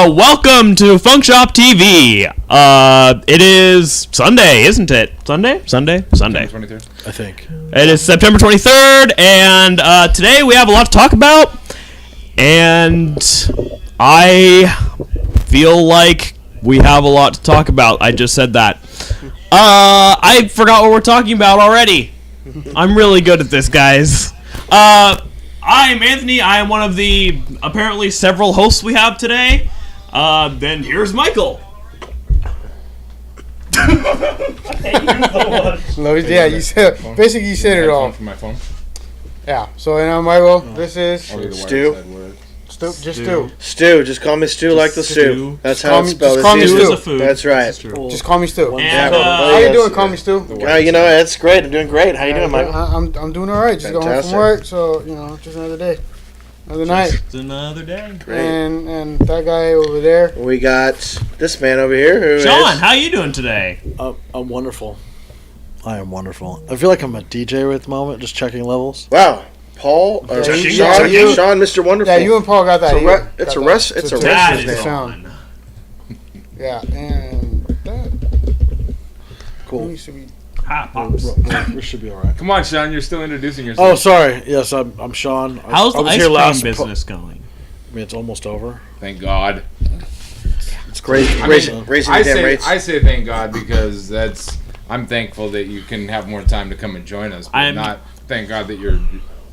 Welcome to FunkShopTV. It is Sunday, isn't it? Sunday? Sunday? 23rd. I think. It is September 23rd, and today we have a lot to talk about, and I feel like we have a lot to talk about. I just said that. I forgot what we're talking about already. I'm really good at this, guys. I'm Anthony. I am one of the apparently several hosts we have today. Then here's Michael. No, yeah, you said basically you said it all. From my phone. Yeah. So and I'm Michael. This is Stu. Stu. Stu. Just call me Stu like the stew. That's how it's spelled. Just call me Stu is Stu. a food. That's right. Just call me Stu. And, how you doing? Call me Stu. You know, that's great. I'm doing great. How you doing, Michael? I'm doing all right. Just going home from work, so you know, just another day, another night. It's another day. Great. And that guy over there. We got this man over here who Sean, how you doing today? I'm wonderful. I am wonderful. I feel like I'm a DJ at the moment, just checking levels. Wow. Paul, Sean, Mr. Wonderful. Yeah, you and Paul got that. It's a wrestler's That name. is on. Yeah, and that. Cool. Needs to be. Hot pops. We should be all right. Come on, Sean. You're still introducing yourself. Oh, sorry. Yes, I'm Sean. How's the I was ice here cream last business going? I mean, it's almost over. Thank God. It's great. Raising the damn rates. I say thank God because I'm thankful that you can have more time to come and join us, but not thank God that your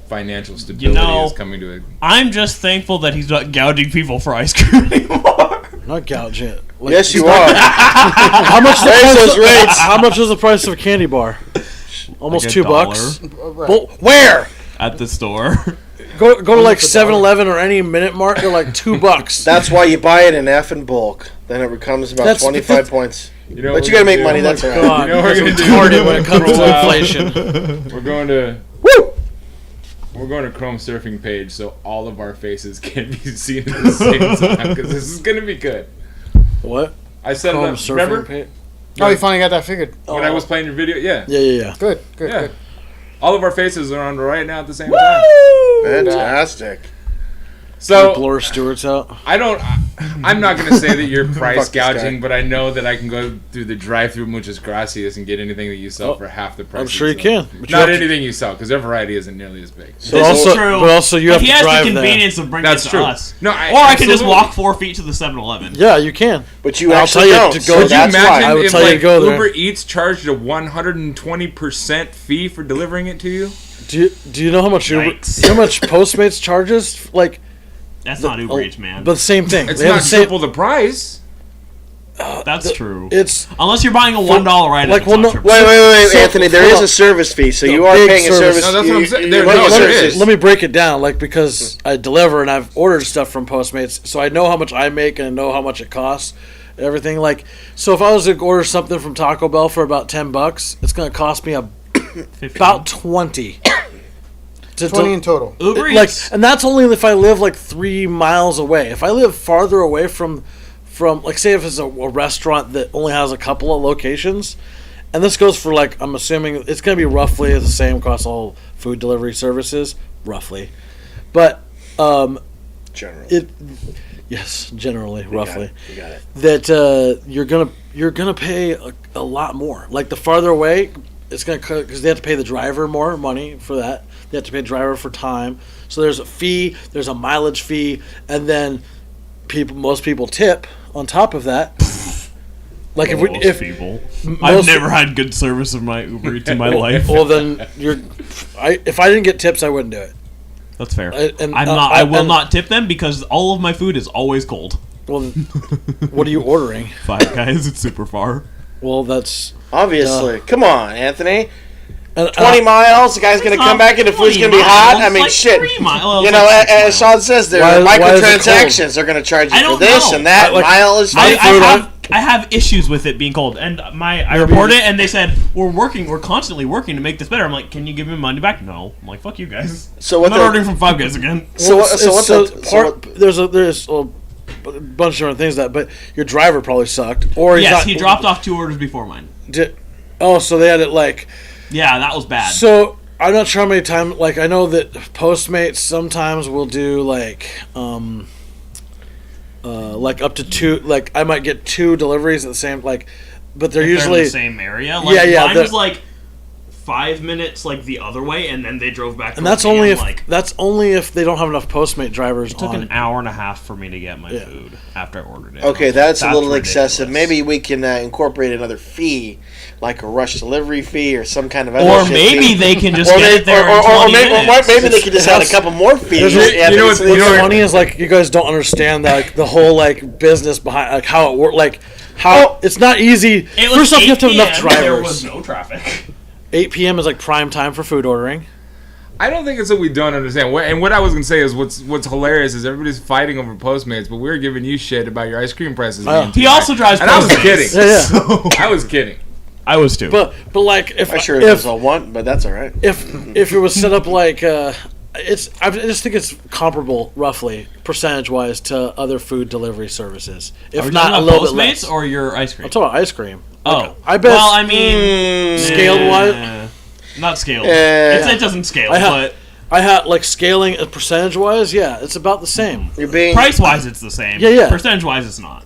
financial stability is coming to it. I'm just thankful that he's not gouging people for ice cream anymore. Not gouging it. Like, yes, you are. How much? Raise those rates. How much is the price of a candy bar? Almost Like $2. Right. Well, where? At the store. Go to like 7-Eleven or any Minute Mart. They're like $2. That's why you buy it in effing bulk. Then it becomes about 25 points. You know But you gotta make money. That's all right. God, You know what we're gonna do? retarded when it comes to inflation. We're going to Chrome surfing page so all of our faces can be seen at the same time because this is gonna be good. What? I set Chrome it up. surfing Remember page? Oh, you finally got that figured. when I was playing your video? Yeah. Yeah. Good. Yeah. All of our faces are on right now at the same time. Fantastic. So Blur Stewart's out. I'm not going to say that you're price Fuck this guy. gouging, but I know that I can go through the drive-through Muchas Gracias and get anything that you sell for half the price. I'm sure you sell. can. But Not you have anything you sell, because their variety isn't nearly as big. But This also, is true. But also, you But have he to has drive the there. convenience of bringing That's it to true. us. No, Or I can just absolutely. walk 4 feet to the 7-Eleven. Yeah, you can. But you I'll actually tell you don't. to go- So Could you that's imagine why. I would if tell you to like, go there. Uber Eats charged a 120% fee for delivering it to you? Do you know how much Yikes. how much Postmates charges? Like, That's not Uber Eats, man. but the same thing. It's They have not the same- triple the price. That's true. It's Unless you're buying a $1 item. like, it's well, not no- triple. Wait, So, Anthony. There hold is on. a service fee, so The you are big paying a service. service. No, that's what I'm saying. you're No, paying a there service is. let me break it down, like, because I deliver and I've ordered stuff from Postmates, so I know how much I make and I know how much it costs. everything. Like, so if I was to order something from Taco Bell for about $10, it's going to cost me about 20. 20 in total. Uber Like, Eats. and that's only if I live like 3 miles away. If I live farther away from like, say if it's a restaurant that only has a couple of locations, and this goes for like, I'm assuming it's going to be roughly the same across all food delivery services, roughly. But Generally. Yes, generally, roughly. You got it. That you're gonna pay a lot more. Like the farther away, it's gonna because they have to pay the driver more money for that. They have to pay the driver for time. So there's a fee, there's a mileage fee, and then most people tip on top of that. Like if people, I've never had good service of my Uber Eats in my life. Well, then if I didn't get tips, I wouldn't do it. That's fair. I will not tip them because all of my food is always cold. Well, what are you ordering? Five Guys, it's super far. Well, that's obviously. Come on, Anthony. And, 20 miles, the guy's going to come back and the food's going to be hot. I mean, like shit. 3 miles. You know, as Sean says, there are microtransactions. They're going to charge you for this and that. Mileage. I have issues with it being cold, and I report it, and they said we're constantly working to make this better. I'm like, can you give me money back? No. I'm like, fuck you guys. So what? I'm not ordering from Five Guys again. There's a bunch of different things but your driver probably sucked, or he dropped off 2 orders before mine. So they had it like. Yeah, that was bad. So I'm not sure how many times. Like I know that Postmates sometimes will do like up to 2. Like I might get 2 deliveries at the same but they're usually in the same area. Like, yeah. Mine was like 5 minutes like the other way, and then they drove back. And that's only if they don't have enough Postmate drivers. It took an hour and a half for me to get my food after I ordered it. Okay, that's a little ridiculous. excessive. Maybe we can incorporate another fee, like a rush delivery fee or some kind of other Or shit maybe fee. they can just get it there in 20 minutes. Maybe they could just add a couple more fees. You know what's funny is like you guys don't understand that the whole like business behind like how it works. Like how it's not easy. First off, you have to have enough drivers. There was no traffic. 8 p.m. is like prime time for food ordering. I don't think it's what we don't understand. And what I was gonna say is what's hilarious is everybody's fighting over Postmates, but we're giving you shit about your ice cream prices. He also drives Postmates. And I was kidding. Yeah. So, I was kidding. I was too. But like if I sure it was a want, but that's all right. If it was set up like I just think it's comparable roughly percentage wise to other food delivery services. If not a little bit less. Or your ice cream. I'm talking about ice cream. Oh, I bet. Well, I mean, scaled wise, not scaled. It doesn't scale, but I had like scaling percentage wise. Yeah, it's about the same. Price wise, it's the same. Yeah. Percentage wise, it's not.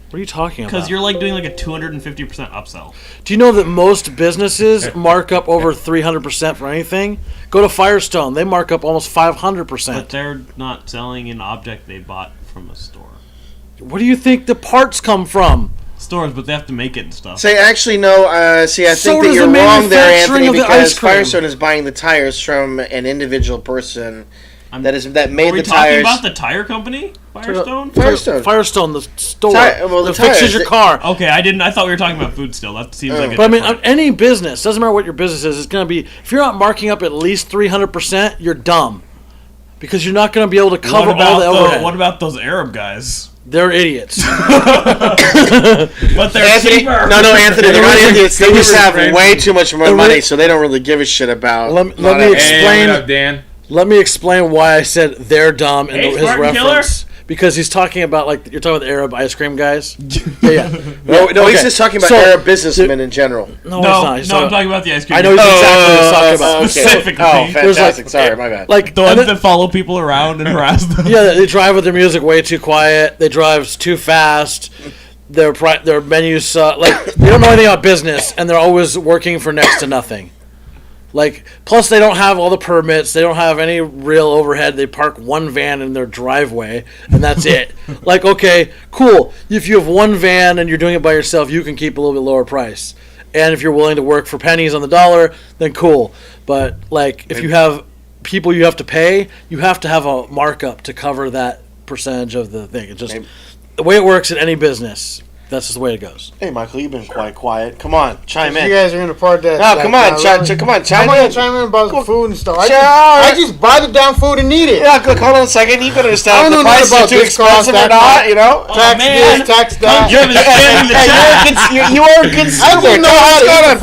What are you talking about? Because you're like doing like a 250% upsell. Do you know that most businesses mark up over 300% for anything? Go to Firestone; they mark up almost 500%. But they're not selling an object they bought from a store. Where do you think the parts come from? Stores, but they have to make it and stuff. Say, actually, no. I think that you're wrong there, Anthony, because Firestone is buying the tires from an individual person that made the tires. Are we talking about the tire company, Firestone? Firestone, the store the fixes your car. Okay, I thought we were talking about food still. That seems like. But I mean, any business doesn't matter what your business is. It's going to be if you're not marking up at least 300%, you're dumb, because you're not going to be able to cover all the overhead. What about those Arab guys? They're idiots. But they're cheaper. No, Anthony, they're not idiots. They just have way too much more money, so they don't really give a shit about. Let me explain. Hey, what up, Dan? Let me explain why I said they're dumb in his Spartan reference. Killer? Because he's talking about like you're talking about the Arab ice cream guys. Yeah. No, he's just talking about Arab businessmen in general. No, he's not. I'm talking about the ice cream. I know exactly what he's talking about. Specifically. Oh, fantastic. Sorry, my bad. Like the ones that follow people around and harass them. Yeah, they drive with their music way too quiet. They drive too fast. Their menus suck. Like they don't know anything about business, and they're always working for next to nothing. Like, plus they don't have all the permits. They don't have any real overhead. They park one van in their driveway, and that's it. Like, okay, cool. If you have one van and you're doing it by yourself, you can keep a little bit lower price. And if you're willing to work for pennies on the dollar, then cool. But, like, if you have people you have to pay, you have to have a markup to cover that percentage of the thing. It's just the way it works in any business. That's just the way it goes. Hey, Michael, you've been quite quiet. Come on, chime in. You guys are in the part that. No, come on, come on, chime in. I'm gonna chime in about the food and stuff. I just buy the damn food and eat it. Yeah, hold on a second. You can understand if the prices are too expensive or not, you know? Tax this, tax that. You are a consumer. I didn't know how to eat the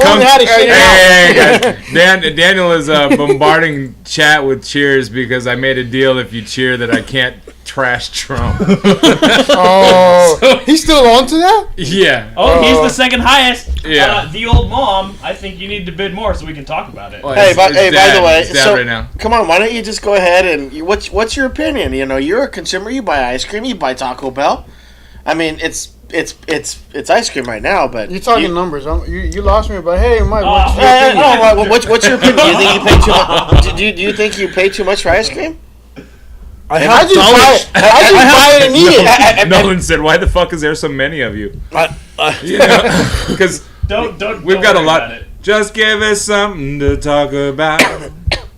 food. Daniel is bombarding chat with cheers because I made a deal. If you cheer, that I can't trash Trump. Oh, he's still on to that? Yeah. Oh, he's the second highest. Yeah. The old mom. I think you need to bid more so we can talk about it. Well, Hey, by the way, so right now. Come on, why don't you just go ahead and what's your opinion? You know, you're a consumer. You buy ice cream. You buy Taco Bell. I mean, it's ice cream right now, but you're talking numbers. You lost me, but hey, Mike, what's your opinion? Do you think you pay too much? Do you think you pay too much for ice cream? I just buy it and eat it. Nolan said, "Why the fuck is there so many of you?" Because we've got a lot. Just give us something to talk about.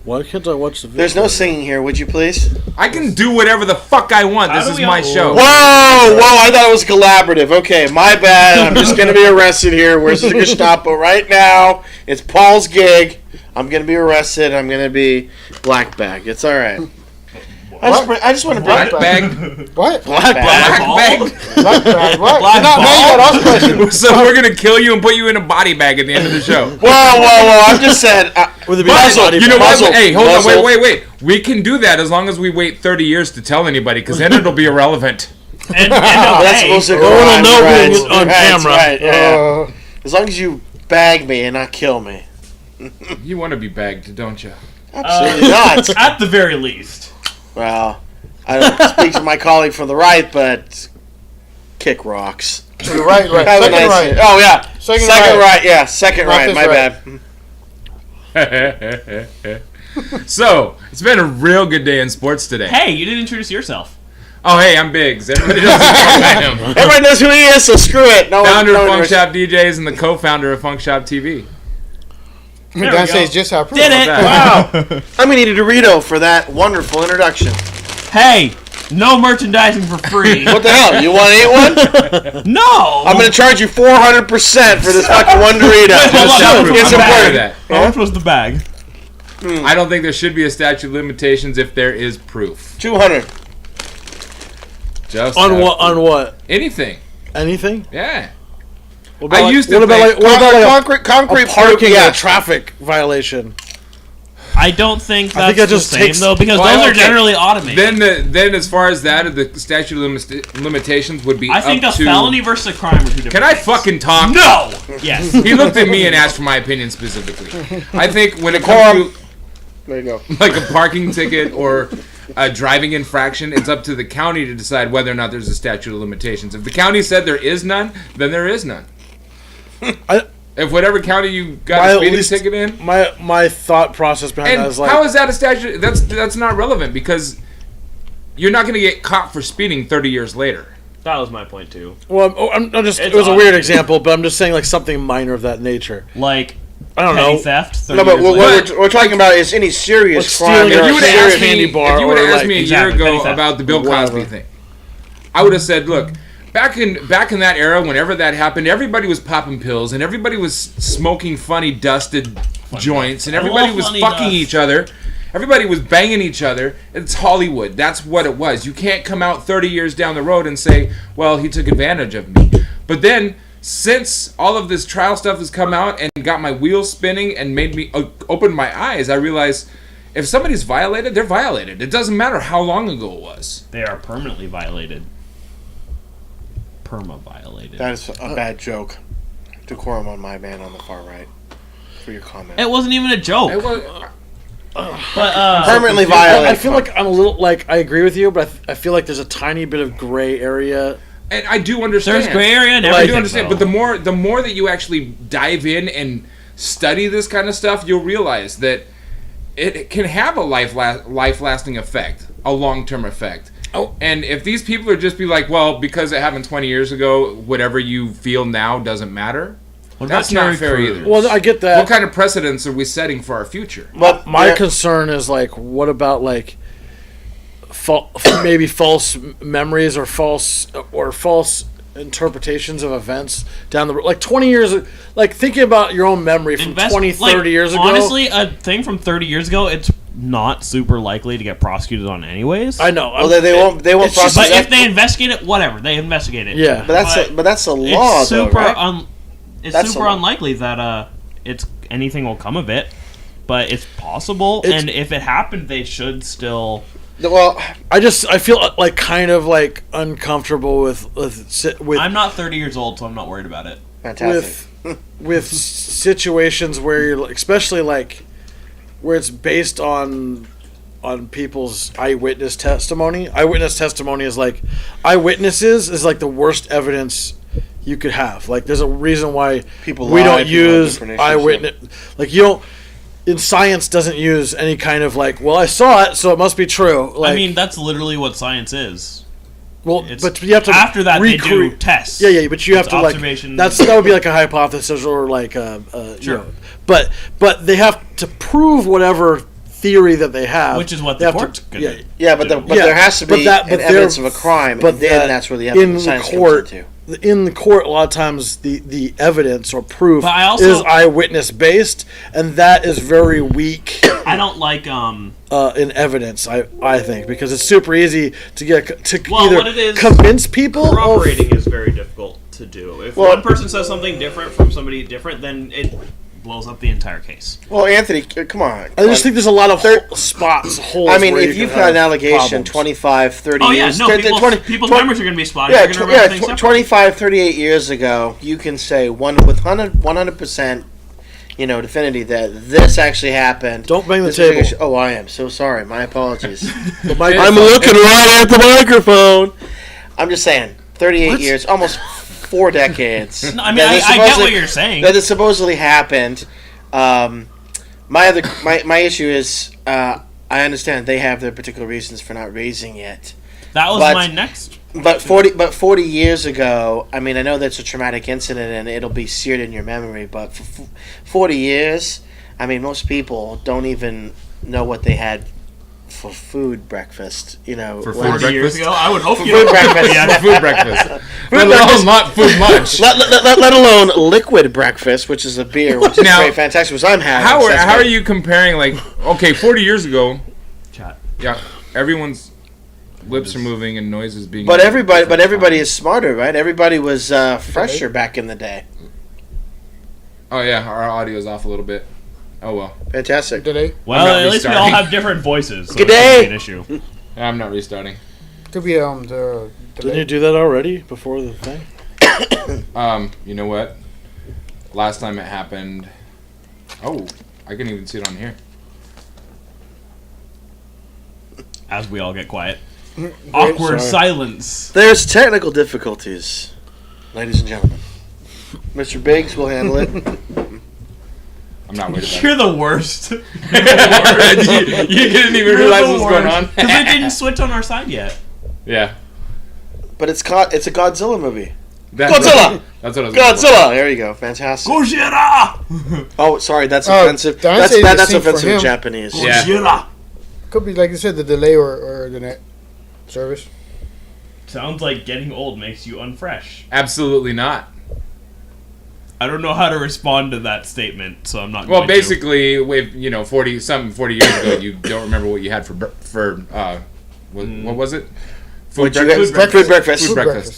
Why can't I watch the video? There's no singing here, would you please? I can do whatever the fuck I want. This is my show. Whoa, I thought it was collaborative. Okay, my bad. I'm just going to be arrested here. Where's the Gestapo right now? It's Paul's gig. I'm going to be arrested. I'm going to be black bag. It's all right. I just want to black bag. What? Black bag. Black bag. What? So we're gonna kill you and put you in a body bag at the end of the show. Whoa! I'm just saying. You know what? Hey, hold on. Wait. We can do that as long as we wait 30 years to tell anybody, because then it'll be irrelevant. And that's supposed to go on camera. Right, yeah. As long as you bag me and not kill me. You want to be bagged, don't you? Absolutely not. At the very least. Well, I don't speak to my colleague from the right, but kick rocks. You're right. Second right. Oh, yeah. Second right. Yeah, second right. My bad. So, it's been a real good day in sports today. Hey, you didn't introduce yourself. Oh, hey, I'm Biggs. Everybody knows who I am. Everybody knows who he is, so screw it. Founder of FunkShop DJs and the co-founder of FunkShopTV. That says just how did it. Wow. I'm going to need a Dorito for that wonderful introduction. Hey, no merchandising for free. What the hell? You want to eat one? No. I'm going to charge you 400% for this fucking one Dorito. How much was the bag? I don't think there should be a statute of limitations if there is proof. 200. Just on what? On what? Anything. Anything? Yeah. What about concrete parking a traffic violation? I don't think that's the same, though, because those are generally automated. Then as far as that, the statute of limitations would be I think a felony versus a crime are two different Can I fucking talk? No! Yes. He looked at me and asked for my opinion specifically. I think when it comes to there you go. Like a parking ticket or a driving infraction, it's up to the county to decide whether or not there's a statute of limitations. If the county said there is none, then there is none. If whatever county you got a speeding ticket in, my thought process behind that is like, how is that a statute? That's not relevant because you're not going to get caught for speeding 30 years later. That was my point too. Well, it was a weird example, but I'm just saying like something minor of that nature. Like I don't know, theft. No, but what we're talking about is any serious crime. If you would have asked me a year ago about the Bill Cosby thing, I would have said, look. Back in that era, whenever that happened, everybody was popping pills and everybody was smoking funny dusted joints and everybody was fucking each other. Everybody was banging each other. It's Hollywood. That's what it was. You can't come out 30 years down the road and say, well, he took advantage of me. But then, since all of this trial stuff has come out and got my wheels spinning and made me open my eyes, I realized if somebody's violated, they're violated. It doesn't matter how long ago it was. They are permanently violated. Perma-violated. That is a bad joke. Decorum on my man on the far right. For your comment. It wasn't even a joke. It was, permanently violated. I feel like I'm a little I agree with you, but I feel like there's a tiny bit of gray area. And I do understand. There's gray area and everything. I do understand, but the more that you actually dive in and study this kind of stuff, you'll realize that it can have a life-lasting effect, a long-term effect. Oh, and if these people are just be like, well, because it happened 20 years ago, whatever you feel now doesn't matter. That's not fair either. Well, I get that. What kind of precedents are we setting for our future? But my concern is like, what about like, maybe false memories or false interpretations of events down the road. Like 20 years, like thinking about your own memory from 30 years ago. Honestly, a thing from 30 years ago, it's not super likely to get prosecuted on anyways. I know. Well, they won't prosecute. But if they investigate it, whatever, they investigate it. Yeah, but that's a law, it's super though, right? It's super unlikely that it's anything will come of it, but it's possible. And if it happened, they should still. Well, I feel like kind of like uncomfortable with. I'm not 30 years old, so I'm not worried about it. Fantastic. With situations where you're, especially like where it's based on people's eyewitness testimony. Eyewitness testimony is like eyewitnesses is like the worst evidence you could have. Like there's a reason why we don't use eyewitness. Like you don't. In science, doesn't use any kind of like, well, I saw it, so it must be true. Like, I mean, that's literally what science is. Well, but you have to after that they do tests. Yeah, but you have to like that would be like a hypothesis or like sure. You know, but they have to prove whatever theory that they have, which is what the court's gonna do. Yeah, but there has to be evidence of a crime, and then that's where the evidence science comes into. In the court, a lot of times the evidence or proof is eyewitness based, and that is very weak. I don't like in evidence. I think because it's super easy to get either convince people. Corroborating is very difficult to do. If one person says something different from somebody different, then it blows up the entire case. Well, Anthony, come on. I just think there's a lot of holes. I mean, if you've got an allegation 25, 30 years... people's memories are going to be spotty. Yeah, 25, 38 years ago, you can say with 100%, definity that this actually happened. Don't bang the table. Oh, I am so sorry. My apologies. I'm looking right at the microphone. I'm just saying, 38 years, almost 4 decades. No, I mean, I get what you're saying. That it supposedly happened. My issue is I understand they have their particular reasons for not raising it. That was my next. But 40 years ago, I mean, I know that's a traumatic incident and it'll be seared in your memory. But for 40 years, I mean, most people don't even know what they had for food breakfast, For 40 years ago? I would hope you food breakfast. Yeah, for food breakfast. Let alone not food lunch. Let alone liquid breakfast, which is a beer, which is very fantastic, which I'm having. How are you comparing, 40 years ago, yeah, everyone's lips are moving and noise is being... But everybody is smarter, right? Everybody was fresher back in the day. Oh, yeah, our audio's off a little bit. Oh, well. Fantastic. Well, at least we all have different voices, so Good it day. be an issue. I'm not restarting. Could be the Didn't you do that already before the thing? You know what? Last time it happened... Oh, I can even see it on here. As we all get quiet. Awkward silence. There's technical difficulties, ladies and gentlemen. Mr. Biggs will handle it. I'm not worried about You're the worst. you didn't even realize what was going on? Because it didn't switch on our side yet. Yeah. But it's a Godzilla movie. Godzilla! Right. That's what I was Godzilla! There you go. Fantastic. Gojira! Oh, sorry. That's offensive. That's offensive in Japanese. Yeah. Gojira! Could be, like you said, the delay or the net service. Sounds like getting old makes you unfresh. Absolutely not. I don't know how to respond to that statement, so I'm not. Well, basically, with 40 years ago, you don't remember what you had for what was it? Food breakfast.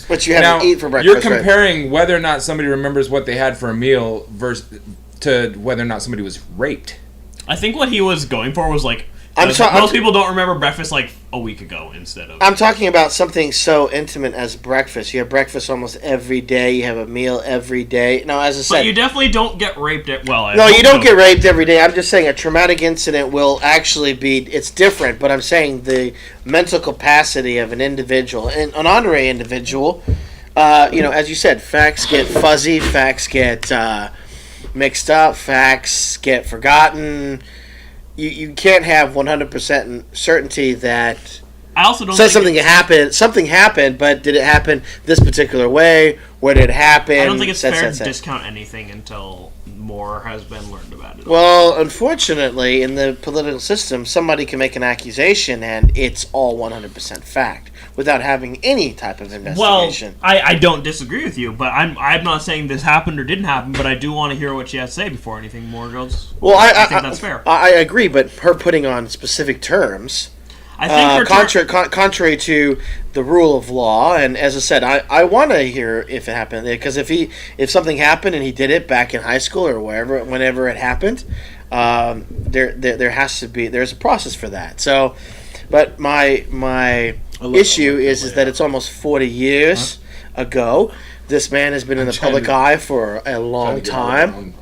What you had to eat for breakfast. You're comparing whether or not somebody remembers what they had for a meal versus to whether or not somebody was raped. I think what he was going for was like. Most people don't remember breakfast like a week ago instead of... I'm talking about something so intimate as breakfast. You have breakfast almost every day. You have a meal every day. No, as I said... But you definitely don't get raped at... Well, No, you don't get raped every day. I'm just saying a traumatic incident will actually be... It's different, but I'm saying the mental capacity of an individual, an honorary individual, as you said, facts get fuzzy, facts get mixed up, facts get forgotten... You can't have 100% certainty that I also don't something happened, but did it happen this particular way? Where did it happen? I don't think it's fair to discount anything until more has been learned about it. Well, unfortunately, in the political system, somebody can make an accusation and it's all 100% fact without having any type of investigation. Well, I don't disagree with you, but I'm not saying this happened or didn't happen, but I do want to hear what she has to say before anything more goes. Well, I think that's fair. I agree, but her putting on specific terms... I think contrary to the rule of law, and as I said, I want to hear if it happened, because if something happened and he did it back in high school or whenever it happened, there's a process for that. So, but my issue is that it's almost 40 years ago. This man has been in the public eye for a long time.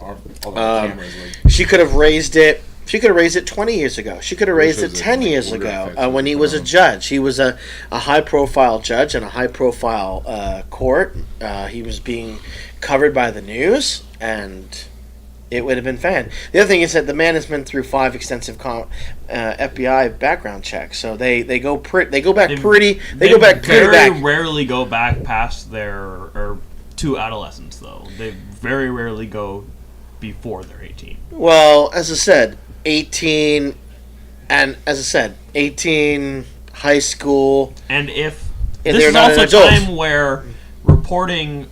She could have raised it. She could have raised it 20 years ago. She could have raised it 10 years ago when he was a judge. He was a high-profile judge in a high-profile court. He was being covered by the news, and it would have been fine. The other thing is that the man has been through 5 extensive FBI background checks, so they go back pretty back. Very rarely go back past their to adolescence, though. They very rarely go before they're 18. Well, as I said. 18, and as I said, 18, high school. And if this is also a time where reporting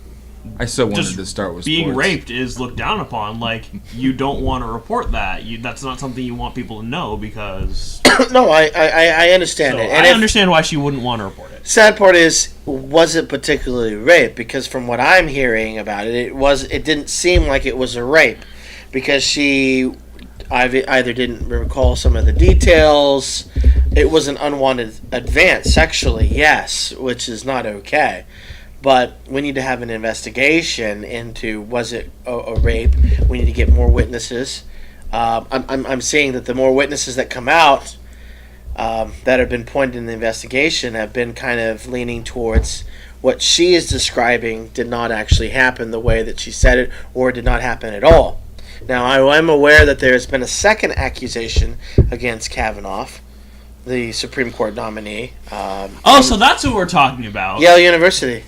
I so wanted to start with being sports. raped is looked down upon. Like, you don't want to report that. That's not something you want people to know because... No, I understand it. And I understand why she wouldn't want to report it. Sad part is, was it particularly rape? Because from what I'm hearing about it, it didn't seem like it was a rape. Because she... I either didn't recall some of the details. It was an unwanted advance sexually, yes, which is not okay. But we need to have an investigation into was it a rape. We need to get more witnesses. I'm seeing that the more witnesses that come out that have been pointed in the investigation have been kind of leaning towards what she is describing did not actually happen the way that she said it, or did not happen at all. Now, I am aware that there has been a second accusation against Kavanaugh, the Supreme Court nominee. So that's who we're talking about. Yale University.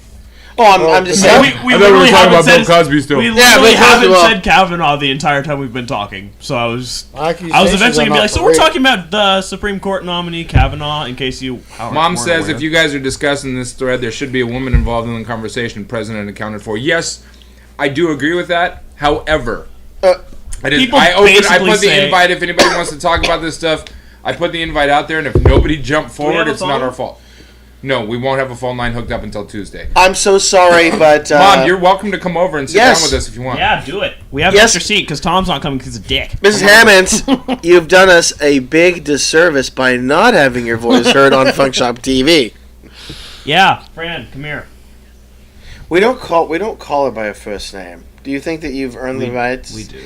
Oh, I'm just saying. We literally talking about Bill Cosby still. We literally haven't said Kavanaugh the entire time we've been talking. So I was eventually going to be like, so we're talking about the Supreme Court nominee, Kavanaugh, in case you... Mom says if you guys are discussing this thread, there should be a woman involved in the conversation, present and accounted for. Yes, I do agree with that. However... I put the invite. If anybody wants to talk about this stuff, I put the invite out there, and if nobody jumped forward, it's not our fault. No, we won't have a phone line hooked up until Tuesday. I'm so sorry, but... Mom, you're welcome to come over and sit down with us if you want. Yeah, do it. We have an extra seat because Tom's not coming because he's a dick. Mrs. Hammonds, you've done us a big disservice by not having your voice heard on FunkShopTV. Yeah, Fran, come here. We don't call her by her first name. Do you think that you've earned the rights? We do.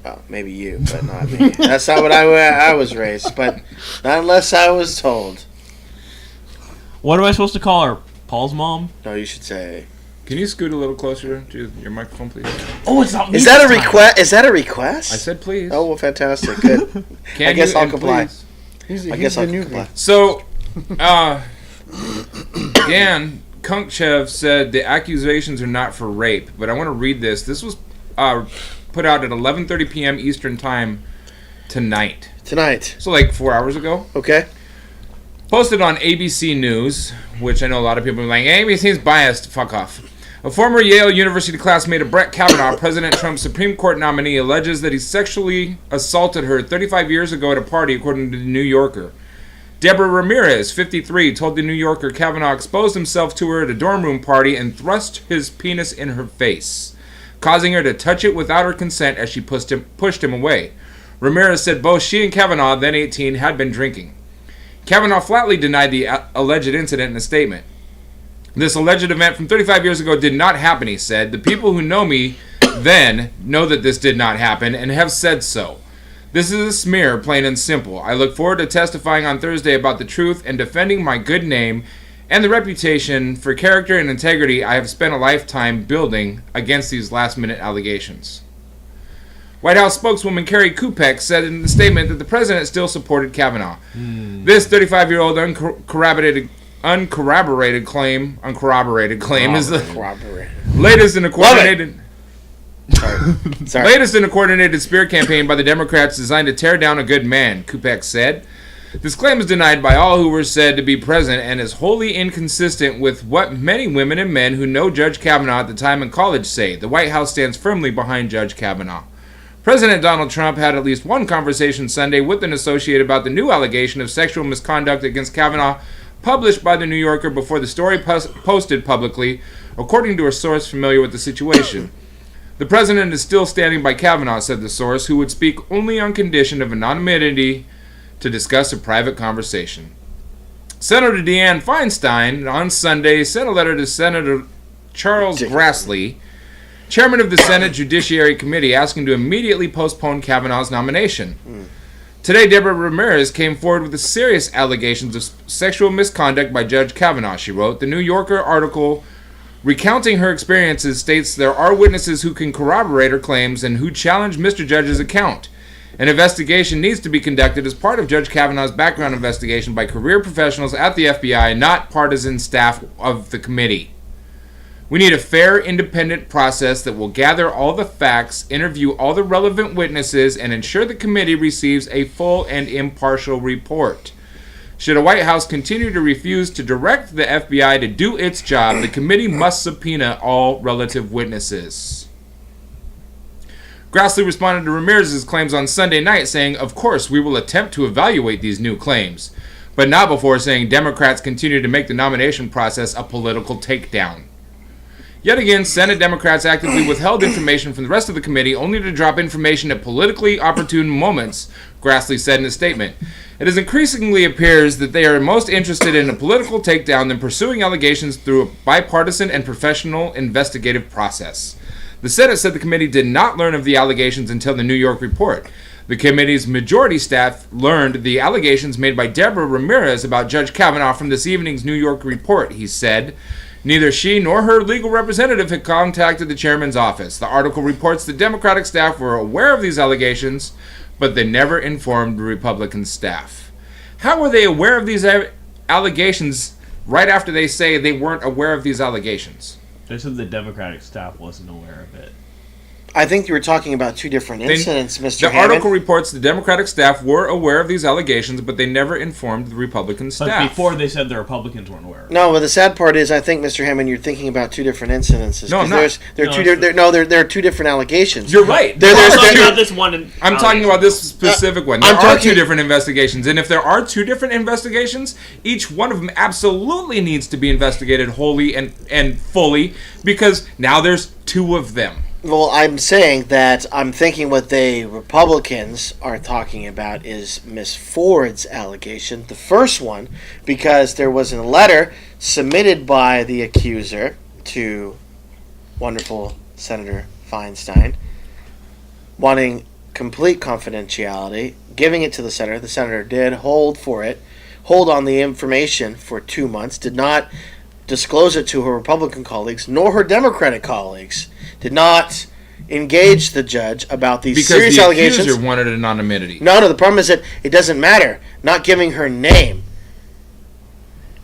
Well, maybe you, but not me. That's not what I was raised, but not unless I was told. What am I supposed to call her? Paul's mom? No, you should say... Can you scoot a little closer to your microphone, please? Oh, it's not me. Is that a request? Is that a request? I said please. Oh, well, fantastic. Good. I guess I'll comply. I guess I'll comply. So, Dan Kunkchev said the accusations are not for rape, but I want to read this. This was put out at 11:30 p.m. Eastern Time tonight. So like 4 hours ago. Okay. Posted on ABC News, which I know a lot of people are like, ABC's biased. Fuck off. A former Yale University classmate of Brett Kavanaugh, President Trump's Supreme Court nominee, alleges that he sexually assaulted her 35 years ago at a party, according to The New Yorker. Deborah Ramirez, 53, told The New Yorker Kavanaugh exposed himself to her at a dorm room party and thrust his penis in her face, causing her to touch it without her consent as she pushed him away. Ramirez said both she and Kavanaugh, then 18, had been drinking. Kavanaugh flatly denied the alleged incident in a statement. This alleged event from 35 years ago did not happen, he said. The people who know me then know that this did not happen and have said so. This is a smear, plain and simple. I look forward to testifying on Thursday about the truth and defending my good name and the reputation for character and integrity I have spent a lifetime building against these last-minute allegations. White House spokeswoman Carrie Kupek said in the statement that the president still supported Kavanaugh. This 35-year-old uncorroborated claim is the latest in a coordinated... Sorry. Latest in a coordinated smear campaign by the Democrats designed to tear down a good man, Kupek said. This claim is denied by all who were said to be present and is wholly inconsistent with what many women and men who know Judge Kavanaugh at the time in college say. The White House stands firmly behind Judge Kavanaugh. President Donald Trump had at least one conversation Sunday with an associate about the new allegation of sexual misconduct against Kavanaugh published by The New Yorker before the story posted publicly, according to a source familiar with the situation. The president is still standing by Kavanaugh, said the source, who would speak only on condition of anonymity to discuss a private conversation. Senator Dianne Feinstein on Sunday sent a letter to Senator Charles Grassley, chairman of the Senate Judiciary Committee, asking to immediately postpone Kavanaugh's nomination. Today, Deborah Ramirez came forward with serious allegations of sexual misconduct by Judge Kavanaugh, she wrote. The New Yorker article recounting her experiences states there are witnesses who can corroborate her claims and who challenge Mr. Judge's account. An investigation needs to be conducted as part of Judge Kavanaugh's background investigation by career professionals at the FBI, not partisan staff of the committee. We need a fair, independent process that will gather all the facts, interview all the relevant witnesses, and ensure the committee receives a full and impartial report. Should a White House continue to refuse to direct the FBI to do its job, the committee must subpoena all relative witnesses. Grassley responded to Ramirez's claims on Sunday night, saying, "Of course, we will attempt to evaluate these new claims," but not before saying Democrats continue to make the nomination process a political takedown. Yet again, Senate Democrats actively withheld information from the rest of the committee, only to drop information at politically opportune moments, Grassley said in a statement. It is increasingly appears that they are most interested in a political takedown than pursuing allegations through a bipartisan and professional investigative process. The Senate said the committee did not learn of the allegations until the New York report. The committee's majority staff learned the allegations made by Deborah Ramirez about Judge Kavanaugh from this evening's New York report, he said. Neither she nor her legal representative had contacted the chairman's office. The article reports the Democratic staff were aware of these allegations, but they never informed the Republican staff. How were they aware of these allegations right after they say they weren't aware of these allegations? They said the Democratic staff wasn't aware of it. I think you were talking about two different incidents, Mr. Hammond. The article reports the Democratic staff were aware of these allegations, but they never informed the Republican staff. But before they said the Republicans weren't aware. No, but the sad part is, I think, Mr. Hammond, you're thinking about two different incidences. No, I'm not. There are two different allegations. You're right. I'm talking about this specific one. There are two different investigations, and if there are two different investigations, each one of them absolutely needs to be investigated wholly and fully, because now there's two of them. Well, I'm saying that I'm thinking what the Republicans are talking about is Miss Ford's allegation, the first one, because there was a letter submitted by the accuser to wonderful Senator Feinstein wanting complete confidentiality, giving it to the senator. The senator did hold on the information for 2 months, did not disclose it to her Republican colleagues nor her Democratic colleagues, did not engage the judge about these serious allegations. Because the accuser wanted anonymity. No, the problem is that it doesn't matter. Not giving her name.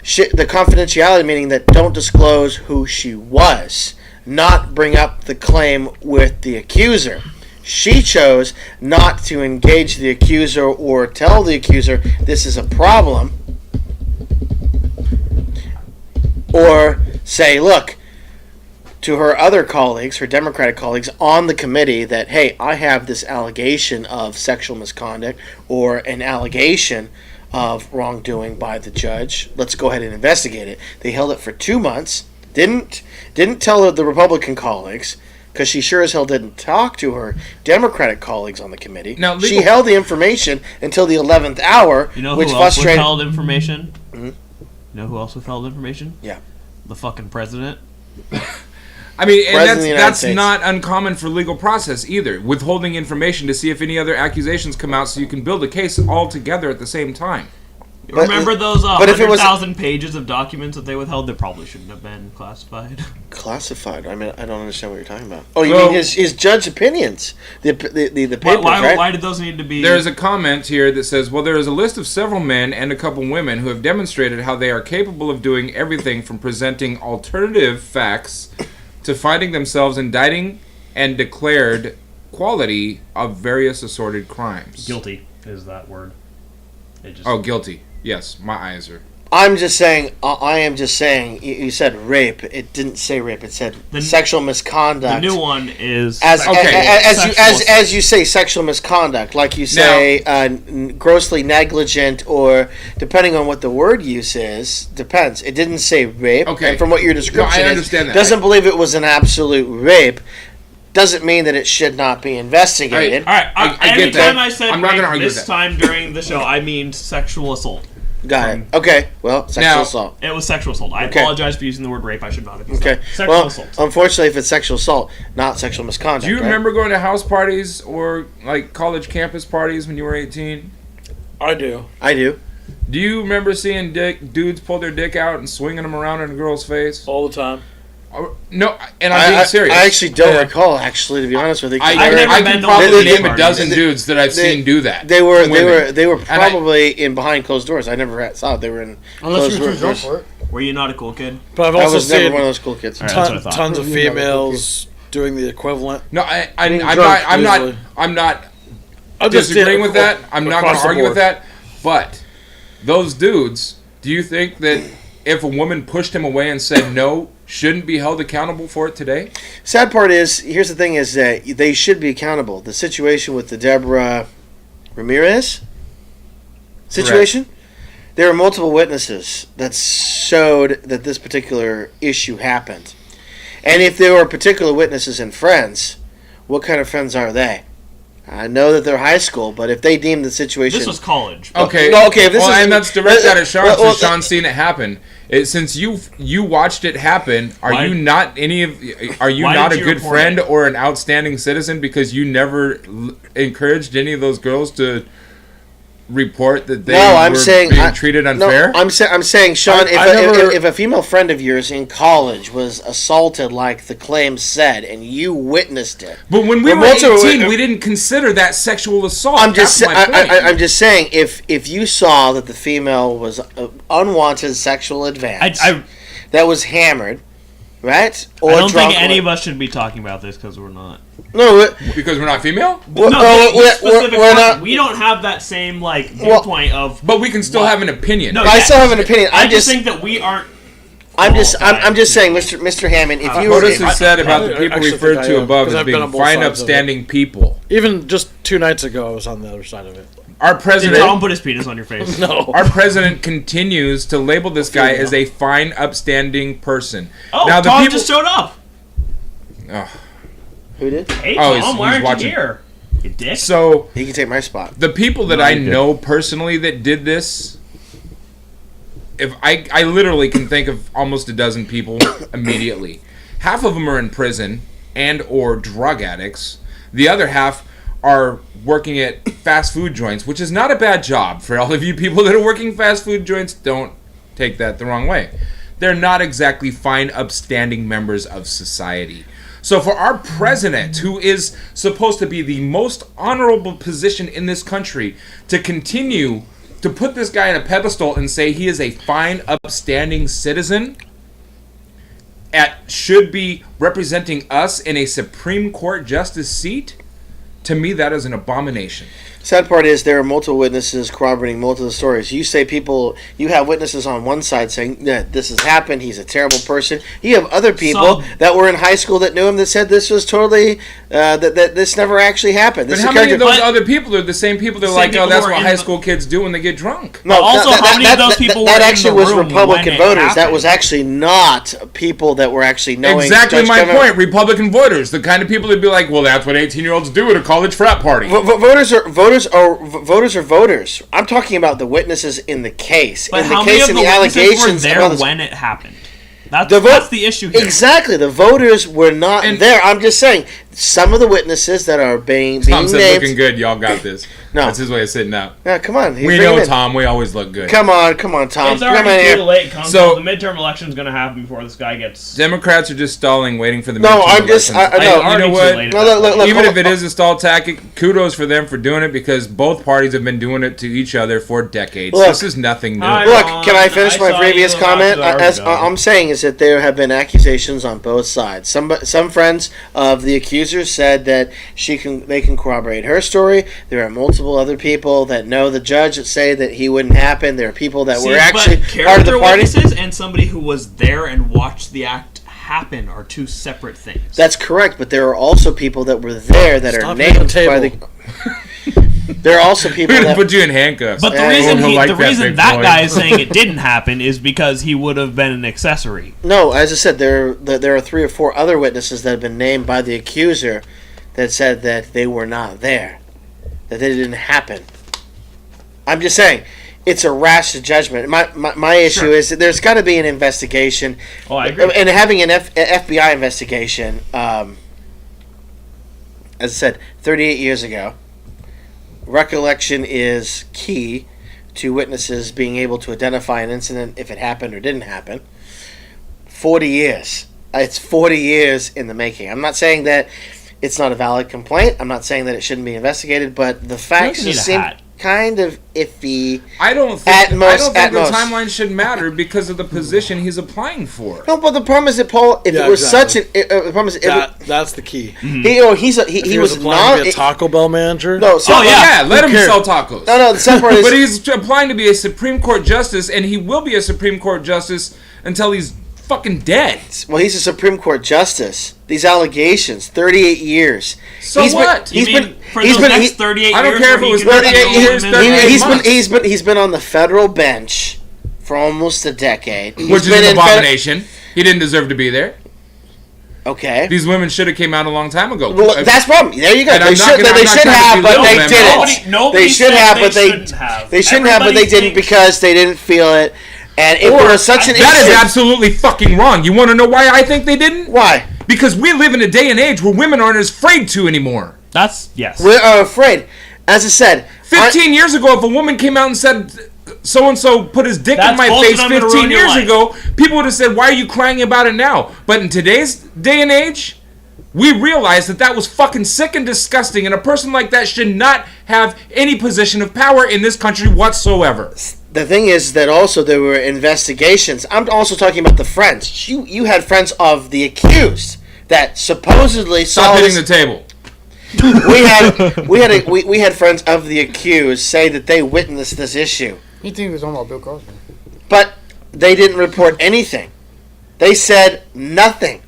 The confidentiality meaning that don't disclose who she was. Not bring up the claim with the accuser. She chose not to engage the accuser or tell the accuser this is a problem. Or say, look, to her other colleagues, her Democratic colleagues on the committee that, hey, I have this allegation of sexual misconduct or an allegation of wrongdoing by the judge. Let's go ahead and investigate it. They held it for 2 months. Didn't tell the Republican colleagues, because she sure as hell didn't talk to her Democratic colleagues on the committee. Now, she held the information until the 11th hour, you know which who else frustrated. withheld information? Mm-hmm. You know who else withheld information? Yeah. The fucking president. I mean, and that's not uncommon for legal process either. Withholding information to see if any other accusations come out so you can build a case all together at the same time. Remember those 100,000 pages of documents that they withheld that probably shouldn't have been classified? Classified? I mean, I don't understand what you're talking about. Oh, you mean his judge opinions? The papers, right? Why did those need to be... There's a comment here that says, well, there is a list of several men and a couple women who have demonstrated how they are capable of doing everything from presenting alternative facts to finding themselves indicting and declared quality of various assorted crimes. Guilty is that word. Guilty. Yes, my eyes are. I'm just saying. I am just saying. You said rape. It didn't say rape. It said sexual misconduct. The new one is as you say sexual misconduct, like you say grossly negligent, or depending on what the word use is, depends. It didn't say rape. Okay. And from what your description I understand that. Doesn't believe it was an absolute rape. Doesn't mean that it should not be investigated. All right. I get that. Anytime I said I'm not rape gonna argue this with that. time during the show, I mean sexual assault. Got it. Okay. Well, sexual assault. It was sexual assault. I apologize for using the word rape. I should not have used Okay. Sexual assault. Unfortunately, if it's sexual assault, not sexual misconduct. Do you remember going to house parties or like college campus parties when you were 18? I do. I do. Do you remember seeing dudes pull their dick out and swinging them around in a girl's face? All the time. No, and I'm being serious. I actually don't recall. Actually, to be honest with you, I can probably name a dozen dudes that I've seen do that. They were probably in behind closed doors. I never saw it. They were in closed doors. Were you not a cool kid? But I've I also was never seen one of those cool kids. tons of females doing the equivalent. No, I'm not disagreeing with that. I'm not going to argue with that. But those dudes, do you think that if a woman pushed him away and said no, shouldn't be held accountable for it today? Sad part is, here's the thing: is that they should be accountable. The situation with the Deborah Ramirez situation, there were multiple witnesses that showed that this particular issue happened. And if there were particular witnesses and friends, what kind of friends are they? I know that they're high school, but if they deem the situation... This was college. Okay. No, okay. If this is, and that's direct out of Sean, since Sean's seen it happen. Since you watched it happen, are you not a good friend or an outstanding citizen because you never encouraged any of those girls to report that they were being treated unfair? No, I'm saying, Sean, if a female friend of yours in college was assaulted like the claim said, and you witnessed it, but when we were 18, we didn't consider that sexual assault. I'm just saying, if you saw that the female was unwanted sexual advance that was hammered, right? Or I don't think any of us should be talking about this because we're not. No, because we're not female. We're not. We don't have that same viewpoint of. But we can still have an opinion. No, I still have an opinion. I just think that we aren't. I'm just saying, Mr. Hammond, if you notice is said about the people referred to above as being fine, upstanding people. Even just 2 nights ago, I was on the other side of it. Our president. Did Tom put his penis on your face? No. Our president continues to label this guy as a fine, upstanding person. Oh, now, Tom just showed up. Oh. Who did? Hey, Tom, why aren't you here? You dick. So he can take my spot. The people that I know personally that did this, if I literally can think of almost a dozen people immediately. Half of them are in prison and or drug addicts. The other half are working at fast food joints, which is not a bad job. For all of you people that are working fast food joints, don't take that the wrong way. They're not exactly fine, upstanding members of society. So for our president, who is supposed to be the most honorable position in this country, to continue to put this guy on a pedestal and say he is a fine, upstanding citizen, should be representing us in a Supreme Court justice seat, to me that is an abomination. Sad part is there are multiple witnesses corroborating multiple stories. You say you have witnesses on one side saying that this has happened, he's a terrible person. You have other people that were in high school that knew him that said this was totally, that this never actually happened. But how many of those other people are the same people that are like, oh, that's what high school kids do when they get drunk? No, also, how many of those people were in the room? That actually was Republican voters. That was actually not people that were actually knowing. Exactly my point. Republican voters, the kind of people that'd be like, well, that's what 18-year-olds do at a college frat party. Voters are voters. I'm talking about the witnesses in the case. But in the how case many of the witnesses were there when it happened? That's the issue here. Exactly. The voters were not there. I'm just saying, some of the witnesses that are being Tom said, named... looking good, y'all got this. No. That's his way of sitting out. Yeah, come on. We know, Tom. We always look good. Come on, Tom. It's already too late. So the midterm election is going to happen before this guy gets... Democrats are just stalling, waiting for the midterm elections. You know what? Look, even if it is a stall tactic, kudos for them for doing it because both parties have been doing it to each other for decades. This is nothing new. Look, can I finish my previous comment? As I'm saying is that there have been accusations on both sides. Some friends of the accused accuser said that they can corroborate her story. There are multiple other people that know the judge that say that he wouldn't happen. There are people that were actually part of the party. Witnesses and somebody who was there and watched the act happen are two separate things. That's correct, but there are also people that were there that are named by the. There are also people that put you in handcuffs. But the reason that guy is saying it didn't happen is because he would have been an accessory. No, as I said, there are 3 or 4 other witnesses that have been named by the accuser that said that they were not there, that it didn't happen. I'm just saying, it's a rash judgment. My issue is that there's got to be an investigation. Oh, I agree. And having an FBI investigation, as I said, 38 years ago. Recollection is key to witnesses being able to identify an incident if it happened or didn't happen. 40 years. It's 40 years in the making. I'm not saying that it's not a valid complaint. I'm not saying that it shouldn't be investigated, but the facts seem kind of iffy. I don't think the timeline should matter because of the position he's applying for. No, but the problem is that Paul, if it was such an, the problem is that's the key. Mm-hmm. He was applying to be a Taco Bell manager. No, let him sell tacos. No, the sad part is, but he's applying to be a Supreme Court justice, and he will be a Supreme Court justice until he's fucking dead. Well, he's a Supreme Court justice. These allegations, 38 years. So what? He's been for those next 38 years. I don't care if it was 38 years. He's been on the federal bench for almost a decade, which is an abomination. He didn't deserve to be there. Okay. These women should have came out a long time ago. Well, that's the problem. There you go. They should have, but they didn't. They should have, but they shouldn't have, but they didn't because they didn't feel it. And it was such an issue. That is absolutely fucking wrong. You want to know why I think they didn't? Why? Because we live in a day and age where women aren't as afraid to anymore. Yes. We're afraid. As I said, 15 years ago, if a woman came out and said so-and-so put his dick in my face 15 years ago, people would have said, why are you crying about it now? But in today's day and age, we realize that was fucking sick and disgusting, and a person like that should not have any position of power in this country whatsoever. The thing is that also there were investigations. I'm also talking about the friends. You had friends of the accused that supposedly saw hitting the table. We had friends of the accused say that they witnessed this issue. You think he was talking about Bill Cosby? But they didn't report anything. They said nothing.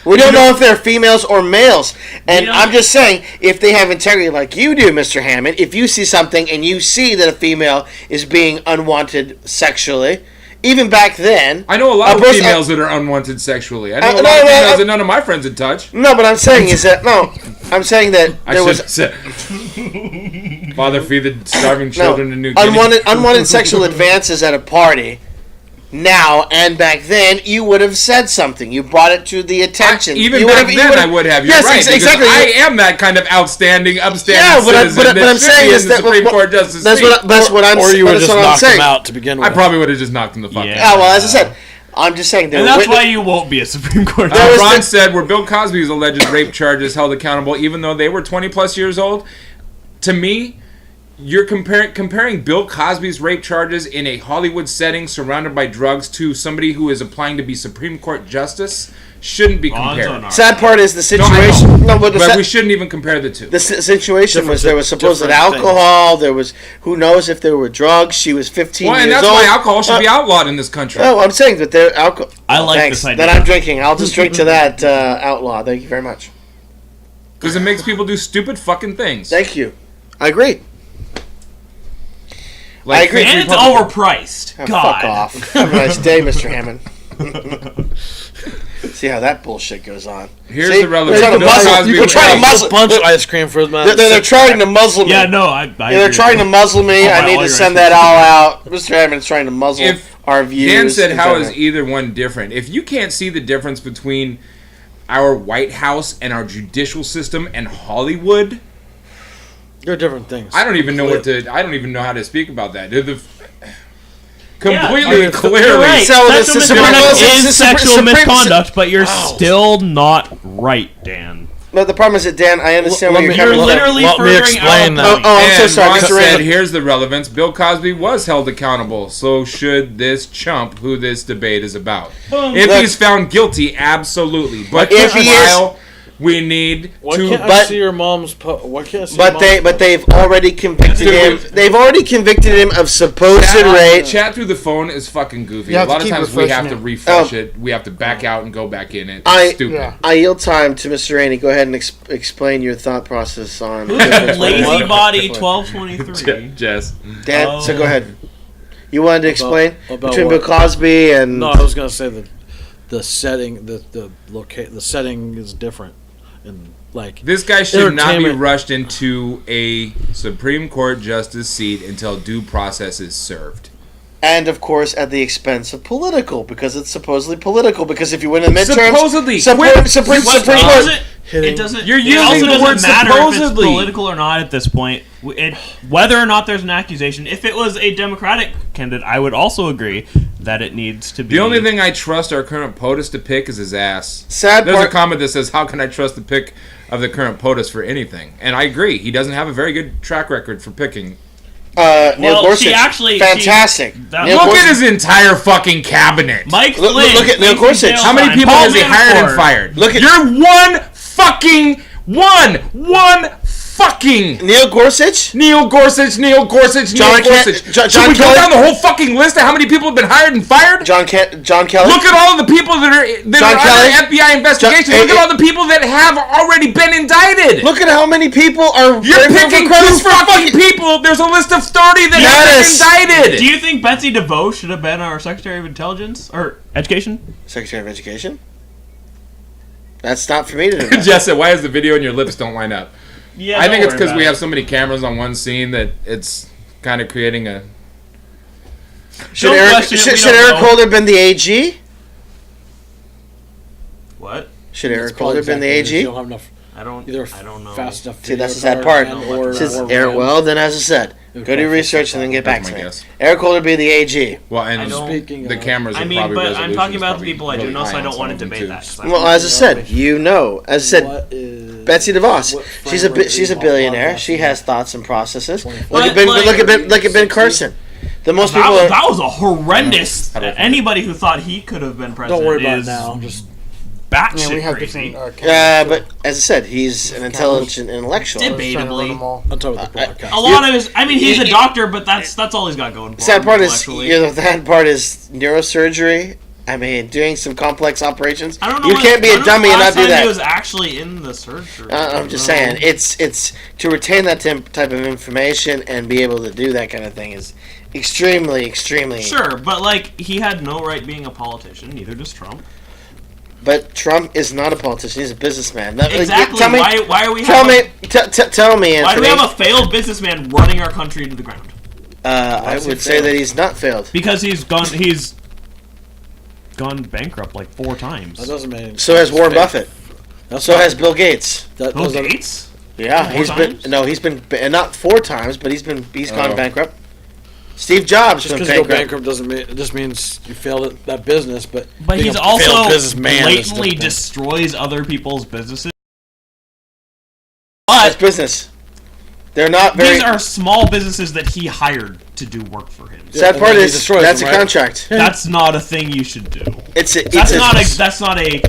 We don't know if they're females or males. And I'm just saying, if they have integrity like you do, Mr. Hammond, if you see something and you see that a female is being unwanted sexually, even back then... I know a lot of females that are unwanted sexually. I know a lot of females that none of my friends would touch. No, but I'm saying is that... No, I'm saying that there was... Father feed the starving children in New Guinea. Unwanted sexual advances at a party... Now and back then, you would have said something. You brought it to the attention. I would have. You're right. Exactly. I am that kind of upstanding, upstanding citizen. But I'm saying is that Supreme Court justice. That's what I'm saying. Or you would have just knocked him out to begin with. I probably would have just knocked him the fuck out. Yeah, well, as I said, I'm just saying. And that's why you won't be a Supreme Court justice. Ron said, were Bill Cosby's alleged rape charges held accountable, even though they were 20 plus years old? To me, you're comparing Bill Cosby's rape charges in a Hollywood setting surrounded by drugs to somebody who is applying to be Supreme Court justice shouldn't be compared. Sad part is the situation. But we shouldn't even compare the two. The situation was there was supposed alcohol. There was who knows if there were drugs. She was 15 years old. And that's why alcohol should be outlawed in this country. No, I'm saying that there alcohol. I like this idea. That I'm drinking. I'll just drink to that outlaw. Thank you very much. Because it makes people do stupid fucking things. Thank you. I agree. I agree. And it's overpriced. God. Fuck off. Have a nice day, Mr. Hammond. See how that bullshit goes on. Here's the relevant. They're trying to muzzle. Bunch of ice cream for man. They're trying to muzzle me. Yeah, no, I they're trying to muzzle me. I need to send that all out. Mr. Hammond's trying to muzzle our views. Dan said, "How is either one different? If you can't see the difference between our White House and our judicial system and Hollywood." They're different things. I don't even know how to speak about that. They're completely clearly. Right. So is sexual misconduct, but you're still not right, Dan. But the problem is that, Dan, I understand what you're coming from. Literally furthering explain that. I'm so sorry. Ron said, here's the relevance. Bill Cosby was held accountable. So should this chump who this debate is about. If he's found guilty, absolutely. But We need Why to. can't I see your mom's? Why can't I see But your mom's they've already convicted him. They've already convicted him of supposed rape. Chat through the phone is fucking goofy. You A have to lot of keep times we have to refreshing refresh it. We have to back out and go back in it. It's stupid. Yeah. I yield time to Mr. Rainey. Go ahead and explain your thought process on Lazy Body 1223. Jess. Dan, so go ahead. You wanted to explain about between what? Bill Cosby and No, I was gonna say the setting, the setting is different, and like This guy should not be entertainment- rushed into a Supreme Court justice seat until due process is served. and of course at the expense of political, because it's supposedly political. Because if you win the midterms, Supposedly. Supreme What Court. does hitting. it doesn't. You're it using also the doesn't word matter if it's supposedly. political or not at this point. Whether or not there's an accusation. If it was a Democratic candidate, I would also agree that it needs to be. The only thing I trust our current POTUS to pick is his ass. Sad There's part. a comment that says, "How can I trust the pick of the current POTUS for anything?" And I agree. He doesn't have a very good track record for picking. Neil Well, Gorsuch, she actually- fantastic. that- Neil Look Gorsuch- at his entire fucking cabinet. Mike Look- Flynn. look at Neil Lacey Gorsuch. Tailspin, How many people Paul has he hired and Manafort. fired? Look at- You're one fucking Neil Gorsuch. Neil Gorsuch, Neil Gorsuch, John Neil Gorsuch. Ke- John Should we go Kelly? down the whole fucking list of how many people have been hired and fired? John Kelly. Look at all of the people that are John Kelly? under FBI investigation. John- Look at all the people that have already been indicted. Look at how many people are. You're picking two fucking people. There's a list of 30 that have Yes. been indicted. Do you think Betsy DeVos should have been our Secretary of Intelligence or Education? Secretary of Education. That's not for me to do. Jess said, "Why is the video and your lips don't line up?" Yeah, I think it's because we have so many cameras on one scene that it's kind of creating a. Should Don't Eric, question it, we should don't Eric know. Holder been the AG? What? Should Eric Holder been the AG? You don't have enough. I don't. Either I don't know. fast enough. See, that's the video sad part. card and Since or Eric, RAM. well, then as I said, Okay. go do research and then get back That's to my me. guess. Eric Holder be the AG. Well, and I don't- Speaking the of- cameras. I are mean, probably but I'm talking resolution's about the probably people I do really know, so high I don't on want to some of them, debate too. that. 'cause I'm Well, not- as I said, you know, as I said, What is- Betsy DeVos. what She's a frame rate she's a is billionaire. podcast She has thoughts and processes. Look But, at Ben. like- Look at Ben Carson. The most That people was, are. that was a horrendous. How do I feel? Anybody who thought he could have been president Don't worry about it is now. Just batshit Yeah, we have crazy. different. But as I said, he's an intelligent intellectual. Debatably. on top of the broadcast. A lot of his. I mean, he's a doctor, but that's all he's got going for Sad him. part is, intellectually. the sad part is neurosurgery. I mean, doing some complex operations. I don't know. You can't be a dummy and not do He that. was actually in the surgery. I'm just saying, it's to retain that type of information and be able to do that kind of thing is extremely. Sure, but like he had no right being a politician. Neither does Trump. But Trump is not a politician; he's a businessman. Exactly. Tell me, Why are we? tell having, me, tell me, Anthony. Why do we have a failed businessman running our country into the ground? I would say that he's not failed. Because he's gone bankrupt like 4 times. That doesn't mean. So has Warren Buffett. That's So not- has Bill Gates. that Bill doesn't- Gates? Yeah, 4 he's times? been not 4 times, but he's gone Oh. bankrupt. Steve Jobs Just went because you go bankrupt. bankrupt doesn't mean it just means you failed at that business. But But being he's a also failed businessman is blatantly different. destroys other people's businesses. That's But business. They're not very. these are small businesses that he hired to do work for him. Sad and part then he is destroys that's them, a right? contract. That's not a thing you should do. It's a That's not a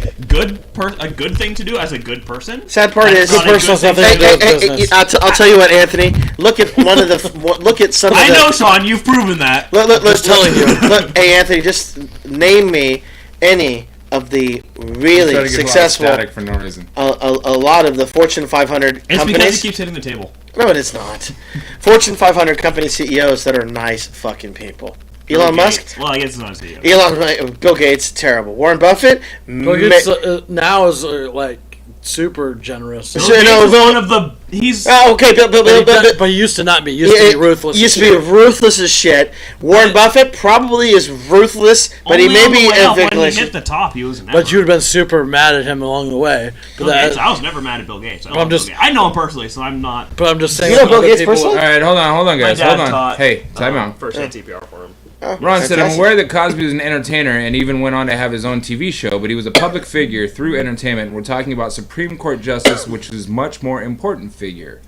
good thing to do as a good person. sad part That's is. not a good thing to Hey, do. hey, business. I'll tell you what, Anthony. Look at one of the. Look at some of the. I know, Sean. You've proven that. Look, telling you. Look, hey, Anthony, just name me any of the really Try to get successful. a lot of static for no reason. A lot of the Fortune 500 It's because companies. he keeps hitting the table. No, it is not. Fortune 500 company CEOs that are nice fucking people. Elon Bill Musk. Gates. Well, I guess it's not a CEO. Bill Gates, terrible. Warren Buffett, Bill Gates now is like super generous. Bill So, Gates no, is Bill- one of the. He's. Okay, Bill, But he used to not be. He used to be ruthless. Used to as be shit. ruthless as shit. Warren Buffett probably is ruthless, but he only may on the be way a up. When he victim. hit the top, he was. But you'd have been super mad at him along the way. But, Bill Gates, that, I was never mad at Bill Gates. I'm just- Bill Gates. I know him personally, so I'm not. but I'm just saying. You know Bill other Gates people- personally? All right, hold on, guys. My dad Hold on. taught, Hey, time out. First aid CPR for him. Oh, Ron said, I'm fantastic. aware that Cosby was an entertainer and even went on to have his own TV show, but he was a public figure through entertainment. We're talking about Supreme Court Justice, which is much more important figure.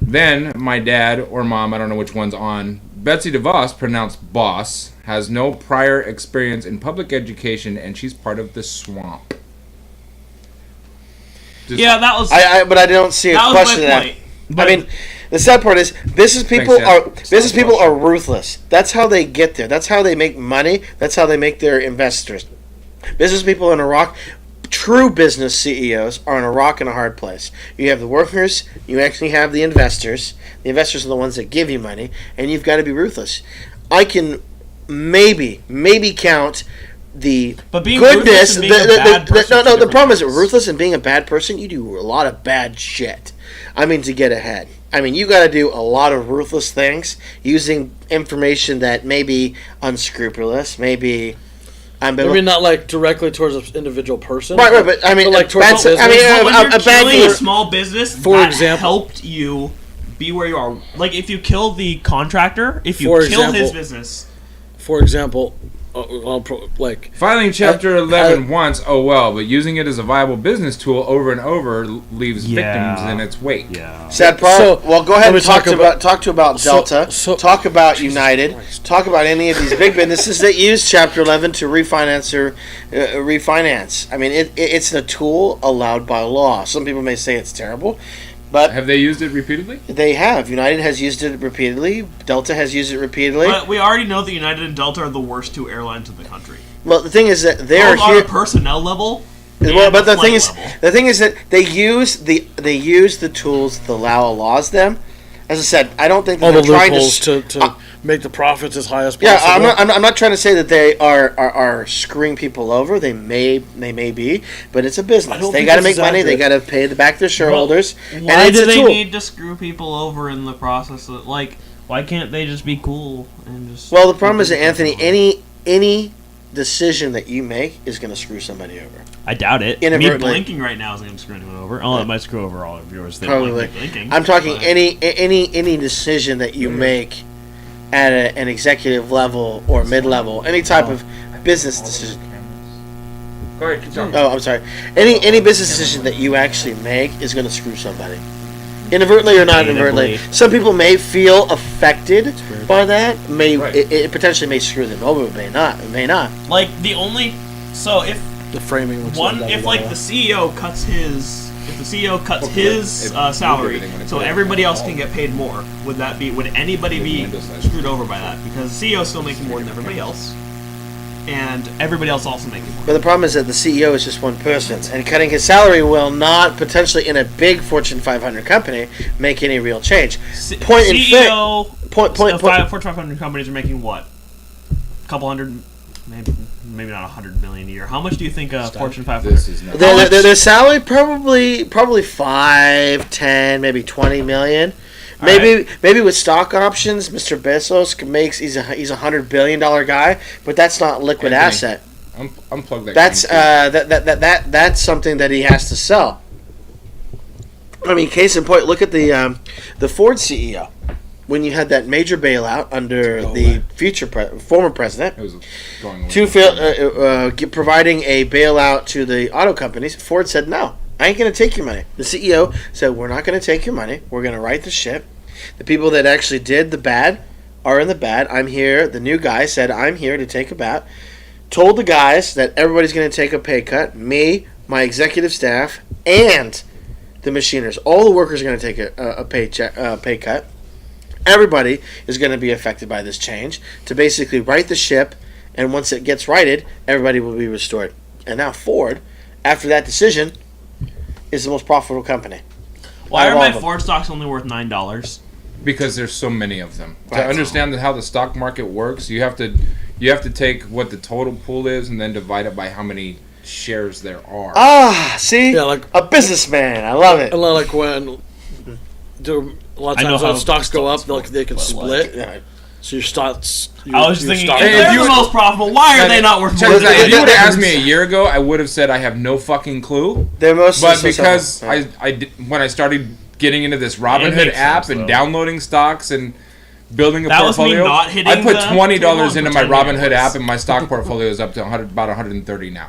Then, my dad or mom, I don't know which one's on, Betsy DeVos, pronounced boss, has no prior experience in public education, and she's part of the swamp. Yeah, that was. But I don't see a question of that. But, I mean, the sad part is business people are ruthless. That's how they get there. That's how they make money. That's how they make their investors. Business people in Iraq, true business CEOs are in a rock and a hard place. You have the workers. You actually have the investors. The investors are the ones that give you money, and you've got to be ruthless. I can maybe count the goodness. The problem is ruthless and being a bad person. You do a lot of bad shit. I mean, to get ahead. I mean, you got to do a lot of ruthless things using information that may be unscrupulous, maybe not like directly towards an individual person. Right. But I mean, like towards a small business, for example, helped you be where you are. Like if you kill the contractor, if you kill his business. For example, filing Chapter 11 once, but using it as a viable business tool over and over leaves victims in its wake. Yeah. Sad part. Go ahead and talk about Delta. Talk about United. Talk about any of these big businesses that use Chapter 11 to refinance or refinance. I mean, it's a tool allowed by law. Some people may say it's terrible. But have they used it repeatedly? They have. United has used it repeatedly. Delta has used it repeatedly. But we already know that United and Delta are the worst two airlines in the country. Well, the thing is that they're on a personnel level. Well, but the thing is that they use the tools that the law allows them. As I said, I don't think that they're trying to make the profits as high as possible. Yeah, I'm not trying to say that they are screwing people over. They may be, but it's a business. They got to make money. They got to pay back their shareholders. Why do they need to screw people over in the process? Why can't they just be cool and just? Well, the problem is that Anthony, any decision that you make is going to screw somebody over. I doubt it. Me blinking right now is going to screw anyone over. Oh, it might screw over all of viewers. Probably. Blinking, I'm talking any decision that you make at an executive level or mid-level, any type of business decision. Go ahead, keep talking. Oh, I'm sorry. Any business decision that you actually make is going to screw somebody. Inadvertently or not inadvertently. Some people may feel affected by that. It potentially may screw them over, but it may not. Like if the framing if like the CEO cuts his salary so everybody else can get paid more, would anybody be screwed over by that? Because the CEO is still making more than everybody else, and everybody else also making more. But the problem is that the CEO is just one person, and cutting his salary will not potentially in a big Fortune 500 company make any real change. Fortune 500 companies are making what? A couple hundred, maybe not 100 million a year. How much do you think Fortune 500? Their salary probably 5, 10, maybe 20 million. Maybe with stock options, Mr. Bezos he's a $100 billion guy, but that's not liquid asset. Unplug that. That's something that he has to sell. I mean, case in point, look at the Ford CEO. When you had that major bailout under the former president, providing a bailout to the auto companies, Ford said, no, I ain't going to take your money. The CEO said, we're not going to take your money. We're going to right the ship. The people that actually did the bad are in the bad. I'm here. The new guy said, I'm here to take a bat. Told the guys that everybody's going to take a pay cut. Me, my executive staff, and the machiners. All the workers are going to take a pay cut. Everybody is going to be affected by this change to basically right the ship, and once it gets righted, everybody will be restored. And now Ford, after that decision, is the most profitable company. Why are my Ford stocks only worth $9? Because there's so many of them. Right. To understand how the stock market works, you have to take what the total pool is and then divide it by how many shares there are. See? Yeah, like a businessman. I love it. Like when a lot of times when stocks go up, they can split. So your stocks. I was just thinking, if they're the most profitable, why are they not worth more? If you would have asked me a year ago, I would have said I have no fucking clue. But because when I started getting into this Robinhood app and downloading stocks and building a portfolio, I put $20 into my Robinhood app, and my stock portfolio is up to about 130 now.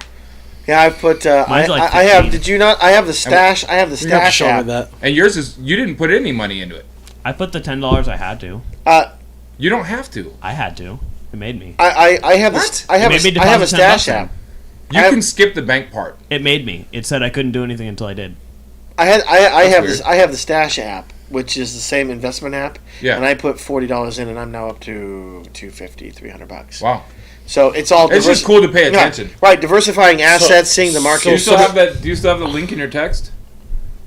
Yeah, I put. I have. Did you not? I have the stash. I have the stash app. That. And yours is. You didn't put any money into it. I put the $10 I had to. You don't have to. I had to. It made me. I have. What? I have a stash app. You can skip the bank part. It made me. It said I couldn't do anything until I did. I have the Stash app, which is the same investment app. Yeah. And I put $40 in, and I'm now up to $250, $300. Wow. So it's all. It's just cool to pay attention. Yeah, right, diversifying assets, seeing the market. Do you still have that? Do you still have the link in your text?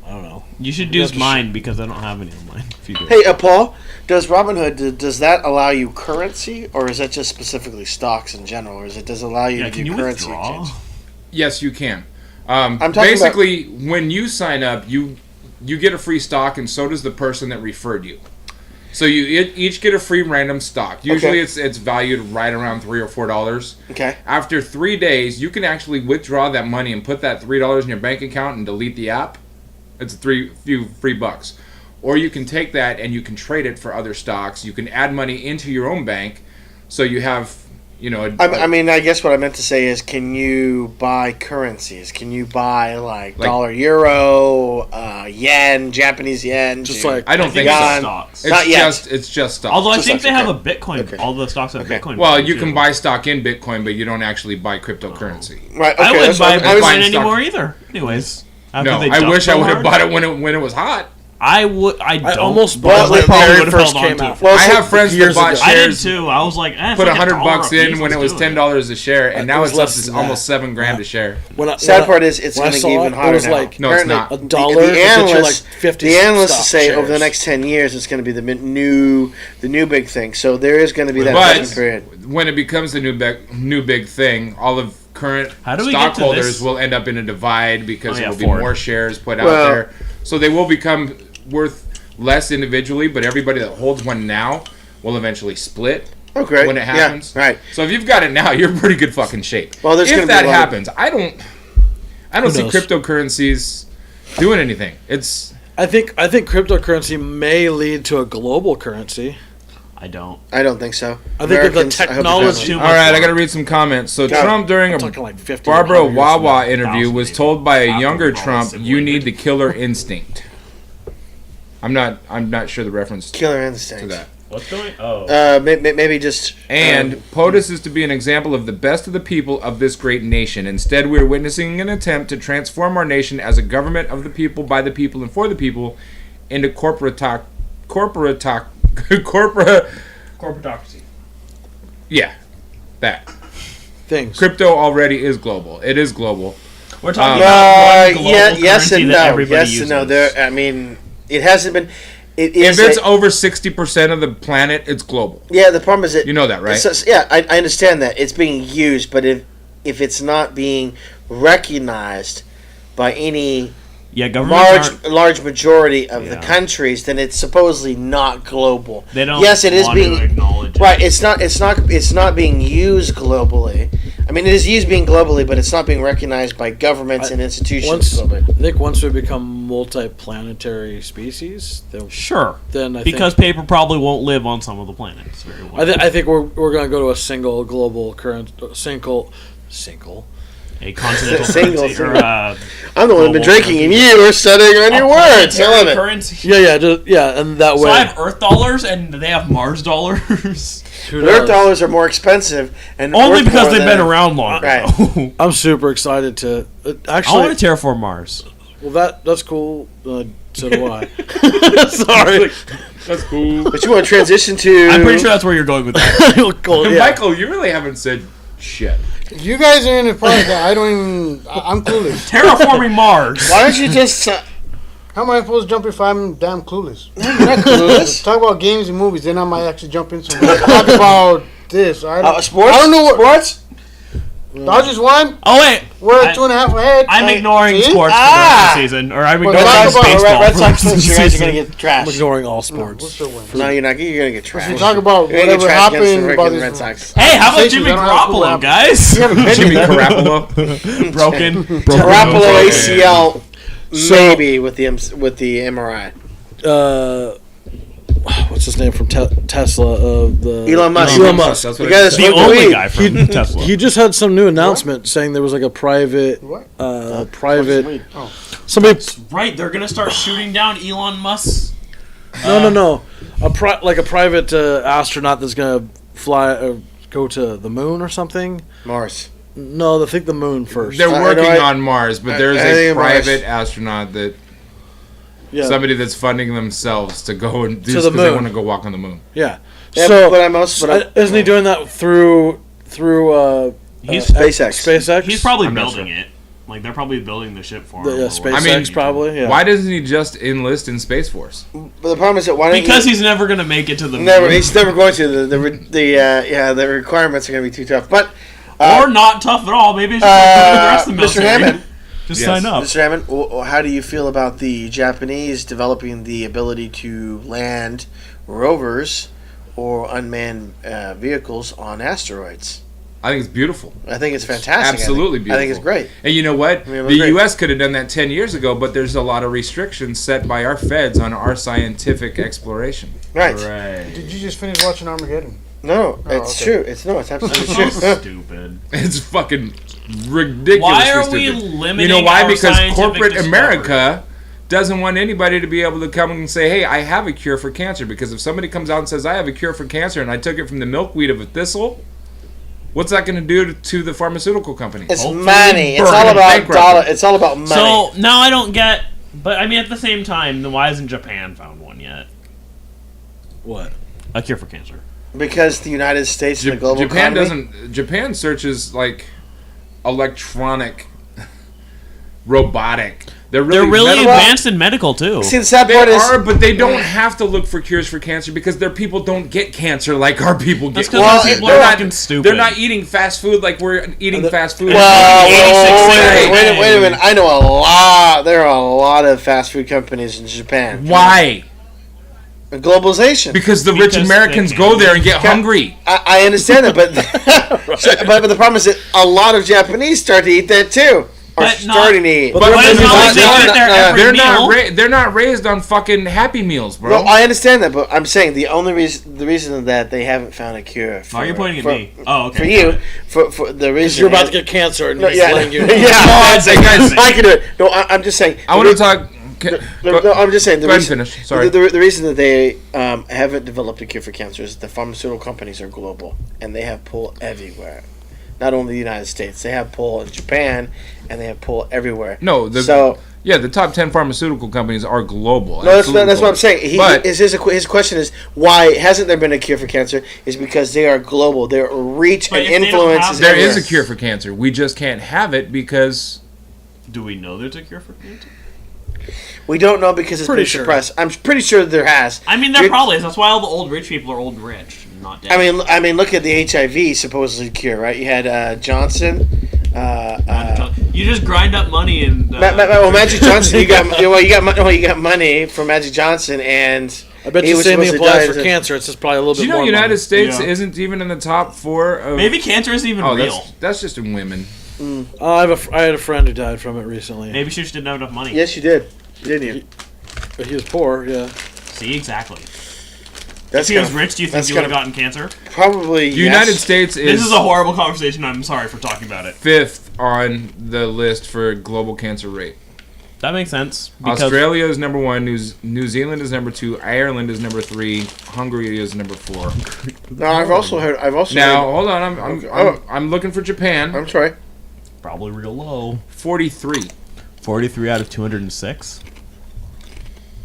I don't know. You should use mine because I don't have any of mine. If you do. Hey, Paul, does Robinhood does that allow you currency, or is that just specifically stocks in general, or does it allow you to do currency exchange? Yes, you can. I'm talking basically, when you sign up, you get a free stock, and so does the person that referred you. So you each get a free random stock. Usually it's valued right around $3 or $4. Okay. After 3 days, you can actually withdraw that money and put that $3 in your bank account and delete the app. It's few free bucks. Or you can take that and you can trade it for other stocks. You can add money into your own bank, so you have, I guess what I meant to say is, can you buy currencies? Can you buy like dollar, euro, yen, Japanese yen? Just like I don't think it's stocks. It's just stocks. Although I Just think stocks, they have okay. a Bitcoin. Okay. All the stocks have Bitcoin. Well, you can buy stock in Bitcoin, but you don't actually buy cryptocurrency. Right. Okay, I wouldn't buy buying Bitcoin stock. anymore either. Anyways, No, I wish I would have bought it when it was hot. I would. I almost bought bought it. it Probably when would it have first held on came to. out. I have friends that bought I did shares. too. I was like, Put $100 in when it was $10 a share, and now it's up to almost $7,000 a share. Sad part is it's going to get even hotter it was now. like No, it's not. $1. The analysts say shares. over the next 10 years it's going to be the new big thing. So there is going to be that But investment period. when it becomes the new big thing, all of current How do we get to stockholders this? will end up in a divide because there will be Ford. more shares put out there. So they will become worth less individually, but everybody that holds one now will eventually split Oh, great. when it happens. Yeah, right. So if you've got it now, you're in pretty good fucking shape. Well, there's gonna if be that a lot of- happens, I don't see knows? cryptocurrencies doing anything. I think cryptocurrency may lead to a global currency. I don't. I don't think so. I think with the Americans, I hope it technology- doesn't. Too all right. I much got to read some comments. So Yeah. Trump during I'm a talking like 50 Barbara 100 years Wawa from interview was told by a younger Trump, "You need the killer instinct." I'm not sure the reference Killer instinct. to that. What's going? Oh. Maybe just. And POTUS is to be an example of the best of the people of this great nation. Instead, we are witnessing an attempt to transform our nation as a government of the people, by the people, and for the people into corporatocracy. Yeah, that. things. Crypto already is global. It is global. We're talking about one global yes currency and that no. everybody Yes uses. and no. There. I mean, it hasn't been. It is. If it's over 60% of the planet, it's global. Yeah, the problem is that You know that, right? I understand that it's being used, but if it's not being recognized by any governments large majority of the Yeah. countries, then it's supposedly not global. They don't. Yes, it is want to being acknowledge it. right. It's not being used globally. I mean, it is used being globally, but it's not being recognized by governments and institutions globally. I think once we become multi-planetary species, Sure. then I Because think, paper probably won't live on some of the planets very well. I think we're going to go to a single global single. A continental Single, currency. single. Or, I'm the one who's been drinking, and you are studying on your words. I love it. currency. Yeah, and that So way. I have Earth dollars and they have Mars dollars. who But Earth knows? dollars are more expensive, and Only worth because more they've been than- around longer. Right. though. I'm super excited to I actually. want to terraform Mars. Well, that's cool. So do I. Sorry. That's cool. But you want to transition to? I'm pretty sure that's where you're going with that. Cool, yeah. Michael, you really haven't said shit. You guys are in the part that I don't even. I'm clueless. Terraforming Mars. Why don't you just? How am I supposed to jump if I'm damn clueless? You're not clueless. Talk about games and movies, then I might actually jump into it. Talk about this. Sports. I don't know what. Sports. Dodgers won. Oh wait, We're I- 2.5 ahead. I'm ignoring See? sports for the rest of the season, or I'm ignoring talk about baseball Red for the Sox rest of the fans, you guys are season. gonna get I'm trashed. ignoring all We'll sports. still win. No, you're not. You're gonna get We trashed. talk about You're gonna get whatever trashed against happened the about freaking Red this. Sox. Hey, how about Conversations, Jimmy I don't know who Garoppolo, happened. guys? Jimmy Garoppolo. Broken. Garoppolo ACL, So- maybe with the MRI. What's his name from Tesla? Elon Musk. Elon Musk. That's The what guy I that's said. The smoked only weed. guy from Tesla. He just had some new announcement saying there was like a private, What? private. Oh. Somebody. Right, they're gonna start shooting down Elon Musk. No. A private astronaut that's gonna fly or go to the moon or something. Mars. No, I think the moon first. They're I working know, on Mars, but there's I a think Mars. private astronaut that Yeah. Somebody that's funding themselves to go and do To this the because they moon. want to go walk on the moon. Yeah. Yeah, So, but I'm also. isn't he doing that through SpaceX? SpaceX? He's probably I'm not building sure. it. Like they're probably building the ship for him. The, or SpaceX whatever. probably. Yeah. Why doesn't he just enlist in Space Force? But the problem is that why don't Because you, he's never gonna make it to the never moon. he's never going to the requirements are going to be too tough. But Or not tough at all. Maybe it's just like the rest of the Mr. military. Hammond, Just Yes. sign up. Mr. Hammond, how do you feel about the Japanese developing the ability to land rovers or unmanned vehicles on asteroids? I think it's beautiful. I think it's fantastic. Absolutely beautiful. I think it's great. And you know what? I mean, it The was great. U.S. could have done that 10 years ago, but there's a lot of restrictions set by our feds on our scientific exploration. Right. Right. Did you just finish watching Armageddon? No, it's okay. true. It's absolutely So true. stupid. It's fucking ridiculous. Why are we limiting You know why? our Because scientific corporate discovery? America doesn't want anybody to be able to come and say, hey, I have a cure for cancer. Because if somebody comes out and says, I have a cure for cancer and I took it from the milkweed of a thistle, what's that going to do to the pharmaceutical companies? It's Hopefully money. It's burn all and about bankrupt dollar. them. It's all about money. So now I don't get. But I mean, at the same time, then why hasn't Japan found one yet? What? A cure for cancer. because the United States and the global Japan economy. doesn't. Japan searches like electronic, robotic. They're really medical. Advanced in medical too. See, the sad They part is, are, but they don't have to look for cures for cancer because their people don't get cancer like our people That's get. 'cause Well, our people they're are not- fucking stupid. They're not eating fast food like we're eating fast food. well, wait a Hey. minute. I know a lot. There are a lot of fast food companies in Japan. Why? Globalization. Because the rich Because Americans they go can. there and get hungry. I understand that, but but the problem is that a lot of Japanese start to eat that too, or But not- starting to eat. but But it's not like they not- eat there every They're meal. not. They're not raised on fucking Happy Meals, bro. No, I understand that, but I'm saying the reason that they haven't found a cure. For, Why are you pointing at for- me? Oh, okay. For you, for the reason You're about to get cancer and No, he's yeah, letting you. yeah. Hey, guys, I can do it. No, I'm just saying. I want to talk. No, I'm just saying. The Go ahead reason, and finish. Sorry. The reason that they haven't developed a cure for cancer is the pharmaceutical companies are global and they have pull everywhere. Not only the United States, they have pull in Japan and they have pull everywhere. No, the top 10 pharmaceutical companies are global. No, that's what I'm saying. But- His question is why hasn't there been a cure for cancer? Is because they are global. Their reach But and if they don't influence have is it- There everywhere. is a cure for cancer. We just can't have it because Do we know there's a cure for cancer? We don't know because it's Pretty been sure. suppressed. I'm pretty sure there has. I mean, there You're- probably is. That's why all the old rich people are old rich, not dead. I mean, look at the HIV supposedly cure, right? You had Johnson. You just grind up money and. Magic Johnson. You got money from Magic Johnson, and I bet he you the was same thing supposed to applies die for as a- cancer. It's just probably a little do bit you know more. United money. States Yeah. isn't even in the top 4 of Maybe cancer isn't even real. that's just in women. I had a friend who died from it recently. Maybe she just didn't have enough money. Yes, you did, didn't you? But he was poor. Yeah. See, exactly. That's If he was kinda- rich, do you think that's he would have kinda- gotten cancer? Probably. The yes. United States This is is a horrible conversation. I'm sorry for talking about it. 5th on the list for global cancer rate. That makes sense. Because Australia is number 1. New Zealand is number 2. Ireland is number 3. Hungary is number 4. No, I've also heard. Now hold on, I'm looking for Japan. I'm sorry. probably real low. 43 43 out of 206.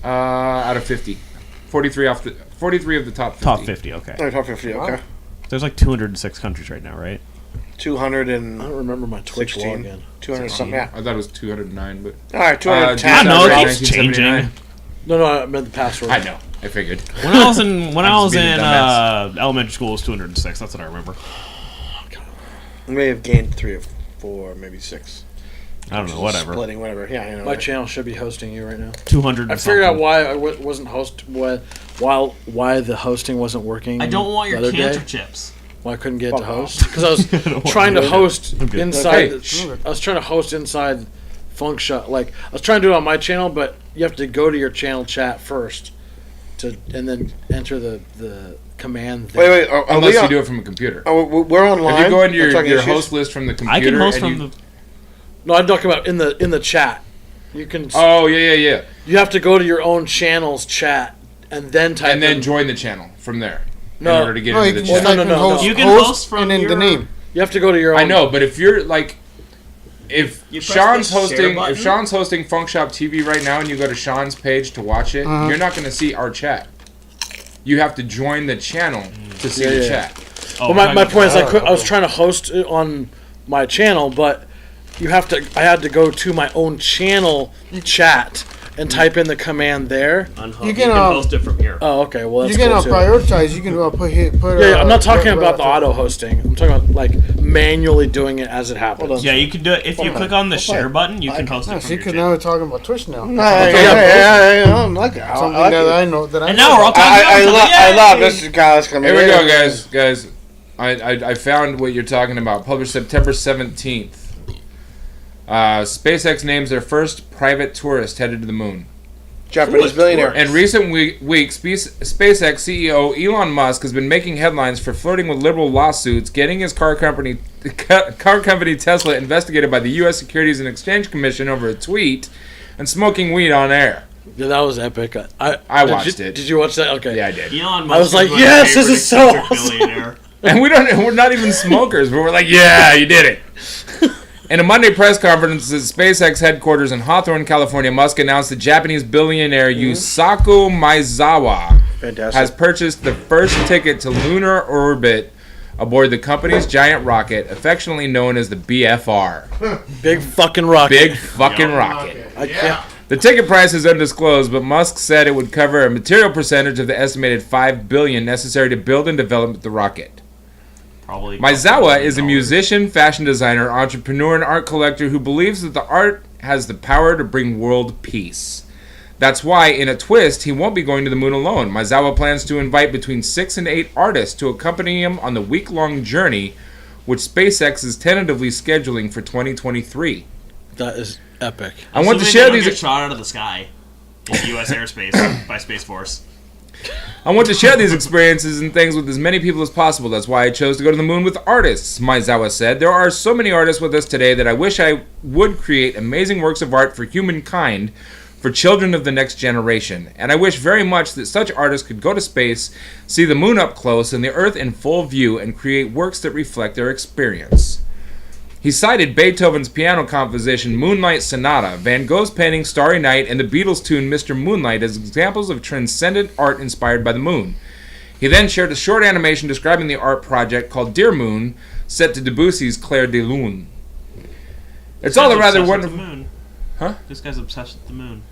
out of 50. 43 of the top 50. Top 50. Okay. No, top 50. Okay. There's like 206 countries right now, right? 200 I and don't remember my Twitch 16. login. 200 something. Yeah. I thought it was 209, but All right. 210. I know, it December keeps changing. 1979. No, I meant the password. I know. I figured. When I was in I'm just being a dumbass. elementary school, it was 206. That's what I remember. We may have gained 3 or 4, maybe 6. I don't know. Whatever. Splitting, whatever. Yeah, you know. My channel should be hosting you right now. 200. I figured out why I wasn't why the hosting wasn't working. I don't want your the other cancer day. chips. Why I couldn't get it to host because I was trying to host inside. I was trying to host inside FunkShop. Like I was trying to do it on my channel, but you have to go to your channel chat first, and then enter the command thing. Wait. Are Unless we you on, do it from a computer. we're online. If you go into We're talking your issues? host list from the computer, I can host and from you, the. No, I'm talking about in the chat. You can. Oh yeah. You have to go to your own channel's chat and then type. And then in, join the channel from there No. in order to get No, you into can the just channel. no, type in no, host, no. You can host host from and then your- the name. You have to go to your own. I know, but if you're like, if Sean's hosting FunkShopTV right now, and you go to Sean's page to watch it, you're not going to see our chat. You have to join the channel to see the chat. Well, my point is, I was trying to host it on my channel, but I had to go to my own channel chat and type in the command there. You can host it from here. Oh, okay. Well, that's you can cool too. prioritize. You can put. Yeah, I'm not talking about the auto hosting. I'm talking about like manually doing it as it happens. Yeah, you can do it if you click on the share button. You can host it. See, because now we're talking about Twitch now. Something that I know that I. And now we're all talking about. I love this guys coming. Here we go, guys. I found what you're talking about. Published September 17th. SpaceX names their first private tourist headed to the moon. Japanese billionaire. In recent weeks, SpaceX CEO Elon Musk has been making headlines for flirting with liberal lawsuits, getting his car company Tesla investigated by the U.S. Securities and Exchange Commission over a tweet, and smoking weed on air. Yeah, that was epic. I watched it. Did you watch that? Okay. Yeah, I did. Elon Musk I was like, yes, this is so awesome. And we're not even smokers, but we're like, yeah, you did it. In a Monday press conference at SpaceX headquarters in Hawthorne, California, Musk announced that Japanese billionaire Yusaku Maezawa has purchased the first ticket to lunar orbit aboard the company's giant rocket, affectionately known as the BFR. Big fucking rocket. Big fucking rocket. The ticket price is undisclosed, but Musk said it would cover a material percentage of the estimated $5 billion necessary to build and develop the rocket. Maezawa is a musician, fashion designer, entrepreneur, and art collector who believes that the art has the power to bring world peace. That's why, in a twist, he won't be going to the moon alone. Maezawa plans to invite between 6 and 8 artists to accompany him on the week-long journey, which SpaceX is tentatively scheduling for 2023. That is epic. I want to share these shot out of the sky in U.S. airspace by Space Force. I want to share these experiences and things with as many people as possible. That's why I chose to go to the moon with artists, Maezawa said. There are so many artists with us today that I wish I would create amazing works of art for humankind, for children of the next generation. And I wish very much that such artists could go to space, see the moon up close and the Earth in full view, and create works that reflect their experience. He cited Beethoven's piano composition Moonlight Sonata, Van Gogh's painting Starry Night, and the Beatles' tune Mr. Moonlight as examples of transcendent art inspired by the moon. He then shared a short animation describing the art project called Dear Moon, set to Debussy's Clair de Lune. It's all rather wonderful. Huh? This guy's obsessed with the moon.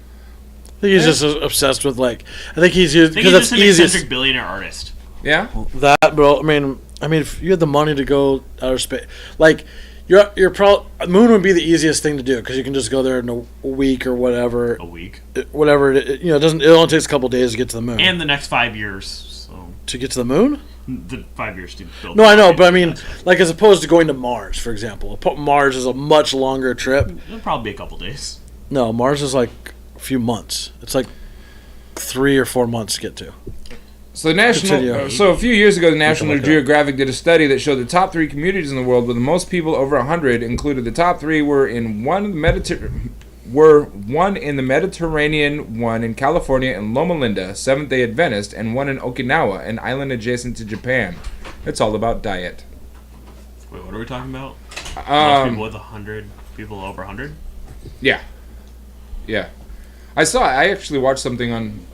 I think he's just obsessed with I think he's just an eccentric billionaire artist. Yeah. That, bro. I mean, if you had the money to go outer space, You're probably moon would be the easiest thing to do because you can just go there in a week or whatever. A week, whatever. It doesn't. It only takes a couple days to get to the moon. And the next 5 years. So to get to the moon. The 5 years to build. No, I know, but I mean, as opposed to going to Mars, for example. Mars is a much longer trip. It'll probably be a couple days. No, Mars is a few months. It's 3 or 4 months to get to. So a few years ago, the National Geographic did a study that showed the top 3 communities in the world with the most people over 100. Included the top 3 were one in the Mediterranean, one in California and Loma Linda, Seventh-day Adventist, and one in Okinawa, an island adjacent to Japan. It's all about diet. Wait, what are we talking about? People with 100, people over 100? Yeah. I actually watched something on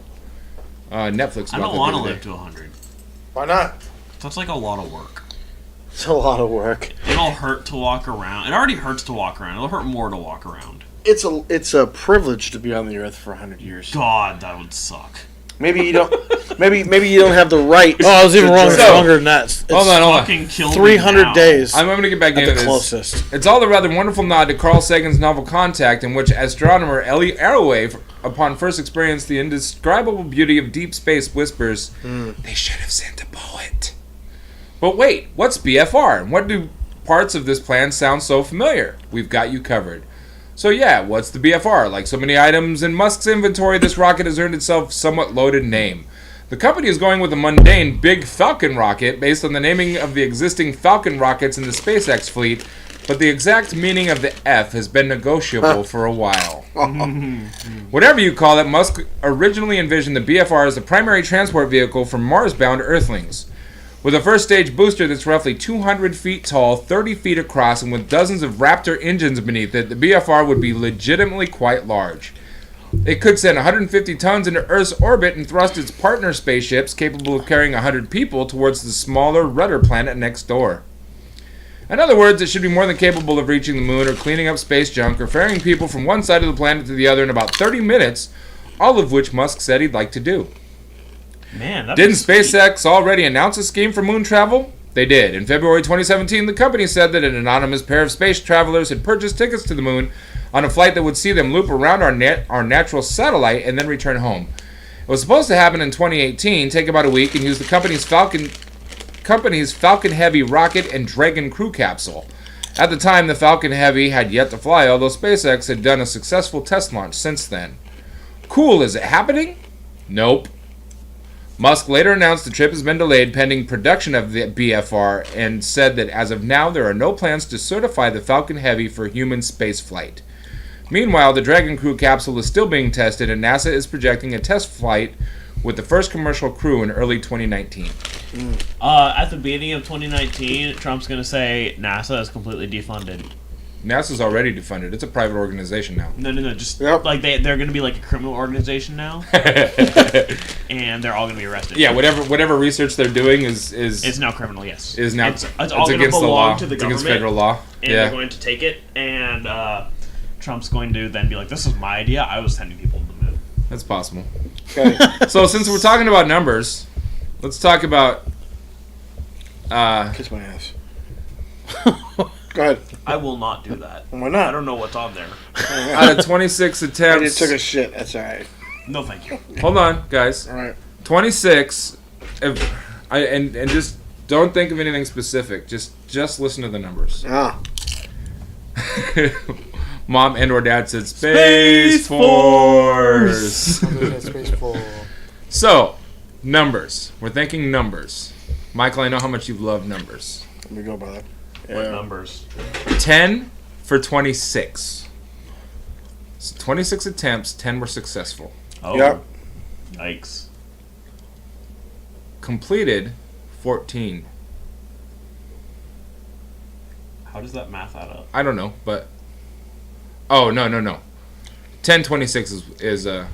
Netflix. I don't want to live to 100. Why not? That's a lot of work. It's a lot of work. It'll hurt to walk around. It already hurts to walk around. It'll hurt more to walk around. It's a privilege to be on the earth for 100 years. God, that would suck. Maybe you don't. Maybe you don't have the right. Oh, I was even longer than that. It's hold on. 300 days. I'm going to get back into this. Closest. It's all a rather wonderful nod to Carl Sagan's novel Contact, in which astronomer Ellie Arroway, upon first experience the indescribable beauty of deep space, whispers, "They should have sent a poet." But wait, what's BFR, and what do parts of this plan sound so familiar? We've got you covered. So yeah, what's the BFR? Like so many items in Musk's inventory, this rocket has earned itself a somewhat loaded name. The company is going with a mundane Big Falcon rocket based on the naming of the existing Falcon rockets in the SpaceX fleet, but the exact meaning of the F has been negotiable for a while. Whatever you call it, Musk originally envisioned the BFR as the primary transport vehicle for Mars-bound Earthlings. With a first-stage booster that's roughly 200 feet tall, 30 feet across, and with dozens of Raptor engines beneath it, the BFR would be legitimately quite large. It could send 150 tons into Earth's orbit and thrust its partner spaceships, capable of carrying 100 people, towards the smaller Rudder planet next door. In other words, it should be more than capable of reaching the moon or cleaning up space junk or ferrying people from one side of the planet to the other in about 30 minutes, all of which Musk said he'd like to do. Man, didn't SpaceX already announce a scheme for moon travel? They did. In February 2017, the company said that an anonymous pair of space travelers had purchased tickets to the moon on a flight that would see them loop around our natural satellite and then return home. It was supposed to happen in 2018, take about a week, and use the company's Falcon Heavy rocket and Dragon crew capsule. At the time, the Falcon Heavy had yet to fly, although SpaceX had done a successful test launch since then. Cool, is it happening? Nope. Musk later announced the trip has been delayed pending production of the BFR and said that as of now there are no plans to certify the Falcon Heavy for human spaceflight. Meanwhile, the Dragon crew capsule is still being tested and NASA is projecting a test flight with the first commercial crew in early 2019. At the beginning of 2019, Trump's going to say NASA is completely defunded. NASA's already defunded. It's a private organization now. No. Just like they're going to be like a criminal organization now, and they're all going to be arrested. Yeah, whatever research they're doing is it's now criminal. Yes, is now it's all going to against the belong law. to the it's government. against federal law. And they're going to take it, and Trump's going to then be like, "This is my idea. I was sending people to the moon." That's possible. Okay. So since we're talking about numbers, let's talk about. Kiss my ass. Go ahead. I will not do that. Why not? I don't know what's on there. Out of 26 I attempts. just took a shit. That's alright. No, thank you. Hold on, guys. All right. 26. And just don't think of anything specific. Just listen to the numbers. Ah. Mom and/or dad said Space Force. Space Force. So, numbers. We're thinking numbers. Michael, I know how much you love numbers. Let me go by that. What numbers? 10 for 26. So 26 attempts, 10 were successful. Oh. Yep. Yikes. Completed, 14. How does that math add up? I don't know, but... Oh, no. 10-26 is a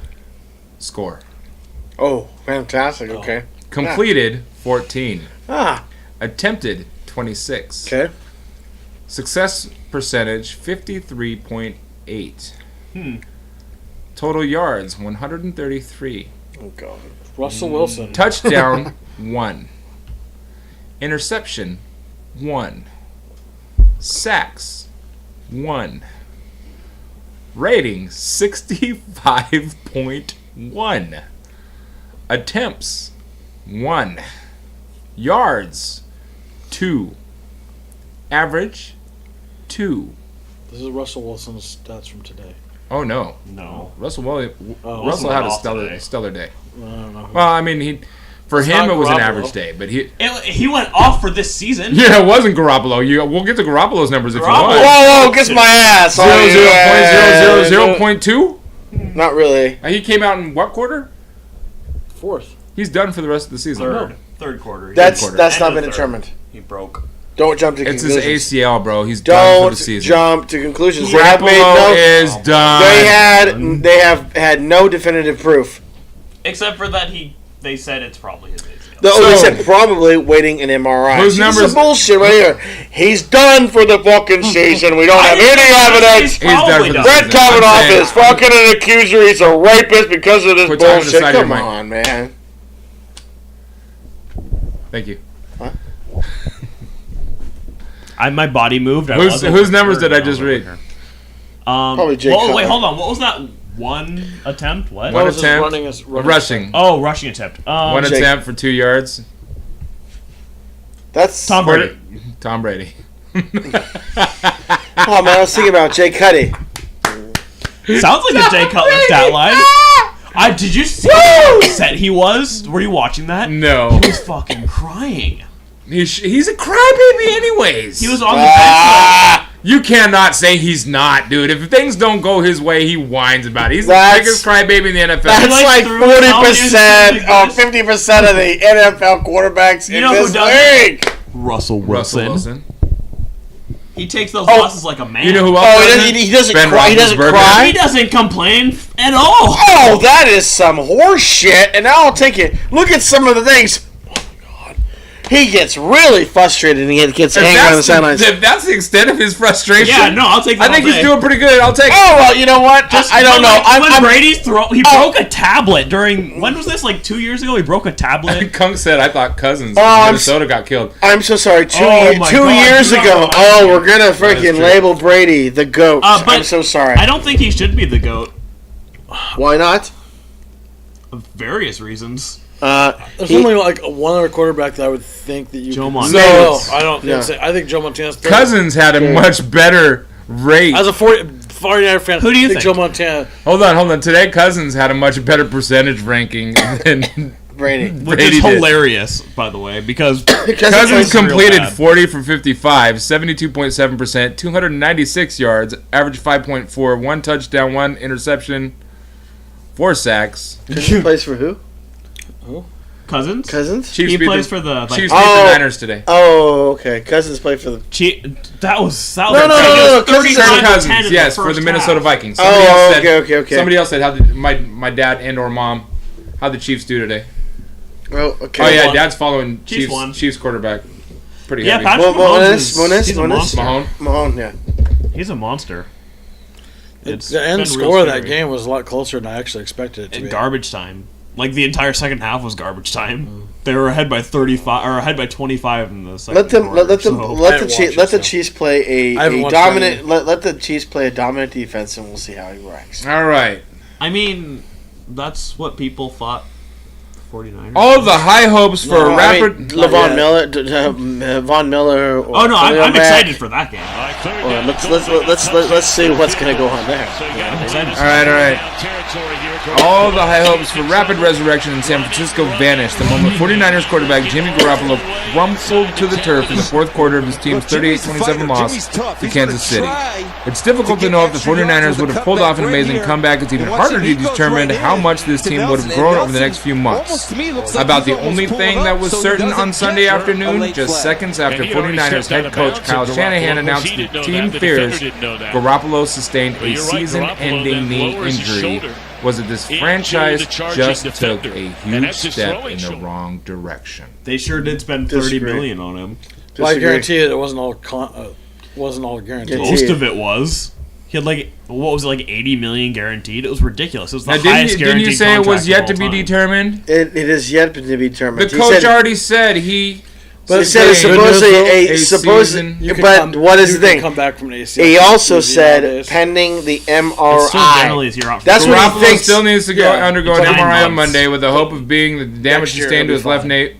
score. Oh, fantastic. Okay. Completed, 14. Ah. Attempted, 26. Okay. Success percentage, 53.8. Total yards, 133. Oh, God. Russell Wilson. Touchdown, 1. Interception, 1. Sacks, 1. Rating, 65.1. Attempts, 1. Yards, 2. Average, 2. This is Russell Wilson's stats from today. Oh, no. No. Russell had a stellar day. I don't know. Well, I mean, for him it was an average day, but he went off for this season. Yeah, it wasn't Garoppolo. We'll get to Garoppolo's numbers if you want. Whoa, kiss my ass. 0.002? Not really. He came out in what quarter? Fourth. He's done for the rest of the season. Third quarter. That's not been determined. He broke. Don't jump to It's conclusions. his ACL, bro. He's done for the season. Don't jump to conclusions. They have Garoppolo is done. They have had no definitive proof. Except for that they said it's probably his ACL. They said probably waiting an MRI. Whose numbers? This is bullshit right here. He's done for the fucking season. We don't have any evidence. He's done for the Brett season. Kavanaugh is fucking an accuser. He's a rapist because of this Put time bullshit. aside your Come mic. on, man. Thank you. Huh? My body moved. Whose numbers did I just read? Probably Jake. Wait, hold on. What was that? One attempt? What? One was his attempt. Rushing. Oh, rushing attempt. One Jake. attempt for 2 yards. That's Tom Brady. Tom Brady. Oh man, I was thinking about Jay Cuddy. Sounds like a Jay Cutler stat line. Did you see how upset he was? Were you watching that? No. He was fucking crying. He's a crybaby anyways. He was on the bench. You cannot say he's not, dude. If things don't go his way, he whines about it. He's the biggest crybaby in the NFL. That's like 40% or 50% of the NFL quarterbacks in this league. Russell Wilson. He takes those losses like a man. You know who else? He doesn't cry. He doesn't cry. He doesn't complain at all. Oh, that is some horse shit, and I'll take it. Look at some of the things. He gets really frustrated and he gets angry on the sidelines. If that's the extent of his frustration, yeah, no, I'll take that. I think he's doing pretty good. I'll take it. Oh, well, you know what? I don't know. When Brady's he broke a tablet during, when was this? Like 2 years ago? He broke a tablet? Kunk said, I thought Cousins in Minnesota got killed. I'm so sorry. 2 years ago. Oh, we're going to freaking label Brady the GOAT. I'm so sorry. I don't think he should be the GOAT. Why not? Various reasons. There's only like one other quarterback that I would think that you. Joe Montana. No, I don't think so. I think Joe Montana's third. Cousins had a much better rate. As a 49er fan, who do you think? Joe Montana. Hold on. Today, Cousins had a much better percentage ranking than Brady. Which is hilarious, by the way, because Cousins completed 40 for 55, 72.7%, 296 yards, average 5.4, 1 touchdown, 1 interception, 4 sacks. He plays for who? Cousins? Chiefs he plays for the Chiefs beat the Niners today. Oh, okay. Cousins played for the That was no. Cousins, yes, for the Minnesota Vikings. Okay. Somebody else said how did my dad and or mom how'd the Chiefs do today? Oh, okay. Oh yeah, Dad's following Chiefs quarterback. Pretty heavy. Patrick Mahomes, yeah. He's a monster. The end score of that game was a lot closer than I actually expected it to be. Garbage time. Like the entire second half was garbage time. They were ahead by 35 or ahead by 25 in the second. Let the Chiefs play a dominant. Let the Chiefs play a dominant defense, and we'll see how he ranks. All right. I mean, that's what people thought. 49ers. All the high hopes for a rapid Von Miller. Oh no, I'm excited for that game. Let's see what's gonna go on there. I'm excited. All right. All the high hopes for rapid resurrection in San Francisco vanished the moment 49ers quarterback Jimmy Garoppolo rumpled to the turf in the fourth quarter of his team's 38-27 loss to Kansas City. It's difficult to know if the 49ers would have pulled off an amazing comeback. It's even harder to determine how much this team would have grown over the next few months. About the only thing that was certain on Sunday afternoon, just seconds after 49ers head coach Kyle Shanahan announced the team fears Garoppolo sustained a season-ending knee injury, was that this franchise just took a huge step in the wrong direction. They sure did spend $30 million on him. Well, I guarantee it wasn't all guaranteed. Most of it was. He had $80 million guaranteed. It was ridiculous. It was the highest guaranteed Didn't you say it was yet to be time. determined? It is yet to be determined. The coach already said he. But he said it's supposedly but what is the thing? Come back from an ACL. He also said pending the MRI. That's what he thinks. Still needs to undergo an MRI on Monday with the hope of being the damage sustained to his left knee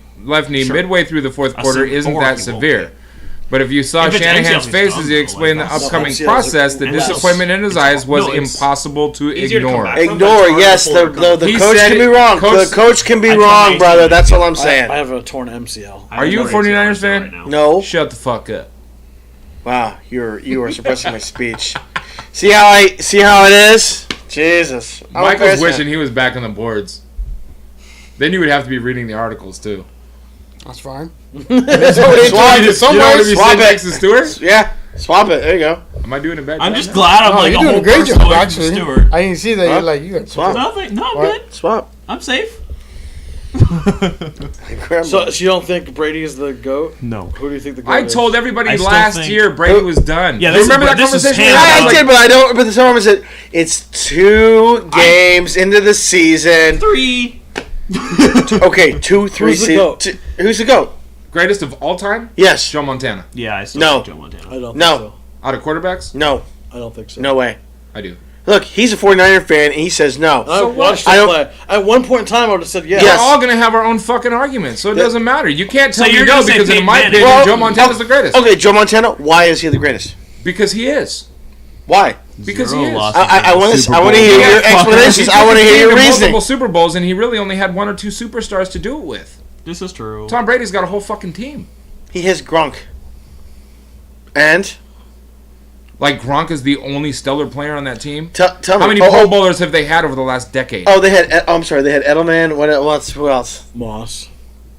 midway through the fourth quarter isn't that severe. But if you saw Shanahan's face as he explained the upcoming process, the disappointment in his eyes was impossible to ignore. Yes. The coach can be wrong. The coach can be wrong, brother. That's all I'm saying. I have a torn MCL. Are you a 49ers fan? No. Shut the fuck up. Wow, you are suppressing my speech. See how it is? Jesus. Michael's wishing he was back on the boards. Then you would have to be reading the articles too. That's fine. Swap it next to Stewart? Yeah, swap it. There you go. Am I doing a bad job? I'm just glad I'm like a doing whole a great job, actually. Stewart. I didn't see that. You got swap. Nothing. No, I'm good. Swap. I'm safe. So you don't think Brady is the GOAT? No. Who do you think the GOAT is? I told everybody last year Brady was done. Yeah, remember that conversation? I did, but I don't. But the someone said it's 2 games into the season. 3. Okay, 2, 3 seasons. Who's the GOAT? Greatest of all time? Yes. Joe Montana. Yeah, I still think Joe Montana. I don't think so. Out of quarterbacks? No. I don't think so. No way. I do. Look, he's a 49er fan, and he says no. I watched him play. At one point in time, I would have said yes. We're all going to have our own fucking arguments, so it doesn't matter. You can't tell me no because in my opinion, Joe Montana's the greatest. Okay, Joe Montana, why is he the greatest? Because he is. Why? Because he is. I want to hear your explanations. I want to hear your reasoning. Multiple Super Bowls, and he really only had 1 or 2 superstars to do it with. This is true. Tom Brady's got a whole fucking team. He has Gronk. And? Like Gronk is the only stellar player on that team. Tell me, how many Pro Bowlers have they had over the last decade? Oh, they had. I'm sorry, they had Edelman. Who else? Moss.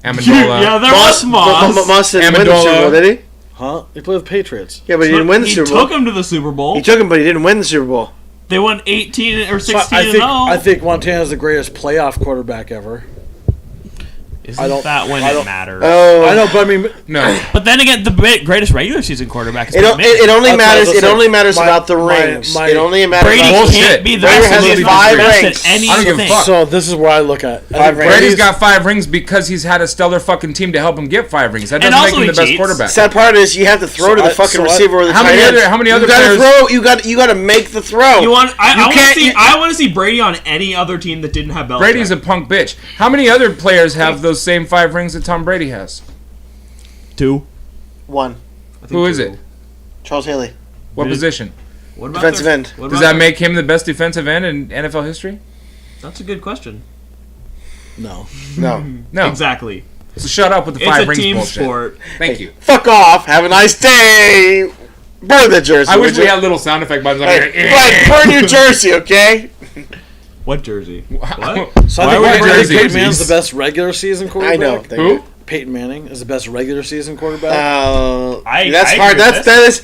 Amendola. Yeah, there was Moss. Moss didn't win the Super Bowl, did he? Huh? He played with the Patriots. Yeah, but he didn't win the Super Bowl. He took him to the Super Bowl. He took him, but he didn't win the Super Bowl. They won 18 or 16 So I think Montana's the greatest playoff quarterback ever. Isn't that when it matters? Oh, I know, but I mean, No. But then again, the greatest regular season quarterback is it only matters. It only matters about the rings. It only matters. Brady about can't be the Brady has best 5 at rings. anything. I don't give a fuck. So this is where I look at. Brady's got 5 rings because he's had a stellar fucking team to help him get 5 rings. That doesn't make him the best quarterback. Sad part is you have to throw to the fucking receiver or the tight end. How many other players? players? You got to make the throw. I want to see Brady on any other team that didn't have Belichick. Brady's a punk bitch. How many other players have those same 5 rings that Tom Brady has? 2. 1. Who is it? Charles Haley. What position? What about Defensive end. Does that make him the best defensive end in NFL history? That's a good question. No. Exactly. So shut up with the 5 rings bullshit. It's a team sport. Thank you. Fuck off. Have a nice day. Burn the jersey. I wish we had little sound effect buttons. Burn your jersey, okay? What jersey? What? So I think Peyton Manning's the best regular season quarterback. I know. Who? Peyton Manning is the best regular season quarterback. That's hard.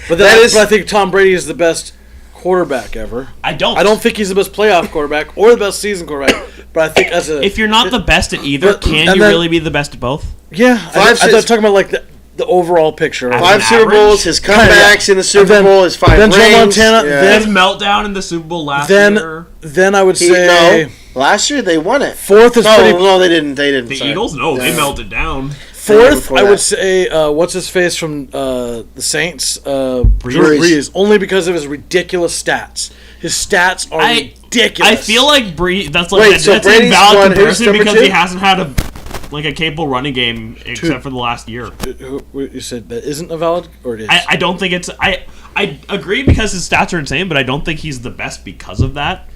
But I think Tom Brady is the best quarterback ever. I don't think he's the best playoff quarterback or the best season quarterback. But I think if you're not the best at either, can you really be the best at both? Yeah, I'm talking about like the overall picture. 5 Super Bowls, his comebacks in the Super Bowl, his 5 rings. Then Joe Montana, his meltdown in the Super Bowl last year. Then I would say last year they won it. Fourth is no, they didn't. The Eagles, they melted down. Fourth, I would say, what's his face from the Saints? Drew Brees. Only because of his ridiculous stats. His stats are ridiculous. I feel like Brees. That's like that's an invalid comparison because he hasn't had a capable running game except for the last year. You said that isn't a valid, or it is? I don't think it's. I agree because his stats are insane, but I don't think he's the best because of that.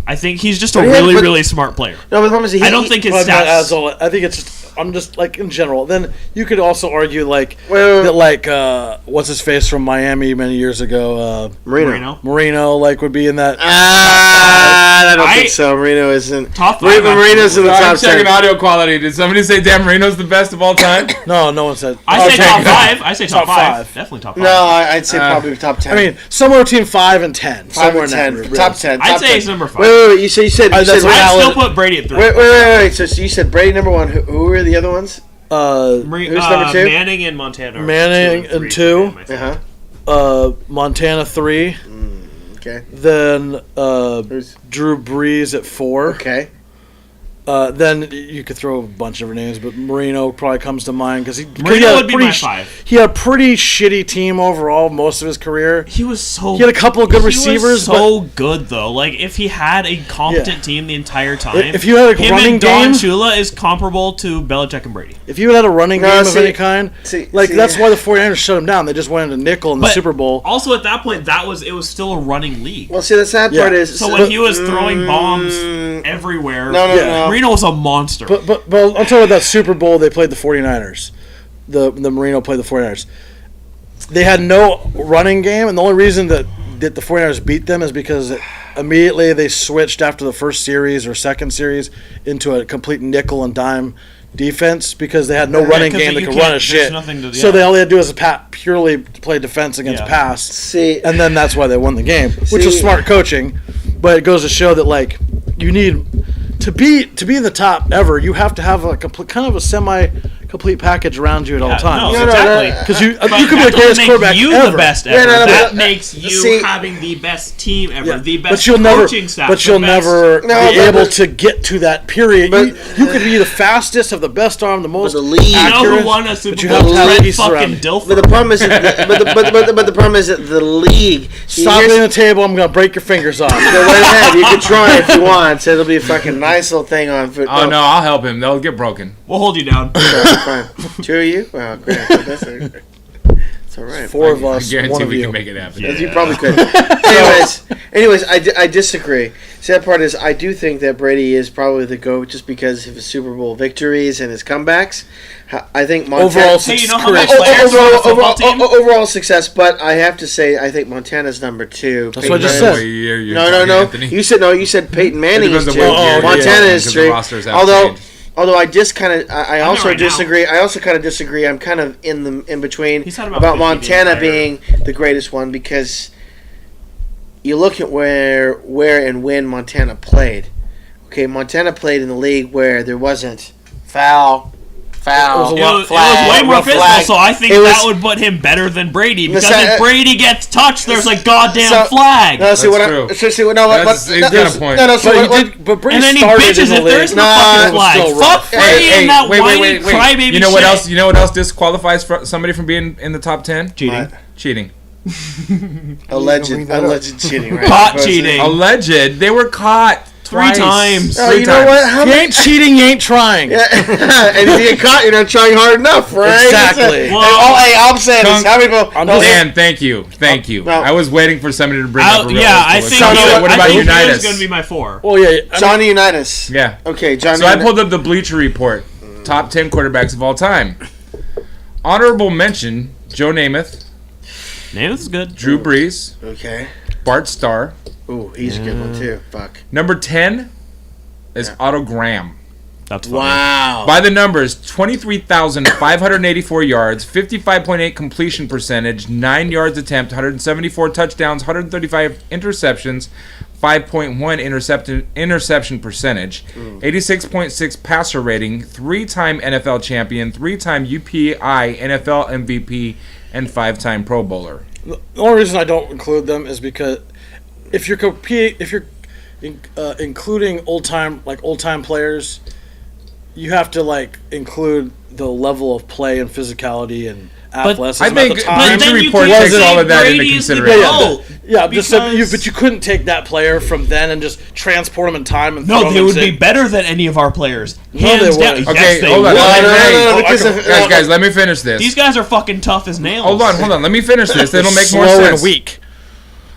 I think he's just a really smart player. No, but the problem is I don't think his stats. I think it's just. I'm just like in general. Then you could also argue that what's his face from Miami many years ago, Marino would be in that. I don't think so. Marino isn't. Top 5. Marino's in the top 10. Checking audio quality. Did somebody say Dan Marino's the best of all time? No one said. I say top 5. I say top 5. Definitely top 5. No, I'd say probably top 10. I mean, somewhere between 5 and 10. 5 and 10. Top 10. I'd say it's number 5. Wait. You said. I'd still put Brady at 3. Wait. So you said Brady number 1. Who were the other ones? Who's number 2? Manning and Montana. Manning and 2. Montana 3. Okay. Then Drew Brees at 4. Okay. Then you could throw a bunch of names, but Marino probably comes to mind because Marino would be my 5. He had a pretty shitty team overall most of his career. He had a couple of good receivers. So good though. Like if he had a competent team the entire time, if you had a running game, Don Shula is comparable to Belichick and Brady. If you had a running game of any kind, that's why the 49ers shut him down. They just went into nickel in the Super Bowl. Also at that point, it was still a running league. Well, see, the sad part is when he was throwing bombs everywhere. No. Marino was a monster. But I'm talking about that Super Bowl they played the 49ers. The Marino played the 49ers. They had no running game, and the only reason that the 49ers beat them is because immediately they switched after the first series or second series into a complete nickel and dime defense because they had no running game that could run a shit. So they all they had to do was purely play defense against pass. And then that's why they won the game, which was smart coaching. But it goes to show that you need to be in the top ever. You have to have a semi-complete package around you at all times. Exactly. Because you could be the greatest quarterback ever. The best ever. That makes you having the best team ever. The best coaching staff. But you'll never be able to get to that period. You could be the fastest, have the best arm, the most accurate. You know who won a Super Bowl? Trent fucking Dilfer. But the problem is, but the problem is that the league. Stop hitting the table. I'm gonna break your fingers off. Go right ahead. You can try if you want. So it'll be a fucking nice little thing on. Oh no, I'll help him. They'll get broken. We'll hold you down. Fine. 2 of you? Wow, great. That's It's all right. Four of us, I guarantee one of we you. can make it happen. Yeah. You probably could. anyways, I disagree. Sad part is I do think that Brady is probably the GOAT just because of his Super Bowl victories and his comebacks. I think Montana Overall Hey, you success. know how much players on the football team? overall success, but I have to say I think Montana's number 2. That's what I just Manning- said. You're No. Anthony. You said Peyton Manning is Because 2. of what year Montana you're is because the 3. rosters have Although changed. I just kind of I also right now. disagree. I also kind of disagree. I'm kind of in between He's had about about 50 Montana the entire- being the greatest one because you look at where and when Montana played. Okay, Montana played in the league where there wasn't foul, It was a It lot was, flag, it was way more rough physical, flag. so I think It was- that would put him better than Brady. Because Listen, if Brady gets touched, there's a goddamn so- flag. No, see That's what true. I see what no, That's- he's got a point. No, see But Brady And then he started bitches in the if there league. isn't a Nah, fucking it was flag. still Fuck rough. Brady and that whiny crybaby You know what shit. else? You know what else disqualifies somebody from being in the top 10? Cheating. Cheating. alleged bring that up. cheating, right? Caught cheating. Alleged. They were caught 3 twice. times. Oh, Three you know times. what? How You ain't cheating, you ain't trying. and if you get caught, you're not trying hard enough, right? Exactly. Well, All I'm saying is Chunk- how many people. I'm no, just- Dan, thank you. No. I was waiting for somebody to bring up a real I old think school. So, What about he was Unitas? going to be my 4. Well, yeah. I mean, Johnny Unitas. Yeah. Okay, Johnny. So I pulled up the Bleacher Report. Top 10 quarterbacks of all time. Honorable mention, Joe Namath, Namath's good. Drew Brees, Okay. Bart Starr. Ooh, he's a good one too. Fuck. Number 10 is Otto Graham. That's funny. Wow. By the numbers, 23,584 yards, 55.8 completion percentage, 9 yards attempt, 174 touchdowns, 135 interceptions, 5.1 interception percentage, 86.6 passer rating, 3-time NFL champion, 3-time UPI NFL MVP, and 5-time Pro Bowler. the only reason I don't include them is because if you're including old time players, you have to include the level of play and physicality and athleticism I think at the time. But Bleacher then you Report could takes say all of that into Brady's the consideration. GOAT. Yeah, just because- but you couldn't take that player from then and just transport him in time and throw No, him they and would say, be better than any of our players. No, Hands they down. wouldn't. Okay, Yes, they hold on. would. No, because Guys, let me finish this. These guys are fucking tough as nails. Hold on. Let me finish this. It'll make more slow sense. and weak.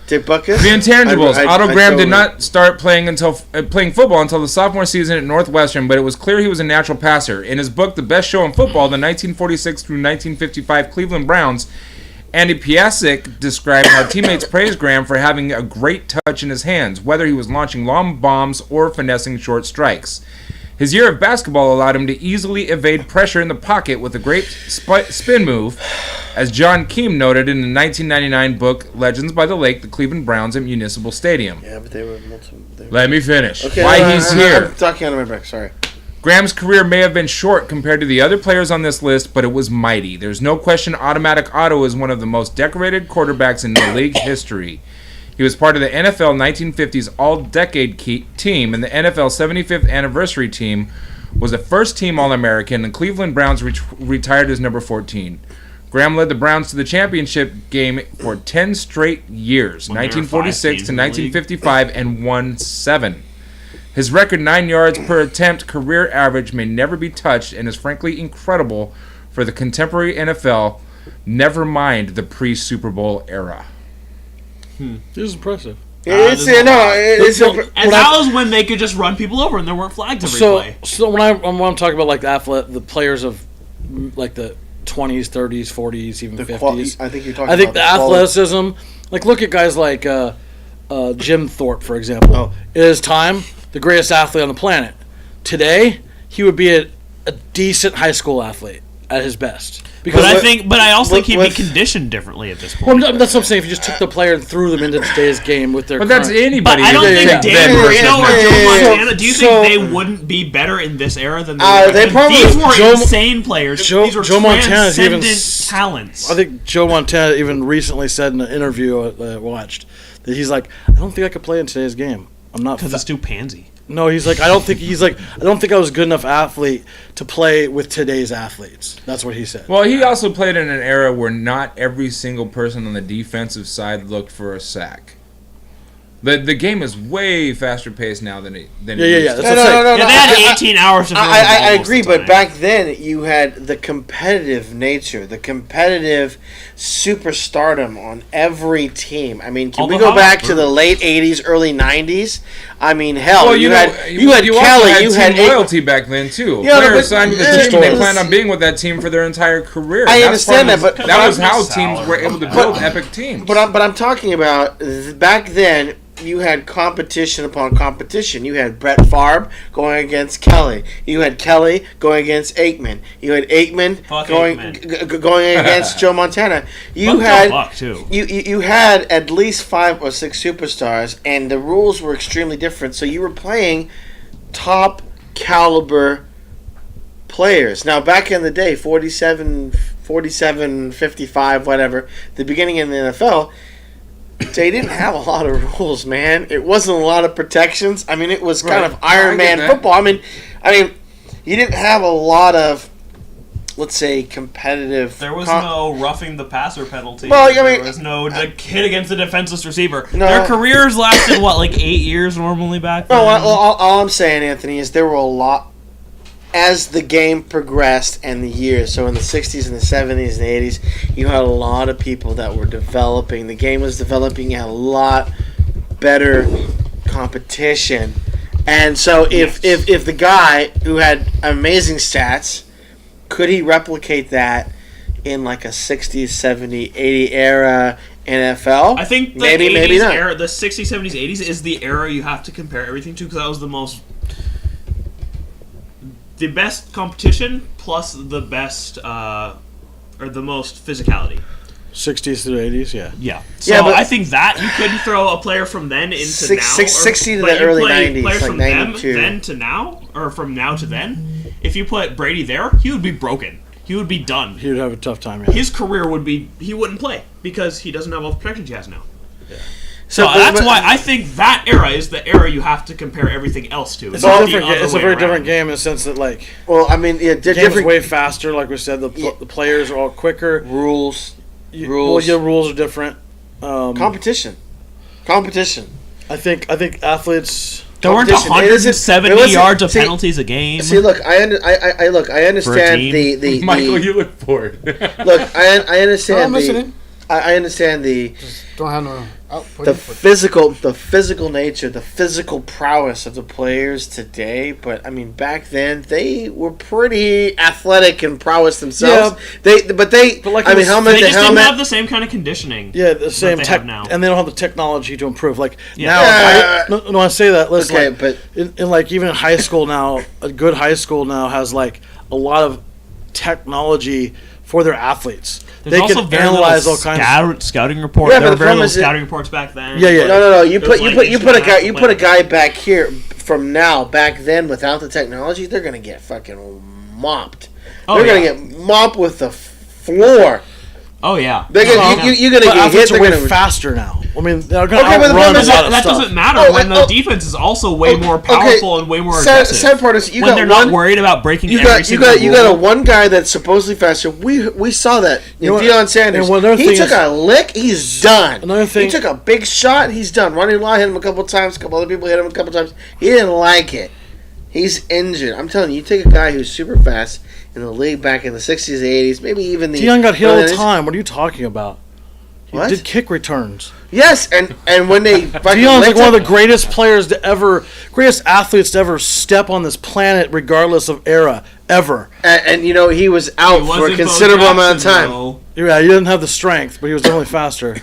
Dick Bucket. The intangibles. Otto Graham did totally- not start playing football until the sophomore season at Northwestern, but it was clear he was a natural passer. In his book, The Best Show in Football, the 1946 through 1955 Cleveland Browns, Andy Piasek described how teammates praised Graham for having a great touch in his hands, whether he was launching long bombs or finessing short strikes. His year of basketball allowed him to easily evade pressure in the pocket with a great spin move, as John Keem noted in the 1999 book Legends by the Lake, the Cleveland Browns at Municipal Stadium. Yeah, but they were. Let me finish. Okay, Why no, he's I'm here. talking out of my back. Sorry. Graham's career may have been short compared to the other players on this list, but it was mighty. There's no question Automatic Otto is one of the most decorated quarterbacks in the league history. He was part of the NFL 1950s All-Decade team, and the NFL 75th Anniversary team was the first team All-American, and Cleveland Browns retired as number 14. Graham led the Browns to the championship game for 10 straight years, When there were 1946 5 to teams in the league. 1955, and won 7. His record 9 yards per attempt career average may never be touched and is frankly incredible for the contemporary NFL, never mind the pre-Super Bowl era. This is impressive. It's there's a lot. it's And that was when they could just run people over and there weren't flags every play. So when I'm talking about the players of the 20s, 30s, 40s, even 50s. I think you're talking. I think about the athleticism, look at guys like Jim Thorpe, for example. Oh. In his time, the greatest athlete on the planet. Today, he would be a decent high school athlete at his best. But I also think he'd be with- conditioned differently at this point. Well, that's what I'm saying. If you just took the player and threw them into today's game with their But that's current- anybody. But I don't who think takes Dan that person. Marino or Joe yeah. Montana. Do you So- think they wouldn't be better in this era than they were? They probably- These were Joe- insane players. These were Joe Montana's even transcendent talents. I think Joe Montana even recently said in an interview I watched that he's like, I don't think I could play in today's game. I'm not. Because it's too pansy. No, he's like, I don't think I was a good enough athlete to play with today's athletes. That's what he said. Well, he also played in an era where not every single person on the defensive side looked for a sack. The game is way faster paced now than it used to. Yeah. No, They had 18 hours to film. I agree, but back then you had the competitive nature, the competitive superstardom on every team. I mean, can we go back to the late '80s, early '90s? I mean, hell, Well, you had Kelly, you had loyalty back then too. Yeah, Players but signed with the team, they planned on being with that team for their entire career. I understand that, but that was how teams were able to build epic teams. But I'm talking about back then. You had competition upon competition. You had Brett Favre going against Kelly. You had Kelly going against Aikman. You had Aikman going against Joe Montana. You had at least 5 or 6 superstars, and the rules were extremely different. So you were playing top caliber players. Now, back in the day, 47, 55, whatever, the beginning in the NFL. They didn't have a lot of rules, man. It wasn't a lot of protections. I mean, it was kind of Iron Man football. I mean, you didn't have a lot of, let's say, competitive. There was no roughing the passer penalty. Well, there was no hit against the defenseless receiver. No. Their careers lasted 8 years normally back then. No, all I'm saying, Anthony, is there were a lot. As the game progressed and the years, so in the 60s and the 70s and the 80s, you had a lot of people that were developing. The game was developing, you had a lot better competition. And so if the guy who had amazing stats, could he replicate that in like a 60s, 70s, 80 era NFL? I think the maybe not. Era, the 60s, 70s, 80s is the era you have to compare everything to because that was the best competition plus the best or the most physicality. 60s through 80s, yeah. Yeah. So I think that you couldn't throw a player from then into now. 60 to the early 90s, players like from 92. then to now, or from now to then. If you put Brady there, he would be broken. He would be done. He would have a tough time, yeah. His career would be, he wouldn't play because he doesn't have all the protections he has now. Yeah. So So that's why I think that era is the era you have to compare everything else to. It's a very different game in the sense that, like, well, I mean, yeah, the game is way faster. Like we said, the players are all quicker. Rules. Well, your rules are different. Competition. I think athletes. There weren't 170 yards of penalties a game. See, look, I understand the Michael, you look bored. Look, I understand I'm listening. I understand the Don't have no output. the physical nature, the physical prowess of the players today. But I mean, back then they were pretty athletic and prowess themselves. Yeah. But I mean, helmet they to just helmet. didn't have the same kind of conditioning. Yeah, the same they tech have now. and they don't have the technology to improve. Like Yeah. now, I say that. Listen, Okay, like, but in like even high school now, a good high school now has like a lot of technology for their athletes. There's they also can very analyze all little kinds of scouting reports. Yeah, There but were the very problem little is that- scouting reports back then. Yeah. no. You It was put a guy back here from now. Back then, without the technology, they're gonna get fucking mopped. They're gonna get mopped with the floor. Oh yeah. They're gonna, you're gonna But get hit. athletes They're are way gonna faster now. I mean, they're going to Okay, but the outrun problem a is lot of that stuff. doesn't matter when the defense is also way more powerful and way more aggressive. Sad part is when they're not worried about breaking every single rule. You got a one guy that's supposedly faster. We saw that. Deion Sanders. He took a lick. He's done. Another thing. He took a big shot. He's done. Ronnie Law hit him a couple times. A couple other people hit him a couple times. He didn't like it. He's injured. I'm telling you, you take a guy who's super fast in the league back in the 60s, 80s, maybe even the. Deion got hit all the time. What are you talking about? He What? did kick returns. Yes, and when they Deion's like one of the greatest greatest athletes to ever step on this planet, regardless of era, ever. and you know he was out for a considerable amount of time. Though. Yeah, he didn't have the strength, but he was definitely faster.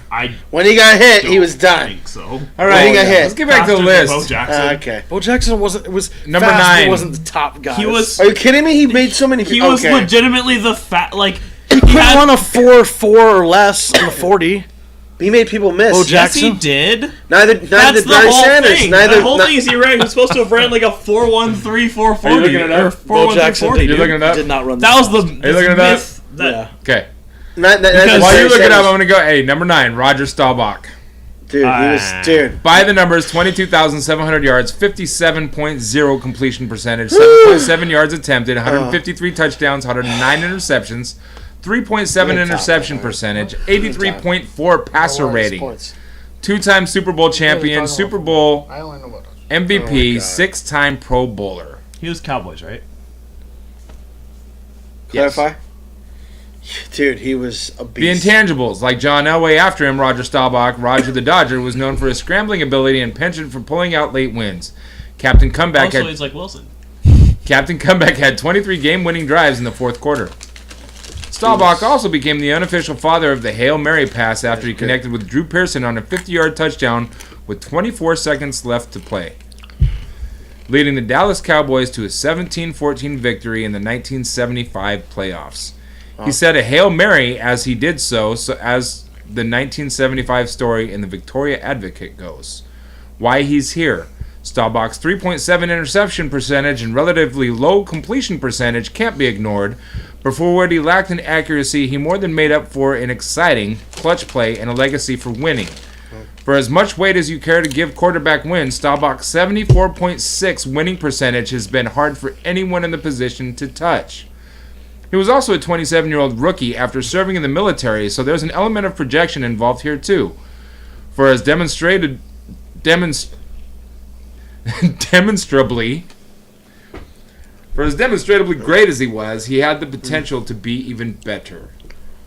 When he got hit, he was I done. think so. All right, He got hit. let's get back to the Bo list. Jackson. Okay. Bo Jackson wasn't. It was Number fast, but 9. He wasn't the top guy. He was. Are you kidding me? He made so many. He was okay. legitimately the He couldn't run a 4.4 or less in the 40. He made people miss. Bo Yes, Jackson. he did. Neither That's the Barry whole Sanders. thing. Neither The whole thing is he ran. He was supposed to have ran like a 4.13, 4.40. Are you looking it up? Or 4.13, Bo Jackson 40, did, You're looking it up? did not run. That was the. Are you looking it up? myth that- Yeah. Okay. Not Because- While Barry you look it up, I'm Sanders. going to go, hey, number 9, Roger Staubach. Dude, he was dude. By the numbers, 22,700 yards, 57.0 completion percentage, 7.7 yards attempted, 153 touchdowns, 109 interceptions, 3.7 interception percentage, 83.4 passer rating. 2-time Super Bowl champion, Super Bowl I only know about those. MVP, 6-time Pro Bowler. He was Cowboys, right? Clarify? Dude, he was a beast. The intangibles, like John Elway after him, Roger Staubach, Roger the Dodger, was known for his scrambling ability and penchant for pulling out late wins. Captain Comeback Also, he's like Wilson. Captain Comeback had 23 game-winning drives in the fourth quarter. Staubach also became the unofficial father of the Hail Mary pass after he connected with Drew Pearson on a 50-yard touchdown with 24 seconds left to play, leading the Dallas Cowboys to a 17-14 victory in the 1975 playoffs. He said a Hail Mary as he did so as the 1975 story in the Victoria Advocate goes. Why he's here. Staubach's 3.7 interception percentage and relatively low completion percentage can't be ignored, but for what he lacked in accuracy, he more than made up for in exciting, clutch play and a legacy for winning. For as much weight as you care to give quarterback wins, Staubach's 74.6 winning percentage has been hard for anyone in the position to touch. He was also a 27-year-old rookie after serving in the military, so there's an element of projection involved here too. For as demonstrably great as he was, he had the potential to be even better.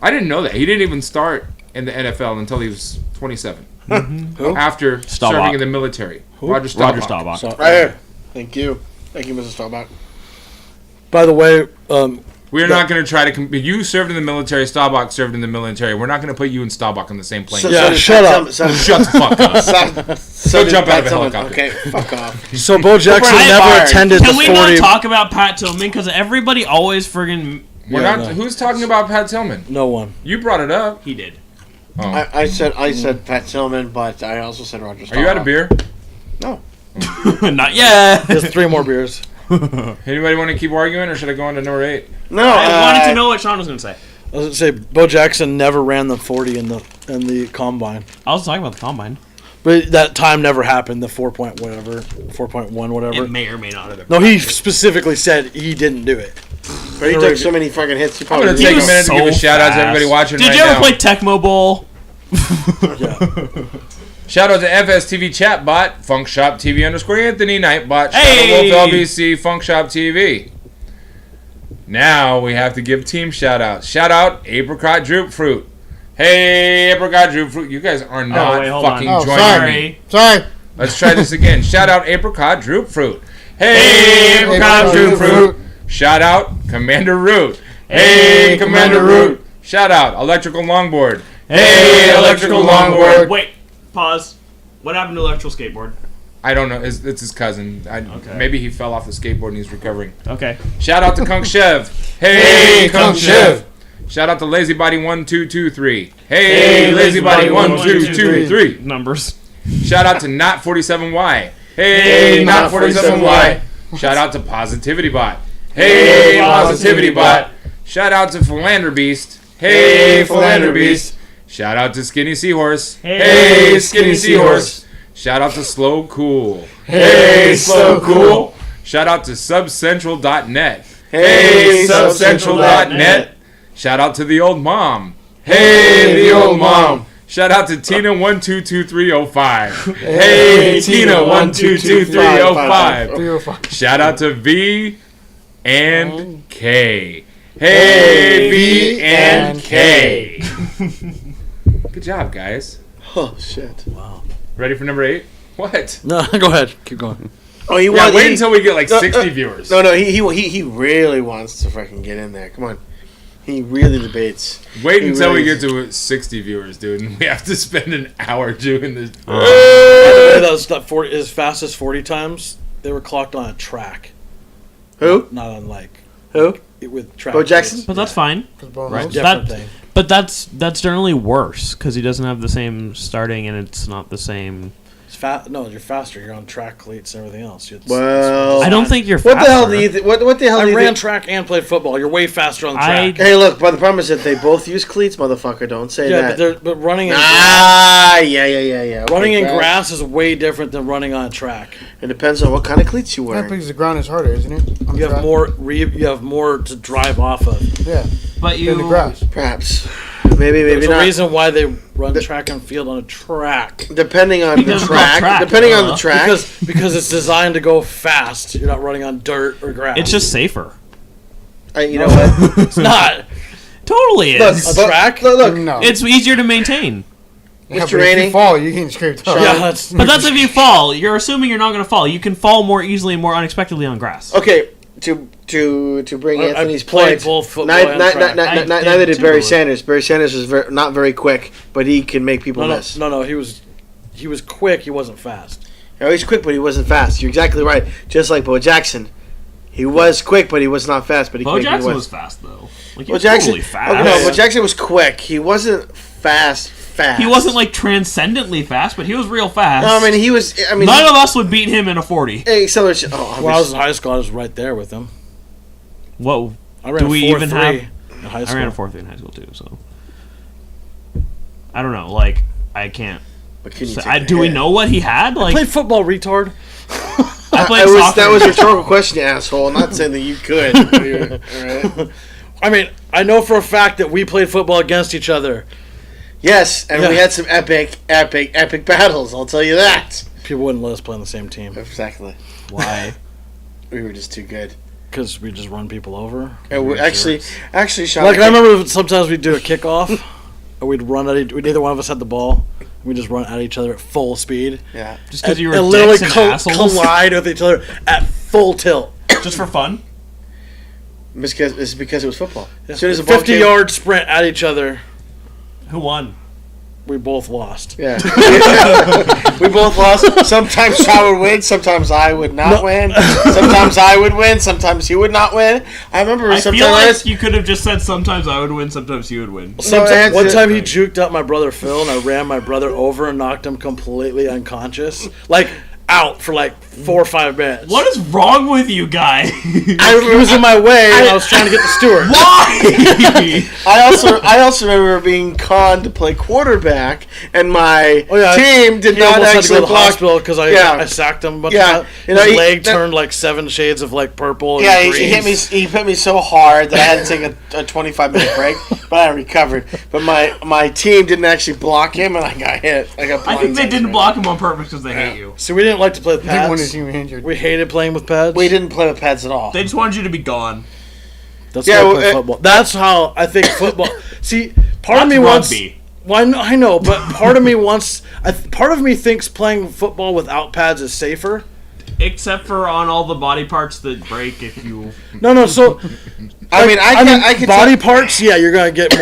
I didn't know that. He didn't even start in the NFL until he was 27. After serving in the military. Roger Staubach. Right here. Thank you, Mr. Staubach. By the way, we're not going to try to compete. You served in the military. Staubach served in the military. We're not going to put you and Staubach on the same plane. shut up. Shut the fuck up. So jump out of a helicopter. Okay, fuck off. So Bo Jackson never attended the 40. Can we not talk about Pat Tillman? Because everybody always friggin'... Who's talking about Pat Tillman? No one. You brought it up. He did. Oh. I said Pat Tillman, but I also said Roger Staubach. Are you out of beer? No. Not yet. There's 3 more beers. Anybody want to keep arguing, or should I go on to number 8? No. I wanted to know what Sean was going to say. I was going to say Bo Jackson never ran the 40 in the combine. I was talking about the combine. But that time never happened, the 4.1 whatever. It may or may not have been. No, he specifically said he didn't do it. But he took so many fucking hits. He I'm probably going to take a minute to give a shout out to everybody watching right now. Did you ever play Tecmo Bowl? Yeah. Shout out to FSTV chat bot, FunkShopTV _Anthony Nightbot, Hey! Shadow Wolf LBC, FunkShopTV. Now we have to give team shout outs. Shout out Apricot Droop Fruit. Hey, Apricot Droop Fruit. You guys are not fucking joining me. Sorry. Let's try this again. Shout out Apricot Droop Fruit. Hey, Apricot Droop Fruit. Shout out Commander Root. Hey, Commander Root. Shout out Electrical Longboard. Hey, Electrical Longboard. Wait, pause. What happened to electrical skateboard? I don't know. It's his cousin. Okay. Maybe he fell off the skateboard and he's recovering. Okay. Shout out to Kunk Chev. Hey, Kunk Chev. Shout out to Lazy Body 1223. Hey, Lazy Body 1223. Numbers. Shout out to Not 47Y. Hey, Not 47Y. Shout out to Positivity Bot. Hey, Positivity Bot. Shout out to Philander Beast. Hey, Philander Beast. Shout out to Skinny Seahorse. Hey, Skinny Seahorse. Shout out to Slow Cool. Hey, Slow Cool. Shout out to subcentral.net. Hey, subcentral.net. Shout out to the old mom. Hey, the old mom. Shout out to Tina122305. Hey, Tina122305. Shout out to V and K. Hey, V and K. Good job, guys. Oh, shit. Wow. Ready for number 8? What? No, go ahead. Keep going. Oh, wait until we get like 60 viewers. No, he really wants to fucking get in there. Come on. He really debates. Wait until we get to 60 viewers, dude, and we have to spend an hour doing this. By the way, those 40, as fast as 40 times, they were clocked on a track. Who? Not on Who? With track. Bo Jackson? But that's fine. Right. Different thing. But that's generally worse because he doesn't have the same starting and it's not the same. No, you're faster. You're on track cleats and everything else. Well, I don't think you're What faster. the hell do you think? What the hell do you I ran think? track and played football. You're way faster on the track. Hey, look, but the problem is that they both use cleats, motherfucker. Don't say that. But running in yeah. running in grass is way different than running on a track. It depends on what kind of cleats you wear. That because the ground is harder, isn't it? On You the have track? more to drive off of. Yeah. But In the grass. Perhaps. Maybe There's not. a reason why they run track and field on a track. Depending on the track. Depending on the track. Because it's designed to go fast. You're not running on dirt or grass. It's just safer. You know what? It's not. Totally is. A track? Look. No. It's easier to maintain. Yeah, Mr. but if Rainey. you fall, you can scrape up. Yeah, But that's if you fall. You're assuming you're not going to fall. You can fall more easily and more unexpectedly on grass. Okay, to bring Anthony's played point, both football and track. neither did too. Barry Sanders. Barry Sanders was not very quick, but he can make people miss. No, he was quick. He wasn't fast. He's quick, but he wasn't fast. You're exactly right. Just like Bo Jackson. He was quick, but he was not fast. But he Bo could make Jackson you was fast, though. Like, he Bo was Jackson, totally fast. no, Bo Jackson was quick. He wasn't fast. He wasn't, like, transcendently fast, but he was real fast. No, I mean, he was. None of us would beat him in a 40. Hey, so When I was in high school, I was right there with him. What? I ran Do we 4.3 even have? in high school. I ran a 4.3 in high school, too, so. I don't know. Like, I can't. Do we know what he had? Like, I played football, retard. I played soccer. That was a rhetorical question, you asshole. I'm not saying that you could. All right. I mean, I know for a fact that we played football against each other. Yes, and we had some epic battles. I'll tell you that. People wouldn't let us play on the same team Exactly. Why? We were just too good. because we just run people over. And we actually, Sean. Like I remember sometimes we'd do a kickoff, or we'd run at neither one of us had the ball. We just run at each other at full speed. Yeah. Just because you were and literally dicks and assholes? collide with each other at full tilt. Just for fun? It's because it was football. Yeah. As soon as the ball 50-yard sprint at each other. Who won? We both lost. Yeah. We both lost. Sometimes Sean would win. Sometimes I would not win. Sometimes I would win. Sometimes he would not win. I remember I sometimes feel like you could have just said sometimes I would win, sometimes you would win. One time he juked up my brother Phil, and I ran my brother over and knocked him completely unconscious. Like, out for like 4 or 5 minutes. What is wrong with you, guy? He was in my way, and I was trying to get the steward. Why? I also remember being conned to play quarterback, and my team did not actually actually go to the block. hospital because I sacked him a bunch of times. His leg turned like 7 shades of like purple. And yeah, green. he hit me so hard that I had to take a 25-minute break, but I recovered. But my team didn't actually block him, and I got hit. I think they didn't block him on purpose because they hate you. So we didn't like to play with I think one pads. is even injured. We hated playing with pads. We didn't play with pads at all. They just wanted you to be gone. That's how I play football. That's how I think football. See, part of me wants. Well, I know, but part of me wants. Part of me thinks playing football without pads is safer. Except for on all the body parts that break if you... No. So, I can body parts. Yeah, you're gonna get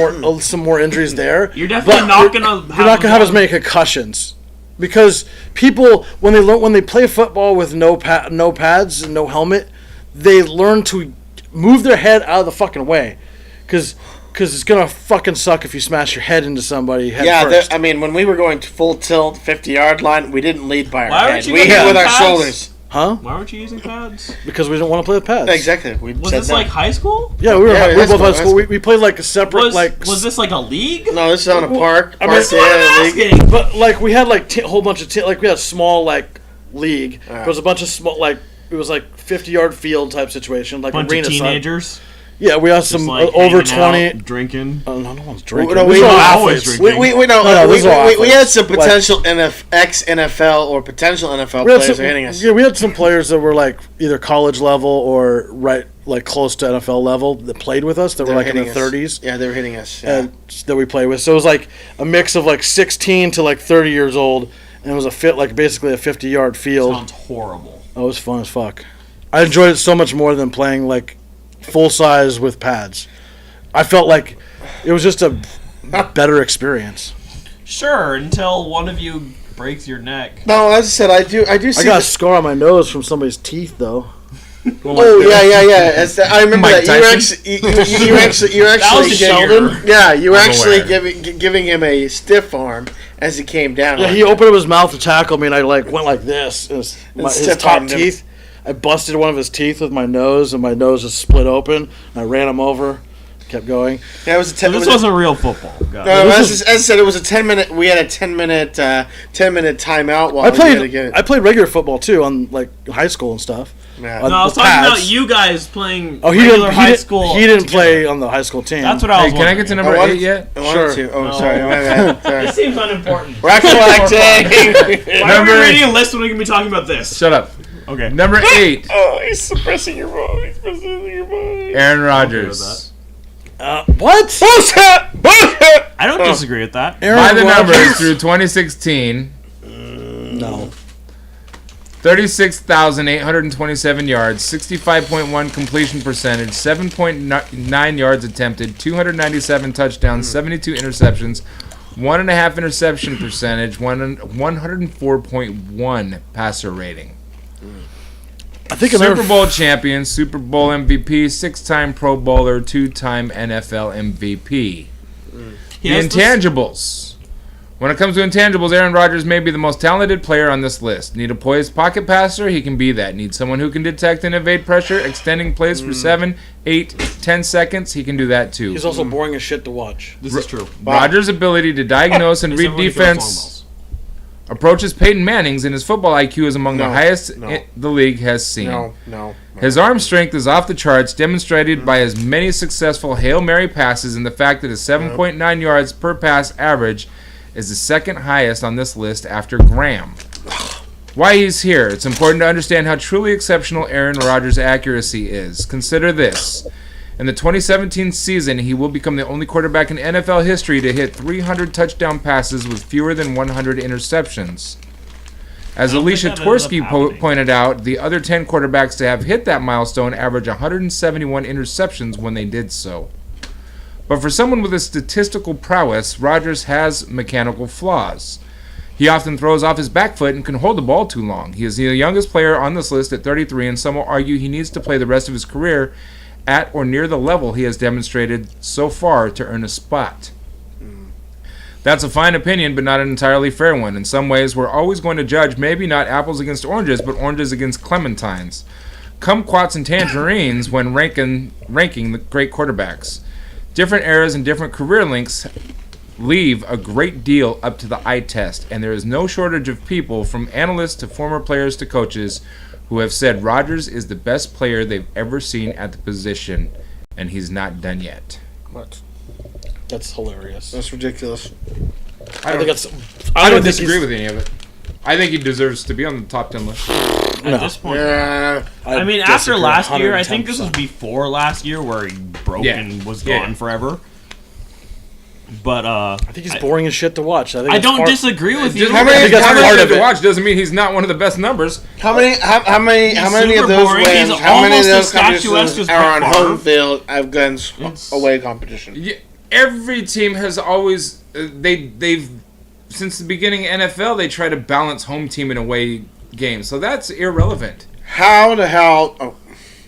some more injuries there. You're definitely not gonna. You're not gonna have as many concussions because people when they play football with no pads and no helmet, they learn to move their head out of the fucking way, because it's gonna fucking suck if you smash your head into somebody. First. When we were going to full tilt 50-yard line, we didn't lead by our Why head. weren't you We hit using with our pads? shoulders. Huh? Why weren't you using pads? Because we didn't want to play with pads. Exactly. Was this like high school? Yeah, we were both high high school. We played like a separate Was this like a league? No, this is on a park. That's what I'm asking. But like we had like a whole bunch of like we had a small like league. There was a bunch of small like it was like 50-yard field type situation, like Bunch arena of side. teenagers. Yeah, we have some Like over hanging 20 out, drinking. No one's drinking. No, These we are all always athletes. drinking. We had some potential ex-NFL or potential NFL players hitting us. Yeah, we had some players that were like either college level or right like close to NFL level that played with us that were like in their 30s. Yeah, they were hitting us. Yeah. And that we played with. So it was like a mix of like 16 to like 30 years old, and it was basically a 50-yard field. Sounds horrible. Oh, it was fun as fuck. I enjoyed it so much more than playing like full size with pads. I felt like it was just a better experience. Sure, until one of you breaks your neck. No, as I said, I do see. I got a scar on my nose from somebody's teeth, though. Oh yeah. I remember Mike that. You actually That was Sheldon. Yeah, you were actually giving him a stiff arm as he came down. Yeah, he opened up his mouth to tackle me, and I like went like this. His top stiff-armed him. teeth. I busted one of his teeth with my nose, and my nose just split open. I ran him over. Kept going. Yeah, it was This wasn't real football. As I said, it was a 10-minute. We had a 10-minute timeout while I played regular football too, on like high school and stuff. Yeah. No, I was talking about you guys playing high school. He didn't play on the high school team. That's what I was Can I get to number 8 yet? Sure. Oh, sorry. My bad. Sorry. This seems unimportant. Recollecting. Why are we reading a list when we can be talking about this? Shut up. Okay. Number 8. Oh, he's suppressing your voice. Aaron Rodgers. What? Bullshit! Bullshit! I don't disagree with that. By the numbers through 2016. No. 36,827 yards, 65.1 completion percentage, 7.9 yards attempted, 297 touchdowns, 72 interceptions, 1.5 interception percentage, 104.1 passer rating. I think Super Bowl champion, Super Bowl MVP, 6-time Pro Bowler, 2-time NFL MVP. The intangibles. When it comes to intangibles, Aaron Rodgers may be the most talented player on this list. Need a poised pocket passer? He can be that. Need someone who can detect and evade pressure, extending plays for 7, 8, 10 seconds? He can do that too. He's also boring as shit to watch. This is true. Rodgers' ability to diagnose and read defense approaches Peyton Manning's, and his football IQ is among the highest the league has seen. His arm strength is off the charts, demonstrated by his many successful Hail Mary passes and the fact that his 7.9 yards per pass average is the second highest on this list after Graham. Why he's here. It's important to understand how truly exceptional Aaron Rodgers' accuracy is. Consider this. In the 2017 season, he will become the only quarterback in NFL history to hit 300 touchdown passes with fewer than 100 interceptions. As Alicia Twerski pointed out, the other 10 quarterbacks to have hit that milestone average 171 interceptions when they did so. But for someone with a statistical prowess, Rodgers has mechanical flaws. He often throws off his back foot and can hold the ball too long. He is the youngest player on this list at 33, and some will argue he needs to play the rest of his career at or near the level he has demonstrated so far to earn a spot. That's a fine opinion, but not an entirely fair one. In some ways, we're always going to judge maybe not apples against oranges, but oranges against clementines. Kumquats and tangerines when ranking the great quarterbacks. Different eras and different career lengths leave a great deal up to the eye test, and there is no shortage of people, from analysts to former players to coaches, who have said Rodgers is the best player they've ever seen at the position, and he's not done yet. What? That's hilarious. That's ridiculous. I don't disagree with any of it. I think he deserves to be on the top 10 list. At this point. Yeah. I mean, after last year, I think this was before last year where he broke and was gone forever. But I think he's boring as shit to watch. I don't disagree with you. How many to watch doesn't mean he's not one of the best numbers. How many of those wins? How many of those competitions are on home field against away competition? Yeah, every team has always they've since the beginning of NFL they try to balance home team and away games. So that's irrelevant. How the hell? Oh,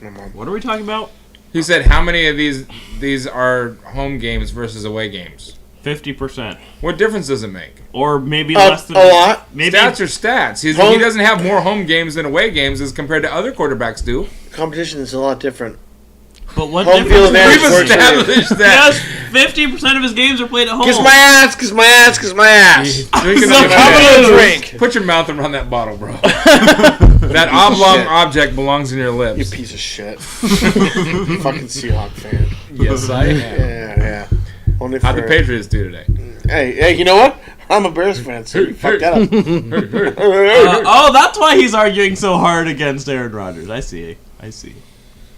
never mind. What are we talking about? He said, how many of these are home games versus away games? 50%. What difference does it make? Or maybe less than a lot. Maybe stats are stats. He doesn't have more home games than away games as compared to other quarterbacks do. Competition is a lot different. But what home field advantage? We've established that. Yes, 50% of his games are played at home. Kiss my ass, kiss my ass, kiss my ass. Drink. Put your mouth around that bottle, bro. That oblong object belongs in your lips. You piece of shit. Fucking Seahawk fan. Yes, I am. Yeah. Only How'd the Patriots do today? Hey, you know what? I'm a Bears fan, so you fucked that up. That's why he's arguing so hard against Aaron Rodgers. I see.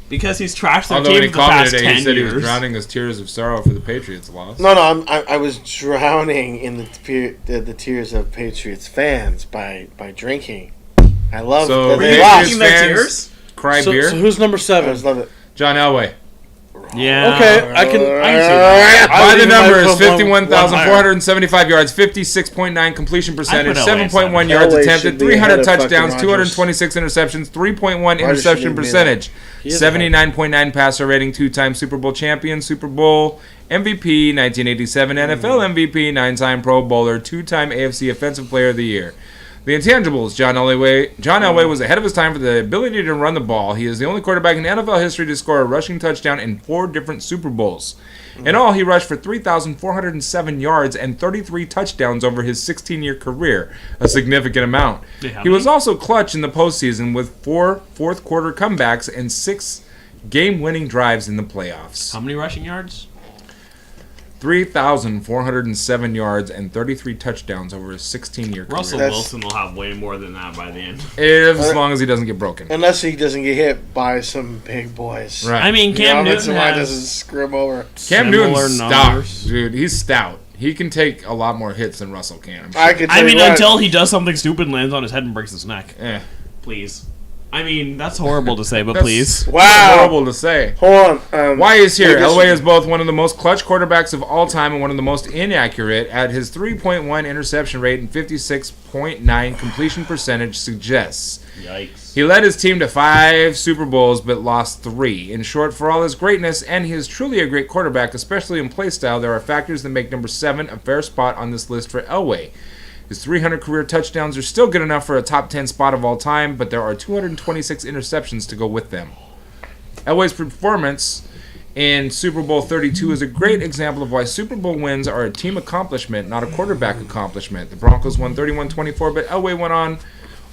Because he's trashed their team for the past 10 years. He said he was drowning his tears of sorrow for the Patriots' loss. No, I was drowning in the tears of Patriots fans by drinking. I love that they lost. Their tears? Cry beer. So who's number 7? I just love it. John Elway. Yeah. Okay, I can see that. By the numbers, 51,475 yards, 56.9 completion percentage, 7.1 yards attempted, 300 touchdowns, 226 interceptions, 3.1 interception percentage, 79.9 passer rating, 2-time Super Bowl champion, Super Bowl MVP, 1987 NFL MVP, 9-time Pro Bowler, 2-time AFC Offensive Player of the Year. The intangibles. John Elway was ahead of his time for the ability to run the ball. He is the only quarterback in NFL history to score a rushing touchdown in 4 different Super Bowls. In all, he rushed for 3,407 yards and 33 touchdowns over his 16-year career, a significant amount. He was also clutch in the postseason with 4 fourth-quarter comebacks and 6 game-winning drives in the playoffs. How many rushing yards? 3,407 yards and 33 touchdowns over his 16-year career. Russell Wilson will have way more than that by the end. As long as he doesn't get broken. Unless he doesn't get hit by some big boys. Right. I mean, Cam Newton doesn't screw him over. Cam Newton's stout, dude. He's stout. He can take a lot more hits than Russell can. Sure. I mean, until he does something stupid and lands on his head and breaks his neck. Please. I mean, that's horrible to say, but please. Wow. Horrible to say. Hold on. Why is here? Elway is both one of the most clutch quarterbacks of all time and one of the most inaccurate, at his 3.1 interception rate and 56.9 completion percentage suggests. Yikes. He led his team to 5 Super Bowls but lost 3. In short, for all his greatness, and he is truly a great quarterback, especially in play style, there are factors that make number 7 a fair spot on this list for Elway. His 300 career touchdowns are still good enough for a top 10 spot of all time, but there are 226 interceptions to go with them. Elway's performance in Super Bowl 32 is a great example of why Super Bowl wins are a team accomplishment, not a quarterback accomplishment. The Broncos won 31-24, but Elway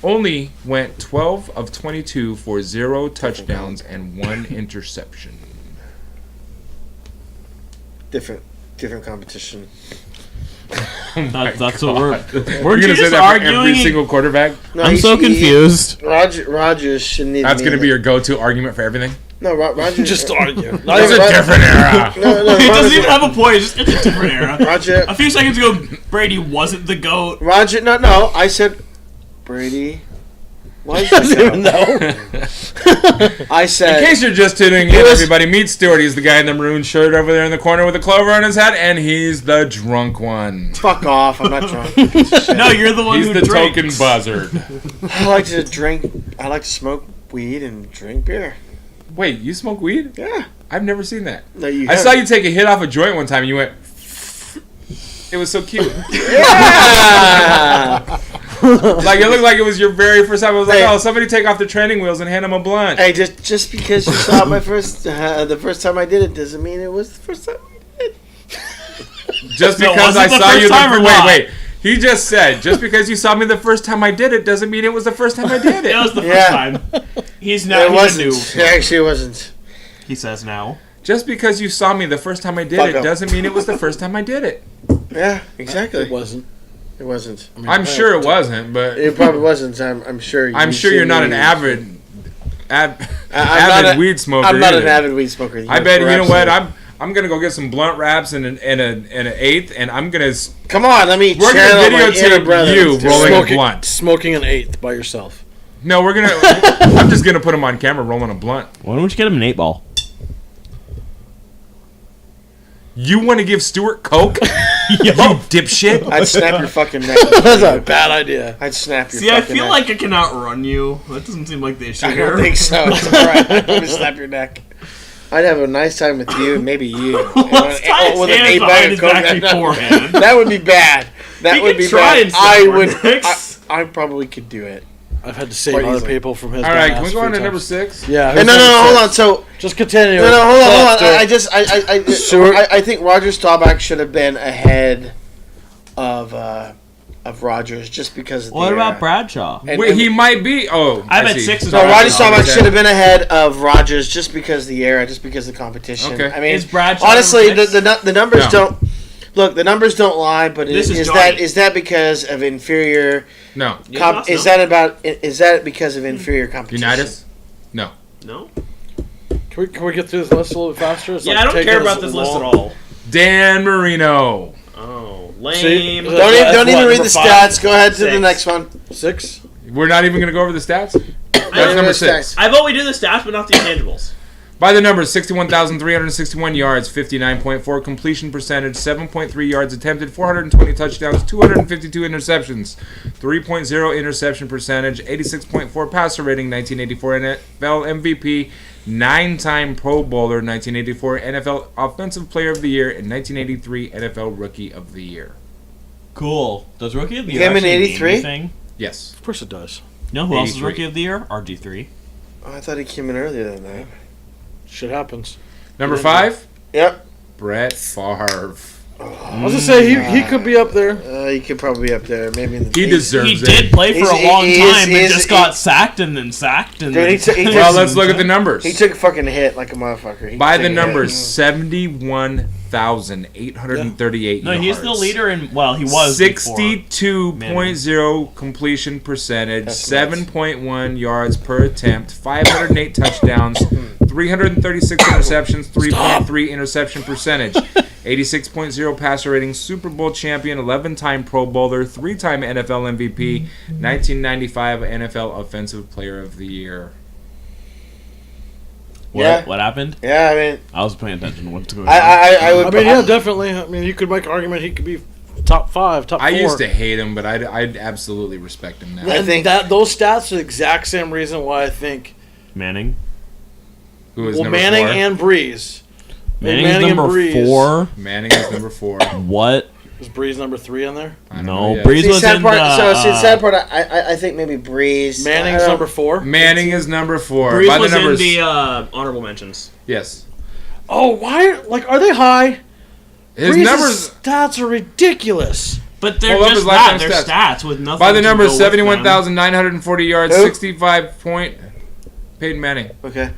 only went 12 of 22 for 0 touchdowns and 1 interception. Different competition. That's what we're going to say that for every single quarterback. No, I'm so confused. Rodgers shouldn't even. That's going to be your go-to argument for everything. No, Rodgers just argue. It's a different era. No, he doesn't even have a point. It's a different era. Roger. A few seconds ago, Brady wasn't the GOAT. Roger. No. I said Brady. Why did you even know? I said. In case you're just tuning in, everybody, meet Stuart. He's the guy in the maroon shirt over there in the corner with a clover on his head, and he's the drunk one. Fuck off! I'm not drunk. No, you're the one who drinks. He's the token buzzard. I like to drink. I like to smoke weed and drink beer. Wait, you smoke weed? Yeah. I've never seen that. No, you. I saw you take a hit off a joint one time, and you went. It was so cute. Yeah. Like it looked like it was your very first time. I was like, oh, somebody take off the training wheels and hand him a blunt. Hey, just because you saw my the first time I did it doesn't mean it was the first time I did. Just because I saw you wait. He just said, just because you saw me the first time I did it doesn't mean it was the first time I did it. It was the first time. He's now. It wasn't. Actually, it wasn't. He says now. Just because you saw me the first time I did it doesn't mean it was the first time I did it. Yeah, exactly. It wasn't. It wasn't. I mean, I'm sure it wasn't, but it probably wasn't. I'm sure. I'm sure you're not an avid weed smoker. I'm not an avid weed smoker. I bet you know what I'm gonna go get some blunt wraps and an eighth, and I'm gonna come on. Let me. We're gonna videotape you rolling a blunt, smoking an eighth by yourself. No, we're gonna. I'm just gonna put him on camera rolling a blunt. Why don't you get him an 8-ball? You want to give Stuart coke? You dipshit! I'd snap your fucking neck. That's a bad idea. I'd snap your. See, I feel neck. like I can outrun you. That doesn't seem like the issue. I don't think so. It's alright. I'm gonna snap your neck. I'd have a nice time with you, and maybe you. With an 8-bag of coke. That would be bad. That would be bad. I probably could do it. I've had to save other people from his. All right, can we go on to number 6? Yeah. No, hold on. So just continue. No, hold on. I think Roger Staubach should have been ahead of Rodgers just because of the What about Bradshaw? Wait, he might be. Oh, I bet 6 is. No, Roger Staubach should have been ahead of Rodgers just because of the era, just because of the competition. Okay. I mean, is Bradshaw honestly, the numbers don't. Look, the numbers don't lie, but is that because of inferior? No. Is that because of inferior competition? Unitas? No. No. Can we get through this list a little bit faster? It's I don't care about this list at all. Dan Marino. Oh, lame. See, don't even read the stats. Go ahead to the next one. 6. We're not even going to go over the stats? That's number 6. I vote we do the stats, but not the intangibles. By the numbers, 61,361 yards, 59.4 completion percentage, 7.3 yards attempted, 420 touchdowns, 252 interceptions, 3.0 interception percentage, 86.4 passer rating, 1984 NFL MVP, 9-time Pro Bowler, 1984 NFL Offensive Player of the Year, and 1983 NFL Rookie of the Year. Cool. Does Rookie of the Year Year in 83? Yes. Of course it does. You know who else is 83. Rookie of the Year? RG3. Oh, I thought he came in earlier than that. Shit happens. Number 5, Yep. Brett Favre. I was gonna say he could be up there. He could probably be up there. Maybe in the He deserves He it. did play for He's- a long he time is- and just got sacked and then sacked and Dude, then he took- Well, let's look at the numbers. He took a fucking hit like a motherfucker. He By took the a hit. numbers, 71,838 No, yards. he's the leader in. Well, he was 62.0 completion percentage, 7.1 yards per attempt, 508 touchdowns, 336 interceptions, 3.3 interception percentage, 86.0 passer rating, Super Bowl champion, 11-time Pro Bowler, 3-time NFL MVP, 1995 NFL Offensive Player of the Year. What happened? Yeah, I mean, I was paying attention to what's going on. I would. I mean, yeah, definitely. I mean, you could make an argument he could be top 5, top 4. I used to hate him, but I'd absolutely respect him now. I think- that those stats are the exact same reason why I think Manning. Who is well number Manning 4? and Breeze. Manning's Manning and number Breeze. 4. Manning is number 4. What? Was Breeze number 3 on there? I don't No, know yet. Breeze See, was sad in part, the. so see, sad part. I think maybe Breeze. Manning's I don't- number 4. Manning is number 4. Breeze By the was numbers, in the honorable mentions. yes. Oh, why? Like, are they high? His Breeze's numbers stats are ridiculous. But they're Hold up just his that. lifetime They're stats. stats with nothing. by the to numbers, go with them. 71,940 yards, Who? 65 point. Peyton Manning. Okay.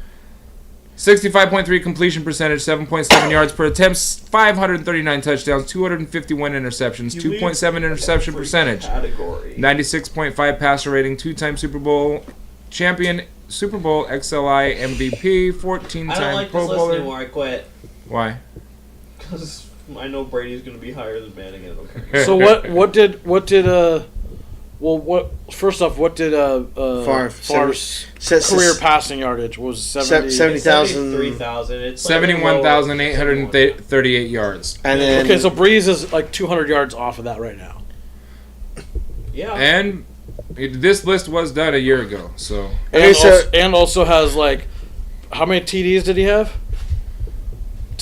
65.3 completion percentage, 7.7 yards per attempt, 539 touchdowns, 251 interceptions, 2.7 interception percentage, 96.5 passer rating, 2-time Super Bowl champion, Super Bowl XLI MVP, 14-time Pro Bowler. anymore. I quit Why? because I know Brady's going to be higher than Manning. And I don't care. So first off, what did Favre's career passing yardage was 70,000. 3,000. It's 71,838 yards. And then Okay, so Breeze is like 200 yards off of that right now. Yeah. And this list was done a year ago, so And also has like, how many TDs did he have?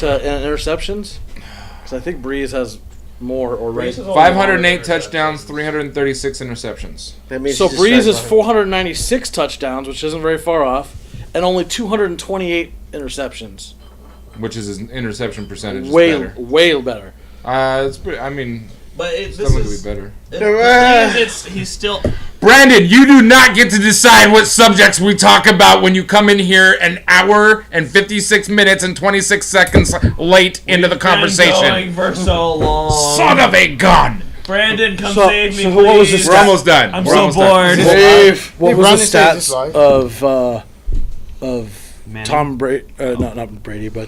And interceptions? Because I think Breeze has more or right. Breeze has only 508 100 touchdowns, 336 interceptions. that means So he just Breeze is started 496 touchdowns, which isn't very far off, and only 228 interceptions. Which is his interception percentage is Way better. better. It's pretty, I mean, But this someone could is be better. He's still. Brandon, you do not get to decide what subjects we talk about when you come in here an hour and 56 minutes and 26 seconds late into the conversation. Going for so long. Son of a gun! Brandon, come So- save me, so please. what was the We're almost done. I'm We're so almost bored. done. Dave. What Hey, was Brandon the says it's stats live. of Manning? Tom Brady? Not Brady, but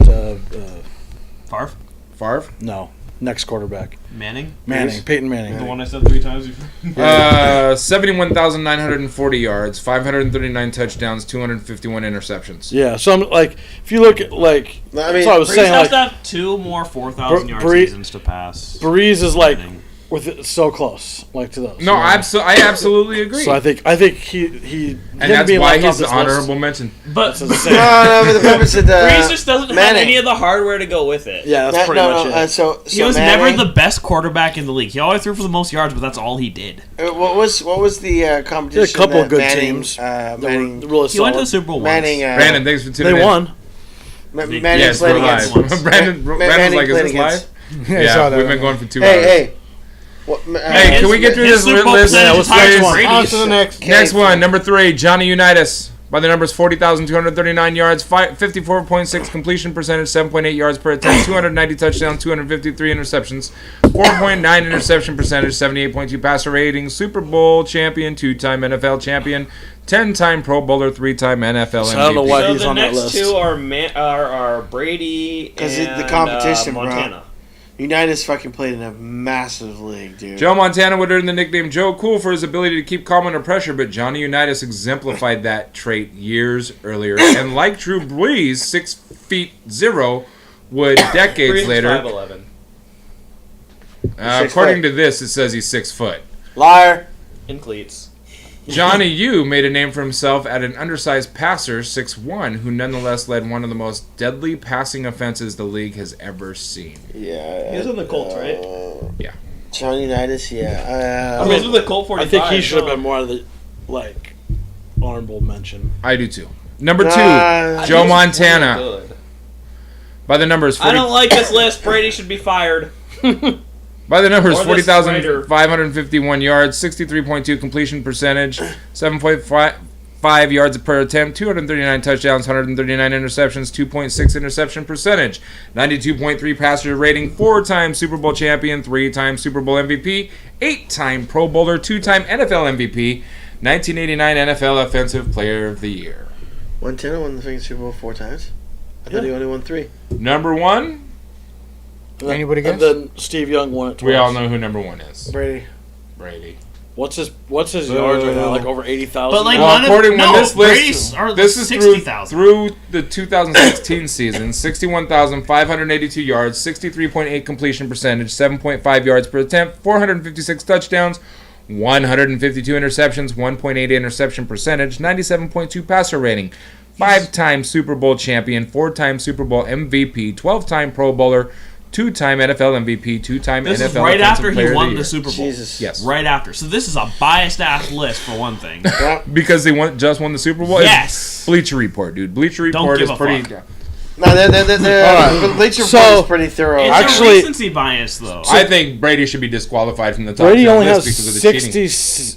Favre? Favre? no, next quarterback. Manning? Peyton Manning. The one I said 3 times before. 71,940 yards, 539 touchdowns, 251 interceptions. Yeah, so I'm like, if you look at like, I mean, that's what I was Breeze saying. has Like, to have 2 more 4,000 yard Bree- seasons to pass. Breeze is like Manning. with it so close, like to those. No, I I absolutely agree. So I think he and that's why he's the honorable mention. But No, but the purpose of the Breeze just doesn't have Manning. any of the hardware to go with it. Yeah, that's pretty much it. So He was Manning, never the best quarterback in the league. He always threw for the most yards, but that's all he did. What was the competition? There's a couple that of good Manning, teams. Manning, They were really He went to the solid. Super Bowl Manning, once. Brandon, thanks for tuning They in. won. Manning Yes, played we're against. live. Brandon's Manning like, is played this against. live? Yeah, I saw that. We've been going for 2 hours. Hey. Hey, can we get through this Super Bowl list? percentage let's is higher next than one. Brady's. On to the next. Next one, number 3, Johnny Unitas. By the numbers, 40,239 yards, 54.6 completion percentage, 7.8 yards per attempt, 290 touchdowns, 253 interceptions, 4.9 interception percentage, 78.2 passer rating, Super Bowl champion, 2-time NFL champion, 10-time Pro Bowler, 3-time NFL MVP. So I don't know why So he's the on that next list. 2 are Brady 'Cause and the competition, bro. Montana. Unitas fucking played in a massive league, dude. Joe Montana would earn the nickname Joe Cool for his ability to keep calm under pressure, but Johnny Unitas exemplified that trait years earlier. And like Drew Brees, 6'0", would decades Breeze is later. 5'11". According to this, it says he's 6 foot. Liar. In cleats. Johnny U made a name for himself at an undersized passer, 6'1", who nonetheless led one of the most deadly passing offenses the league has ever seen. Yeah. He was in the Colts, right? Yeah. Johnny Unitas, yeah. Those are the Colt 45. I think he should have been more of the honorable mention. I do too. Number 2, Joe Montana. By the numbers, I don't like this list. Brady should be fired. By the numbers, 40,551 yards, 63.2 completion percentage, 7.5 yards per attempt, 239 touchdowns, 139 interceptions, 2.6 interception percentage, 92.3 passer rating, 4-time Super Bowl champion, 3-time Super Bowl MVP, 8-time Pro Bowler, 2-time NFL MVP, 1989 NFL Offensive Player of the Year. Montana won the Super Bowl 4 times. I thought he only won 3. Number 1. Anybody guess? And then Steve Young won it twice. We all know who number 1 is. Brady. What's his yards right now? Like over 80,000. But according to this list, this is 60,000 through the 2016 season. 61,582 yards, 63.8 completion percentage, 7.5 yards per attempt, 456 touchdowns, 152 interceptions, 1.8 interception percentage, 97.2 passer rating, 5-time Super Bowl champion, 4-time Super Bowl MVP, 12-time Pro Bowler, 2-time NFL MVP, 2-time This NFL is right Offensive after he Player of won Year. the Super Bowl. Jesus. Yes. Right after. So this is a biased-ass list, for one thing. Because they just won the Super Bowl? Yes. Bleacher Report, dude. Bleacher Report give is a pretty... fuck. No, the Bleacher Report is pretty thorough. It's Actually- a recency bias, though. I think Brady should be disqualified from the top Brady 10 only list has because of the 60,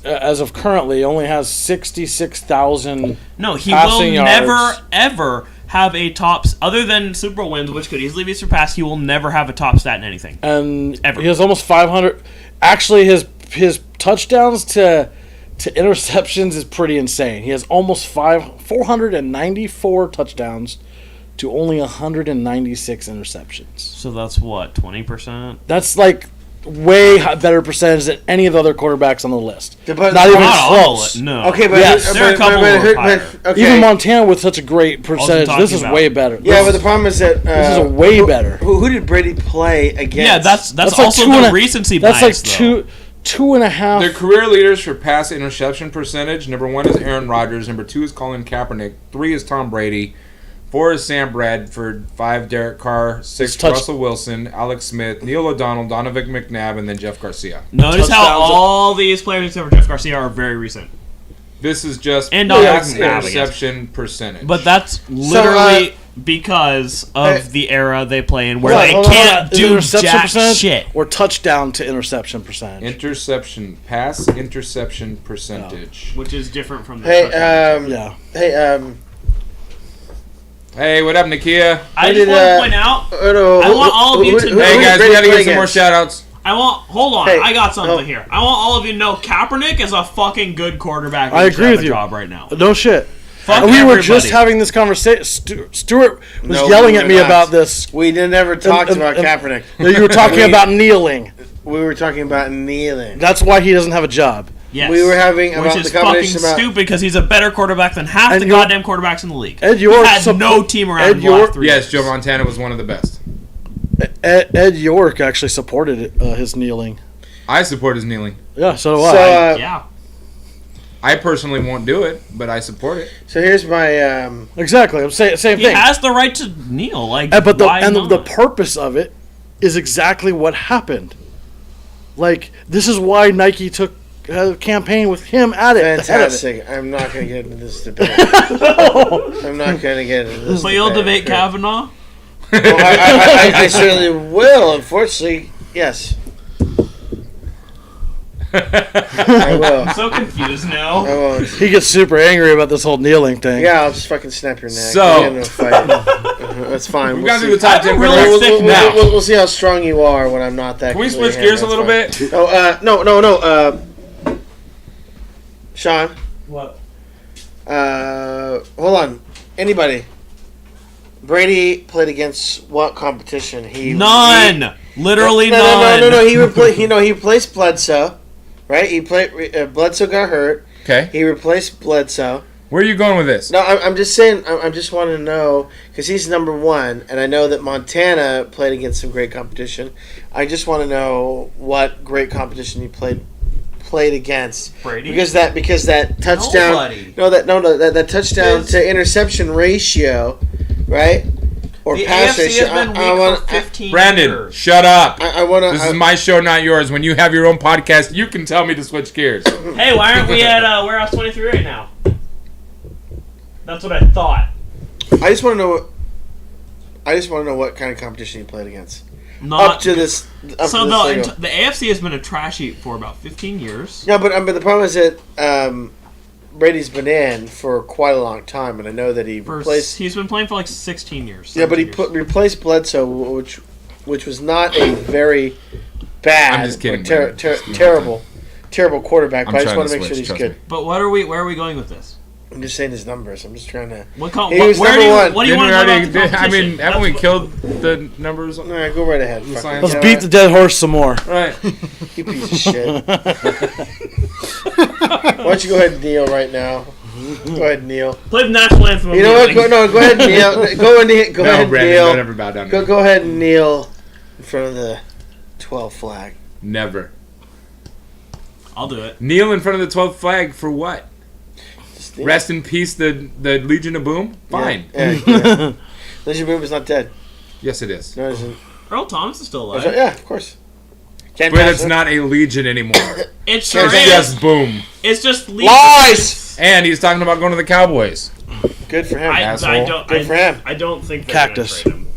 cheating. as of currently, only has 66,000. No, he will passing never, yards. ever have a top... Other than Super Bowl wins, which could easily be surpassed, he will never have a top stat in anything. And Ever. he has almost 500. Actually, his touchdowns to interceptions is pretty insane. He has almost 494 touchdowns to only 196 interceptions. So that's what, 20%? That's like way better percentage than any of the other quarterbacks on the list. But Not even Not all close. of it, no. Okay, but Yes. There are a couple who are higher. okay. Even Montana with such a great percentage, talking this is about. way better. Yeah, but the problem is that This is way better. Who did Brady play against? Yeah, that's like also two and the a- recency That's bias, like though. two and a half. Their career leaders for pass interception percentage, number 1 is Aaron Rodgers, number 2 is Colin Kaepernick, 3 is Tom Brady, 4 is Sam Bradford, 5 Derek Carr, 6 Russell Wilson, Alex Smith, Neil O'Donnell, Donovan McNabb, and then Jeff Garcia. Notice how touchdowns- all these players except for Jeff Garcia are very recent. This is just And pass Donovan McNabb, I guess. interception percentage. But that's literally because of the era they play in, where Hold on, they hold on, can't hold on. Is it do interception jack percentage shit. or touchdown to interception percentage. pass interception percentage. Which is different from the Hey, touchdown. Yeah. Hey, what up, Nakia? I just want to point out, I want all of you to know. Hey, guys, we gotta Brady give some more shout-outs. Hold on, Hey, I got something oh. here. I want all of you to know Kaepernick is a fucking good quarterback. I He should agree have with a you. job right now. No shit. Fuck And we were everybody. just having this conversation. Stuart was No, yelling we at were me not. about this. We never talked about and- Kaepernick. You were talking about kneeling. We were talking about kneeling. That's why he doesn't have a job. Yes. We were having Which about is the fucking conversation about. stupid because he's a better quarterback than half And the York- goddamn quarterbacks in the league. Ed He York had no team around him the last 3 Yes, years. Joe Montana was one of the best. Ed York actually supported his kneeling. I support his kneeling. Yeah, so do So, I. Yeah. I personally won't do it, but I support it. So here's my. Exactly. I'm saying same He thing. has the right to kneel. Like, But why the not? purpose of it is exactly what happened. Like, this is why Nike took a campaign with him at it. the head of it. Fantastic. I'm not going to get into this debate. I'm not going to get into this But you'll debate okay? Kavanaugh? Well, I certainly will. Unfortunately, yes. I will. I'm so confused now. I won't. He gets super angry about this whole kneeling thing. Yeah, I'll just fucking snap your neck. So- We'll get into a fight. That's fine. We've We'll gone see. through the top 10 really winners. sick Now, We'll see how strong you are when I'm not that. can we completely switch gears a hammered. little That's bit? fine. Oh, no. Sean, What? hold on. Anybody? Brady played against what competition? None. Literally no, none. No. He replaced Bledsoe, right? He played. Bledsoe got hurt. Okay. He replaced Bledsoe. Where are you going with this? No, I'm just saying. I'm just wanting to know because he's number 1, and I know that Montana played against some great competition. I just want to know what great competition he played against. Brady? Because that touchdown. Nobody. That touchdown to interception ratio, right? or The pass AFC ratio. has been weak for 15 Brandon, years. shut up. This is my show, not yours. When you have your own podcast, you can tell me to switch gears. Hey, why aren't we at Warehouse 23 right now? That's what I thought. I just want to know what kind of competition you played against. Not up to this. the AFC has been a trash heap for about 15 years. Yeah, but the problem is that Brady's been in for quite a long time, and I know that he's been playing for like 16 years. Yeah, but he replaced Bledsoe, which was not a very bad, I'm just kidding, terrible quarterback. But I just want to make sure he's good. But where are we going with this? I'm just saying his numbers. I'm just trying to. What do you want to know about the I mean, haven't we killed the numbers? All right, go right ahead. Let's beat the dead horse some more. Right. You piece of shit. Why don't you go ahead and kneel right now? Go ahead and kneel. Play the national anthem. You know what? Go ahead and kneel. Go ahead and Brandon, kneel. don't ever bow down. Go ahead and kneel in front of the 12 flag. Never. I'll do it. Kneel in front of the 12th flag for what? Rest in peace, the Legion of Boom? Fine. Yeah. Legion of Boom is not dead. Yes, it is. No, it isn't. Earl Thomas is still alive. Yeah, of course. But it's not a Legion anymore. It's just Boom. It's just Legion. Lies! And he's talking about going to the Cowboys. Good for him, asshole. Good for him. I don't think they're Cactus. Gonna trade him.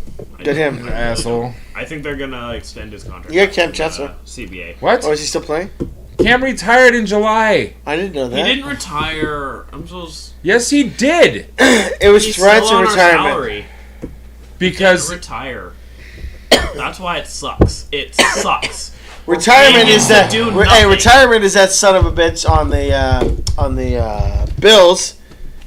Good him. Asshole. I think they're going to extend his contract. You got Cam Chancellor. CBA. What? Oh, is he still playing? Cam retired in July. I didn't know that. He didn't retire. Yes, he did. It was threats of retirement. Because retire. That's why it sucks. It sucks. Retirement is that. Retirement is that son of a bitch on the Bills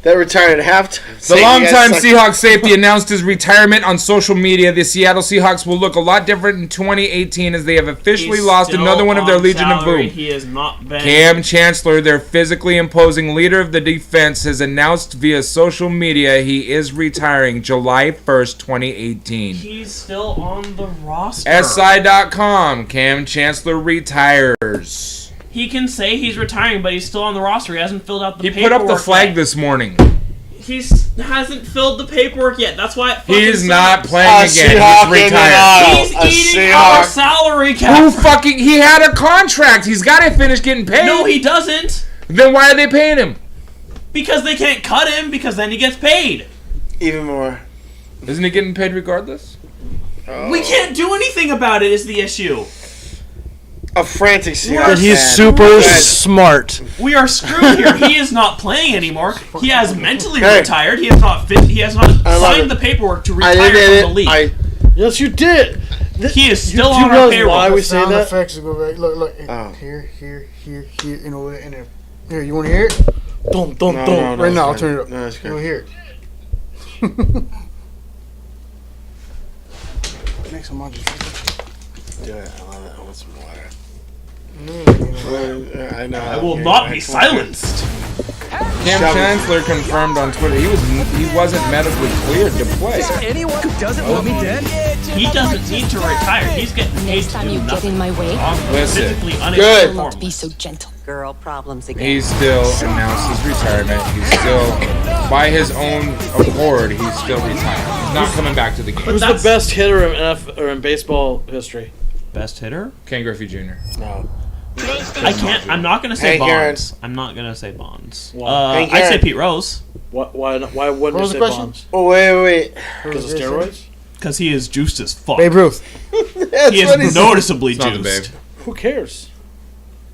that retired at halftime. The longtime Seahawks safety announced his retirement on social media. The Seattle Seahawks will look a lot different in 2018 as they have officially lost another one of their Legion of Boom. He has not been. Cam Chancellor, their physically imposing leader of the defense, has announced via social media he is retiring July 1st, 2018. He's still on the roster. SI.com, Cam Chancellor retires. He can say he's retiring, but he's still on the roster. He hasn't filled out the paperwork. He put up the flag this morning. He hasn't filled the paperwork yet. That's why it fucking He's not sucks. playing again. He's retired. He's eating our salary cap. Who fucking... He had a contract. He's got to finish getting paid. No, he doesn't. Then why are they paying him? Because they can't cut him, because then he gets paid. Even more. Isn't he getting paid regardless? We can't do anything about it is the issue. A frantic That he's super smart. We are screwed here. He is not playing anymore. He has mentally retired. He has not signed the paperwork to retire from the league. Yes, you did. He is still on our payroll. Why we say that? Effects go back. Look. Here, you know, in there. Here, you want to hear it? Don't. Right now, I'll turn it up. No, it's good. You want to hear it? Make some money. Do it. I love it. I want some water. I know. I will not be silenced. Cam Chancellor confirmed on Twitter he wasn't medically cleared to play. Anyone who doesn't want me dead? He doesn't need to retire. He's getting paid to do nothing. Get in my way. Listen, good. Not be so gentle. Girl problems again. He's still announced his retirement. He's still, by his own accord, he's still retired. He's not coming back to the game. Who's the best hitter in baseball history? Best hitter? Ken Griffey Jr. No. I can't. I'm not gonna say Hank Aaron. Bonds. I'm not gonna say Bonds. Hank I'd say Aaron. Pete Rose. Why wouldn't you say Bonds? Oh, wait. Because of steroids? Because he is juiced as fuck. Babe Ruth. He is noticeably It's not the juiced. Who cares?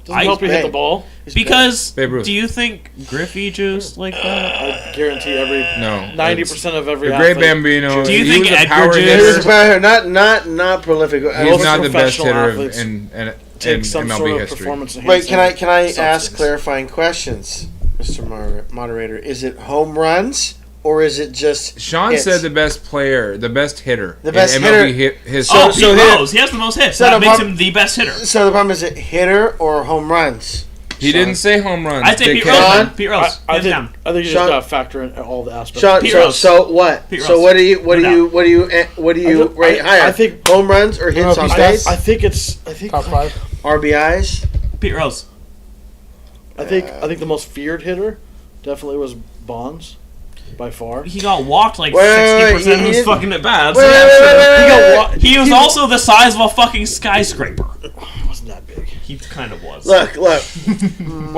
Doesn't help you hit the ball. Because Babe Ruth. do you think Griffey juiced like that? I guarantee 90% of every the great athlete. Bambino. Do you he think was a Edgar power juiced? hitter. Not prolific. He's not the best professional hitter athletes in Take some MLB sort of history. performance Wait, enhancing can I ask substance. clarifying questions, Mr. Moderator? Is it home runs or is it just Sean hits? said the best player, the best hitter. The best in MLB hitter- history. Oh, So Pete hit- Rose. He has the most hits. So That the makes prob- him the best hitter. So the problem is it hitter or home runs? He didn't say home runs. I'd say Pete dickhead. Rose. Sean? Man. Pete Rose. I Hands think down. you just Sean- gotta factor in all the aspects. Sean, Pete so, Rose. so what? Pete So Rose. what do you I rate higher? I think home runs or hits on base? I think Top 5. RBIs? Pete I think the most feared hitter definitely was Bonds. by far. He got walked like Wait, 60% of his fucking at bats. He was also the size of a fucking skyscraper. It wasn't that big. He kind of was. Look. Well,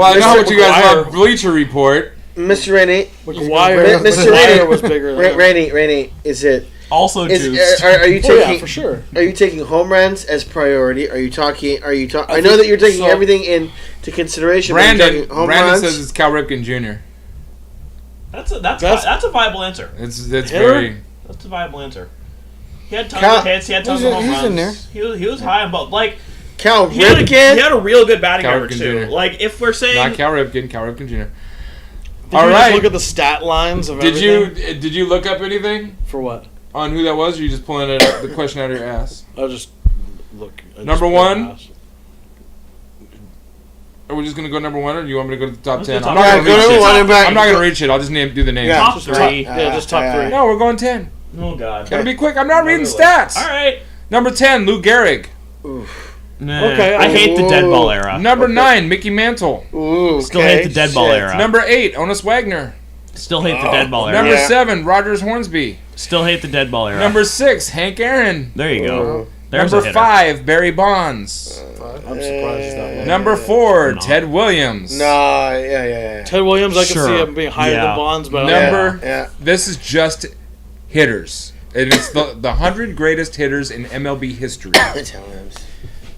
I know what you guys love. Bleacher Report. Mr. Rainey. Mr. Rainey was bigger. Rainey, is it... Also juiced. Are you taking? Yeah, for sure. Are you taking home runs as priority? Are you talking? I know that you're taking everything into consideration. Brandon says it's Cal Ripken Jr. That's a viable answer. That's very. That's a viable answer. He had tons of hits. He had tons of home runs. He's in there. He was high on both. Like Cal he Ripken. Had a real good batting Cal average Ripken too. Jr. Like if we're saying Not Cal Ripken Jr. All right. Look at the stat lines of everything. Did you look up anything For what? on who that was? Or you just pulling the question out of your ass? I'll just look. Number one. Are we just gonna go number one, or do you want me to go to the top 10? I'm not gonna reach it. I'll just do the names. Yeah, top three. Just top three. No, we're going 10. Oh god. Gotta be quick. I'm not reading stats. All right. Number 10, Lou Gehrig. Nah, Okay, I hate the dead ball era. Number 9, Mickey Mantle. Ooh, Still hate the dead ball era. Number 8, Onus Wagner. Still hate the dead ball era. Number 7, Rogers Hornsby. Still hate the dead ball era. Number 6, Hank Aaron. There you go. There's Number 5, Barry Bonds. I'm surprised it's that low. Number 4, Ted Williams. No, yeah. Ted Williams, I can Sure. see him being higher Yeah. than Bonds, but This is just hitters. It is the 100 greatest hitters in MLB history.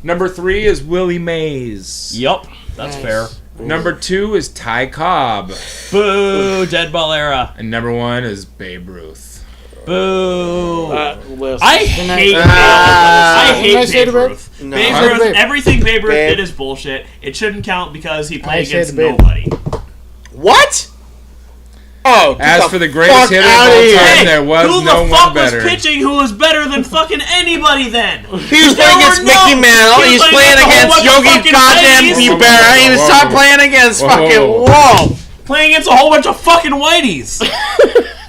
Number 3 is Willie Mays. Yup, that's fair. Number 2 is Ty Cobb. Boo, dead ball era. And number 1 is Babe Ruth. Boo. I hate Babe Ruth. No. Babe I Ruth, everything Babe Ruth did is bullshit. It shouldn't count because he played against nobody. What? Oh, as for the greatest hitter of all time, there was no one better. Who the fuck was pitching who was better than fucking anybody then? He was playing against Mickey Mantle. He was playing against Yogi goddamn Berra. He was playing against Playing against a whole bunch of fucking whiteys.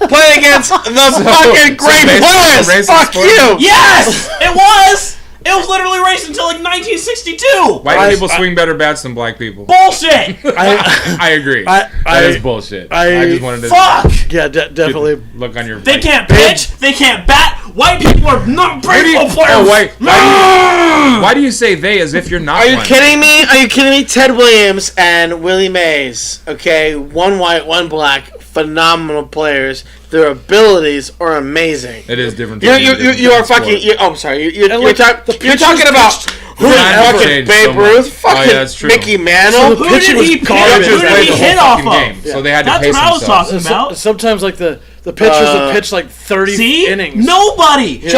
Playing against the fucking great players. Fuck you. Yes, it was. It was literally racing until like 1962. White people swing better bats than black people. Bullshit. I agree. That is bullshit. I just wanted to. Fuck. Yeah, definitely. Look on your. They can't pitch. They can't bat. White people are not baseball players. Why do you say they as if you're not? Are you kidding me? Are you kidding me? Ted Williams and Willie Mays. Okay, one white, one black. Phenomenal players. Their abilities are amazing. It is different. You are fucking. I'm sorry. You're talking about who fucking Babe Ruth, fucking Mickey Mantle. Who did he hit off of? So they had to That's pace what I was themselves. talking about. Sometimes like the pitchers that pitch like 30 innings. Nobody. You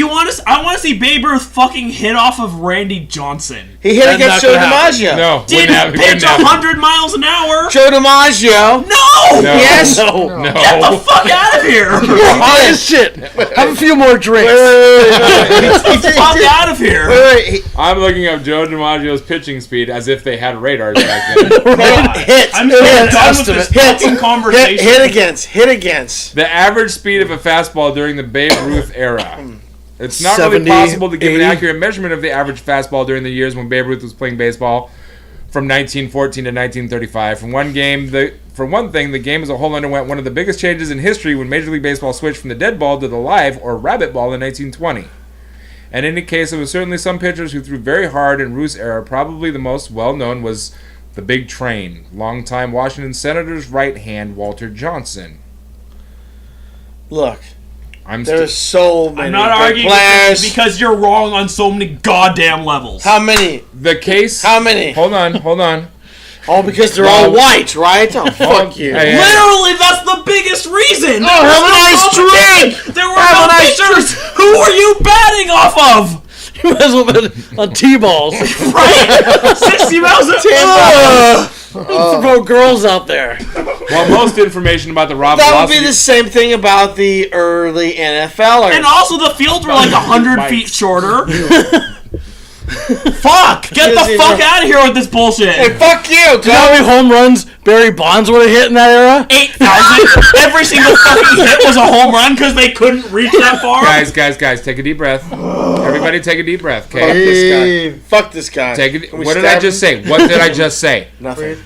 want to? I want to see Babe Ruth fucking hit off of Randy Johnson. He hit against Joe DiMaggio. No, didn't pitch 100 miles an hour. Joe DiMaggio. No. Yes. No. Get the fuck out of here. Oh shit! Have a few more drinks. Get the fuck out of here. I'm looking up Joe DiMaggio's pitching speed as if they had radars back then. I'm so done with this fucking conversation. Hit against. The average speed of a fastball during the Babe Ruth era. It's not really possible to give an accurate measurement of the average fastball during the years when Babe Ruth was playing baseball from 1914 to 1935. For one thing, the game as a whole underwent one of the biggest changes in history when Major League Baseball switched from the dead ball to the live or rabbit ball in 1920. And in any case, there was certainly some pitchers who threw very hard in Ruth's era. Probably the most well-known was the Big Train, longtime Washington Senators right hand Walter Johnson. Look, there's so many. I'm not arguing players because you're wrong on so many goddamn levels. How many? How many? Hold on. Oh, because they're all white, right? Oh, fuck you. Literally, that's the biggest reason. Oh, have a nice drink. There were no pitchers. Who were you batting off of? You might as well been on T-balls. Right? 60 miles an hour. Throw girls out there. Well, most information about the raw That velocity... would be the same thing about the early NFLers. And also the fields were like 100 feet shorter. Fuck! Get the fuck out of here with this bullshit! Hey, fuck you! Do you know how many home runs Barry Bonds would have hit in that era? 8,000! Every single fucking hit was a home run because they couldn't reach that far? Guys, take a deep breath. Everybody take a deep breath, okay? Fuck this guy. What did I just say? Nothing.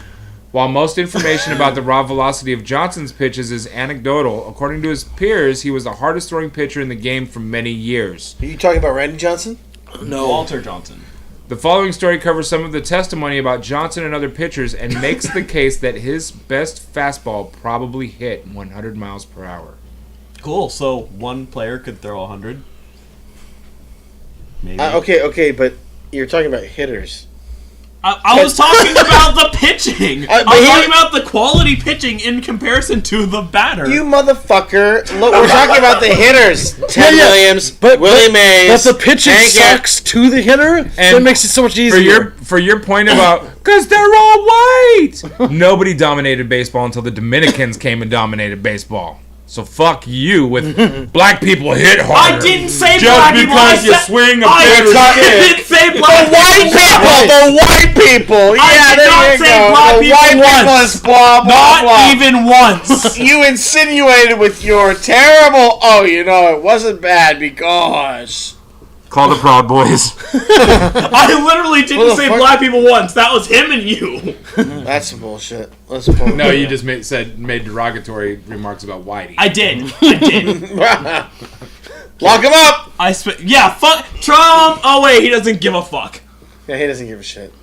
While most information about the raw velocity of Johnson's pitches is anecdotal, according to his peers, he was the hardest throwing pitcher in the game for many years. Are you talking about Randy Johnson? No. Walter Johnson. The following story covers some of the testimony about Johnson and other pitchers and makes the case that his best fastball probably hit 100 miles per hour. Cool. So one player could throw 100. Maybe. Okay, but you're talking about hitters. I was talking about the pitching. I was talking about the quality pitching in comparison to the batter. You motherfucker! Look, we're talking about the hitters. Ted Williams, Willie Mays. But the pitching sucks to the hitter, and so it makes it so much easier. For your point about, because they're all white! Nobody dominated baseball until the Dominicans came and dominated baseball. So fuck you with black people hit harder. I didn't say just black people. because you swing a I didn't say black people. The white people. Yeah, I did not say black people once. Blah, blah, blah. Not even once. You insinuated with your terrible. Oh, it wasn't bad because. Call the Proud Boys. I literally didn't say black people once. That was him and you. That's some bullshit. Let's pull No, you just made derogatory remarks about Whitey. I did. Lock him up. Fuck Trump. Oh wait, he doesn't give a fuck. Yeah, he doesn't give a shit.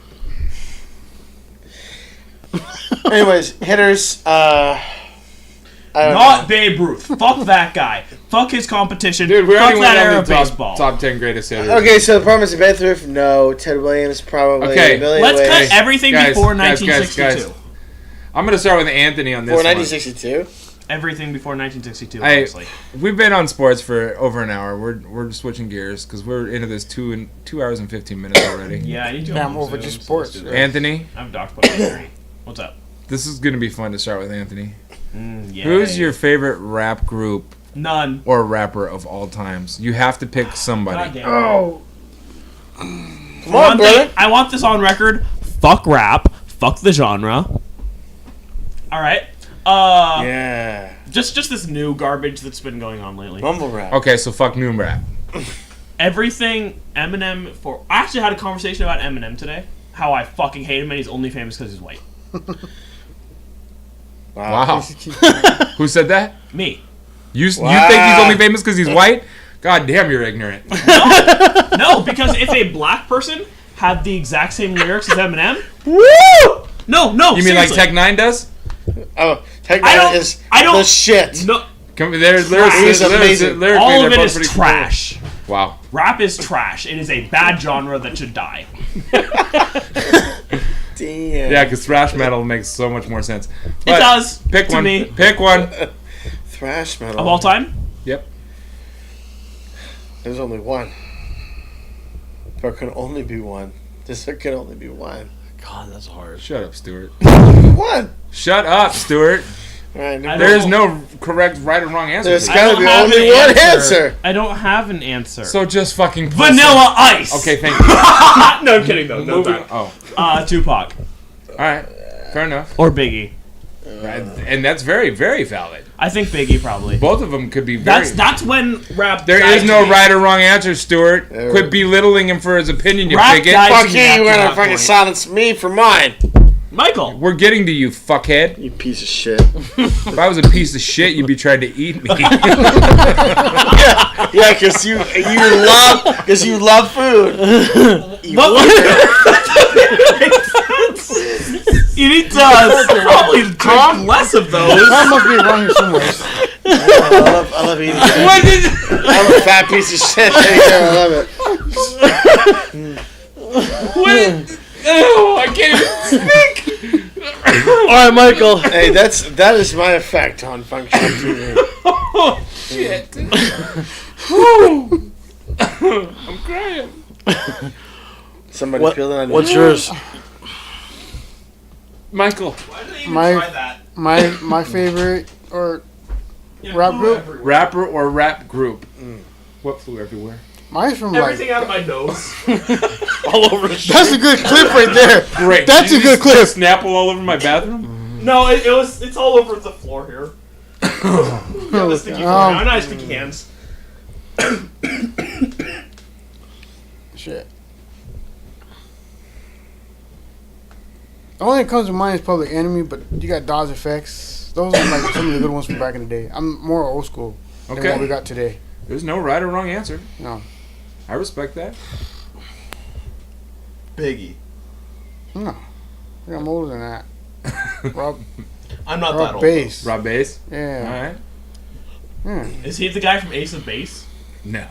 Anyways, hitters. Not Babe Ruth. Fuck that guy. Fuck his competition. Dude, we fuck already that went era on of the baseball. top 10 greatest hitters. Okay, so the problem is Ben Thrift, no. Ted Williams, probably. Okay, Billy let's Wade. cut everything before 1962. Guys. I'm going to start with Anthony on this Before one. 1962? Everything before 1962, obviously. We've been on sports for over an hour. We're switching gears because we're into this 2 hours and 15 minutes already. Yeah, I need to. I'm over just sports. Anthony, I have a doctor put What's up? this is going to be fun to start with Anthony. Yeah. Who's your favorite rap group None. or rapper of all times? You have to pick somebody. Goddamn. Oh. Come on, brother. I want this on record. Fuck rap. Fuck the genre. All right. Yeah. Just this new garbage that's been going on lately. Mumble rap. Okay, so fuck new rap. Everything Eminem for. I actually had a conversation about Eminem today. How I fucking hate him and he's only famous because he's white. Wow. Who said that? Me. You think he's only famous because he's white? God damn, you're ignorant. No, because if a black person had the exact same lyrics as Eminem, Woo! No, You mean like Tech 9 does? Oh, Tech 9 is the shit. No, Lyrically, all of they're it both pretty is trash. Cool. Wow. Rap is trash. It is a bad genre that should die. Damn. Yeah, because thrash metal makes so much more sense. But it does. Pick to one. me. Pick one. Thrash metal. Of all time? Yep. There's only one. There can only be one. There can only be one. God, that's hard. Shut up, Stuart. One. Shut up, Stuart. Right, there is no correct right or wrong answer. There's got to be only one answer. I don't have an answer. So just fucking Vanilla Ice. Okay, thank you. No, I'm kidding though. No time. Oh. Tupac. All right. Fair enough. Or Biggie. And that's very, very valid. I think Biggie probably. Both of them could be very... That's when rap There is no right or wrong answer, Stuart. Quit belittling him for his opinion, you bigot. Fuck you, you want to fucking silence me for mine. Michael. We're getting to you, fuckhead. You piece of shit. If I was a piece of shit, you'd be trying to eat me. Yeah, because you love food. You need to probably drink less of those. That must be wrong here somewhere. I love eating shit. I'm a fat piece of shit. I love it. What? Oh, I can't even speak. All right, Michael. Hey, that is my effect on FunkShopTV. Oh shit! I'm crying. Somebody peeling on What's yours? Michael. Why did they even try that? My favorite rap group. Rapper or rap group? What flew everywhere? Mine's from everything out of my nose. All over. That's a good clip right there. Great. That's a good clip. Snapple all over my bathroom. No, it's all over the floor here. The sticky I know sticky hands. Shit. The only thing that comes to mind is Public Enemy, but you got Dawes Effects. Those are like some of the good ones from back in the day. I'm more old school than what we got today. There's no right or wrong answer. No. I respect that. Biggie. No. I think I'm older than that. Rob. I'm not that Rob old. Bass. Rob Bass? Yeah. All right. Is he the guy from Ace of Base? No.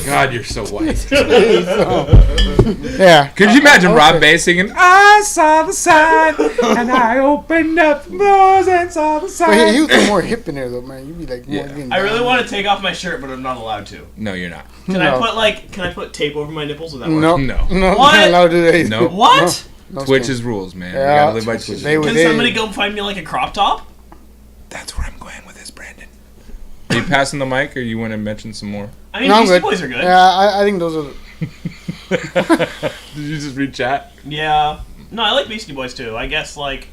God, you're so white. Yeah. Could you imagine Rob Bass singing, I saw the sign, and I opened up the doors and saw the sign. But he was more hip in there, though, man. You'd be like, more getting I really down. want to take off my shirt, but I'm not allowed to. No, you're not. Can I put tape over my nipples? Would that work? No. No. No. What? Not allowed to do that either. No. What? No Twitch's rules, man. Yeah. You gotta live by Twitch's They rules. would- Can somebody go find me like a crop top? That's where I'm going with this, Brandon. Are you passing the mic, or you want to mention some more? I mean, No, I'm Beastie good. Boys are good. Yeah, I think those are. Did you just read chat? Yeah. No, I like Beastie Boys too. I guess like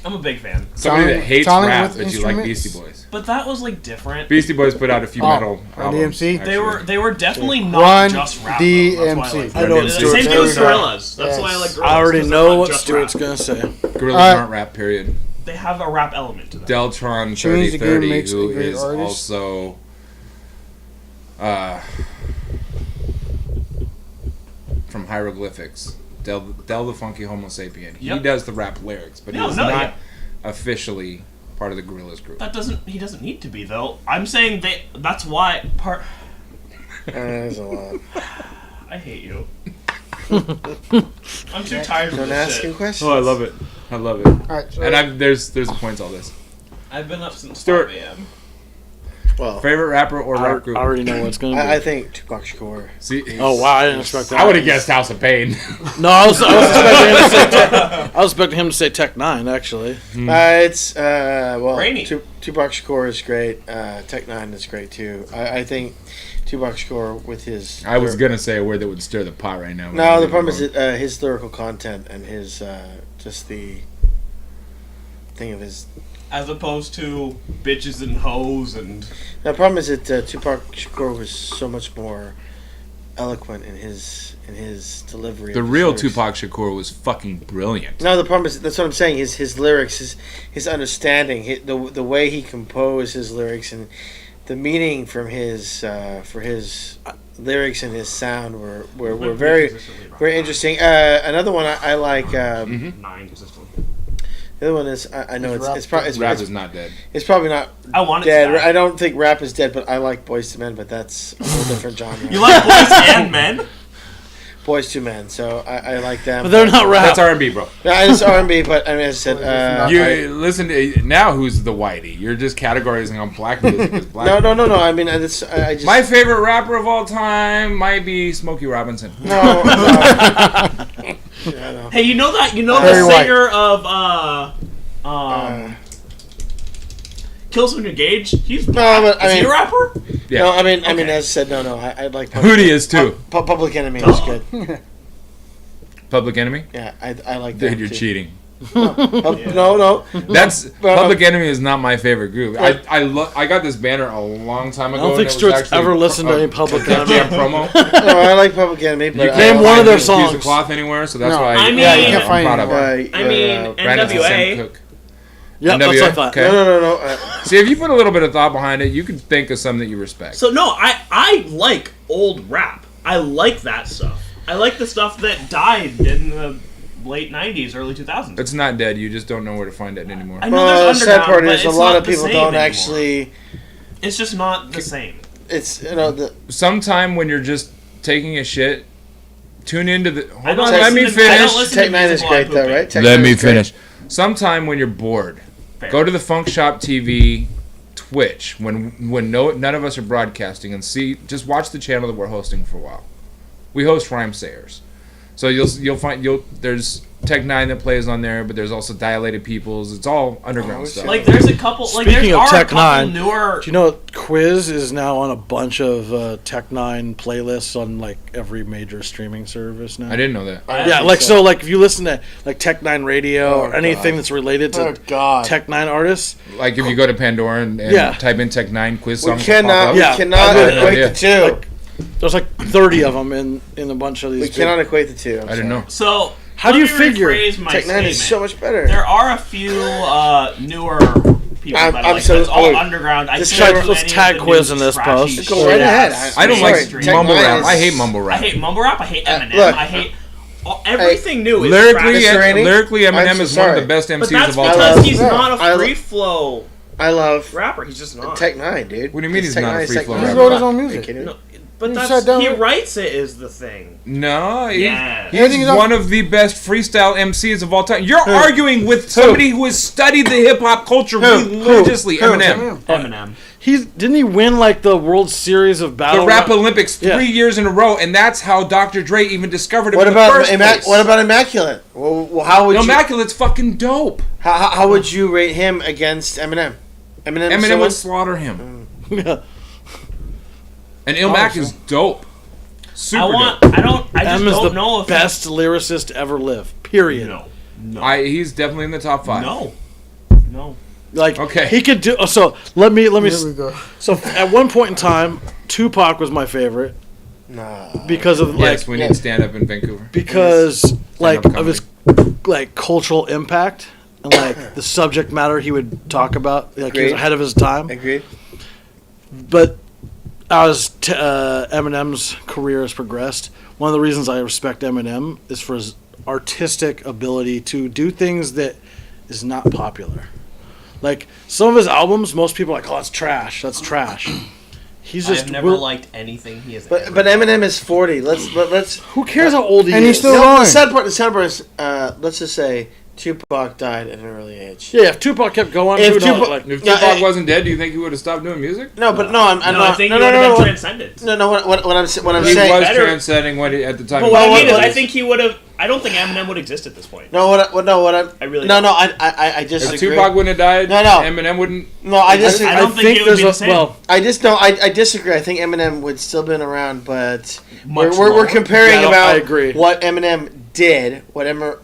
I'm a big fan. Somebody that hates Talent rap, with but you like instruments? Beastie Boys. But that was like different. Beastie Boys put out a few metal Run albums. DMC? They were definitely not Run just rap. Though. That's why I DMC. like I know what the Stuart's same thing with gonna say. Gorillaz. That's why I like Gorillaz. I already 'cause they're know not what just Stuart's rap. gonna say. Gorillas aren't rap, period. They have a rap element to them. Deltron Change the game 3030, makes who a great is artist. also from Hieroglyphics. Del the Funky Homo Sapien. He Yep. does the rap lyrics, but he's No, not yeah. officially part of the Gorillaz group. He doesn't need to be though. I'm saying that's why There's a lot. I hate you. I'm too tired for Don't this ask him shit. questions. Oh, I love it. I love it. Alright, so And there's a point to all this. I've been up since Stuart. 5 a.m. Well, Favorite rapper or rap I group? already know what it's gonna be. I think Tupac Shakur. See, Oh wow, I didn't expect that. I would have guessed House of Pain. No, I was expecting him to say Tech 9 actually. It's well, Rainy. Tupac Shakur is great. Tech Nine is great too. I think Tupac Shakur with his. I was gonna say a word that would stir the pot right now. No, the problem is his lyrical content and his just the thing of his. As opposed to bitches and hoes and The problem is that Tupac Shakur was so much more eloquent in his delivery. The of his real lyrics. Tupac Shakur was fucking brilliant. No, the problem is that's what I'm saying. His lyrics, his understanding, the way he composed his lyrics, and the meaning from his for his lyrics and his sound were very interesting. Another one I like. 9 consistently. The other one is I know it's probably Rap is not dead. it's probably not I want it dead. to die. I don't think rap is dead, but I like Boys to Men, but that's a whole different genre. You like boys and men? Boys to Men, so I like them. But they're not rap. That's R&B, bro. No, it's R&B, but I mean, as I said, You listen to now. Who's the whitey? You're just categorizing on black music as black. no. I mean, I just My favorite rapper of all time might be Smokey Robinson. no. Yeah, no. Hey, you know Barry the White. singer of Killswitch Engage? He's black. but I Is he mean- a rapper? Yeah. No, I mean, as Okay. I said, no. I like Hootie is too. Public Enemy is good. Public Enemy. Yeah, I like that. Dude, you're too. cheating. No. That's But, Public Enemy is not my favorite group. I got this banner a long time ago. I don't think and it was Stuart's actually ever listened to any Public Def Enemy. Jam promo. No, I like Public Enemy, but You I Name can't one find of their Use the songs. Cloth anywhere, so that's No. why I mean- Yeah, you can't I'm find proud of it. it. I mean, Brandon's the same NWA. cook. Yeah, that's NWA? what I thought. Okay. No. See, if you put a little bit of thought behind it, you can think of some that you respect. So no, I like old rap. I like that stuff. I like the stuff that died in the late 90s, early 2000s. It's not dead. You just don't know where to find it anymore. I know The there's sad underground, part but is it's a lot not of the people same don't anymore. actually. It's just not the same. It's the Sometime when you're just taking a shit, tune into the. I Hold don't on, let me listen to- I don't finish. listen Tech to Nine is music while I'm great though, pooping. right? Tech Let Nine me is great. finish. Sometime when you're bored, Fair. go to the FunkShopTV Twitch when none of us are broadcasting and just watch the channel that we're hosting for a while. We host Rhyme Sayers, so you'll find there's Tech Nine that plays on there, but there's also Dilated Peoples. It's all underground stuff. Like there's a couple. Like Speaking there of are Tech a couple Nine, newer. Do you know Quiz is now on a bunch of Tech 9 playlists on like every major streaming service now? I didn't know that. Yeah, like so, like if you listen to like Tech 9 Radio Oh, or anything God. that's related to Oh God. Tech 9 artists, Like if you go to Pandora and Yeah. type in Tech Nine quiz We songs, cannot. Yeah, We cannot I did. equate Yeah. the two. there's like 30 of them in a bunch of these. We big- cannot equate the two. I didn't know. So How do you figure? Tech 9 is so much better. There are a few newer people that I'm like. so- That's all underground. Let's tag quiz in this post. Go right ahead. I don't like Tech mumble 9 rap. is- I hate mumble rap. I hate mumble rap. I hate Eminem. look. I hate everything new. Is Lyrically, trash. Eminem is one of the best But MCs that's of all because time. he's not a free flow I love rapper. He's just not. Tech 9, dude. What do you mean he's not a free flow He rapper? wrote his own music. No, but You that's sat down he with- writes it is the thing. No, Yeah. he's Everything is one of the best freestyle MCs of all time. You're arguing with somebody who has studied the hip hop culture religiously. Eminem. Eminem. Didn't he win like the World Series of Battle? The Rap Olympics 3 Yeah. years in a row, and that's how Dr. Dre even discovered him What in the about first place. What about Immaculate? Well, how would you? Immaculate's fucking dope. How would you rate him against Eminem? Eminem still would wins? slaughter him. Yeah. And Illmac is dope. Super I dope. just Em is don't the know if best lyricist to ever live. Period. No. He's definitely in the top 5. No. Like Okay. he could do. So let me. Here we go. So at one point in time, Tupac was my favorite Nah. because of Yes, when yeah. he'd stand up in Vancouver. because like Stand-up of his like cultural impact and like the subject matter he would talk about. Like he was Agreed. ahead of his time. Agreed. But as Eminem's career has progressed, one of the reasons I respect Eminem is for his artistic ability to do things that is not popular. Like some of his albums, most people are like, oh, that's trash. That's trash. He's just I've never liked anything he has. But ever Eminem is 40. Let's. Who cares how old he And is? he's still No, going. the sad part is, let's just say Tupac died at an early age. Yeah, if Tupac kept going, If who knows, Tupac- like, If Yeah, Tupac I- wasn't dead, do you think he would have stopped doing music? No, but no, I'm No, not. I think no, he no, would no, have no, been what- transcended. No, what I'm He saying. was better. transcending at the time. But what I mean is, what- I think he would have. I don't think Eminem would exist at this point. No, what I'm. I really No, don't. I If disagree. Tupac wouldn't have died, No. Eminem wouldn't. No, I disagree. I don't think it would be the same. Well, I just don't. I disagree. I think Eminem would still been around, but Much we're lower. comparing Yeah, about I agree. what Eminem did, what Eminem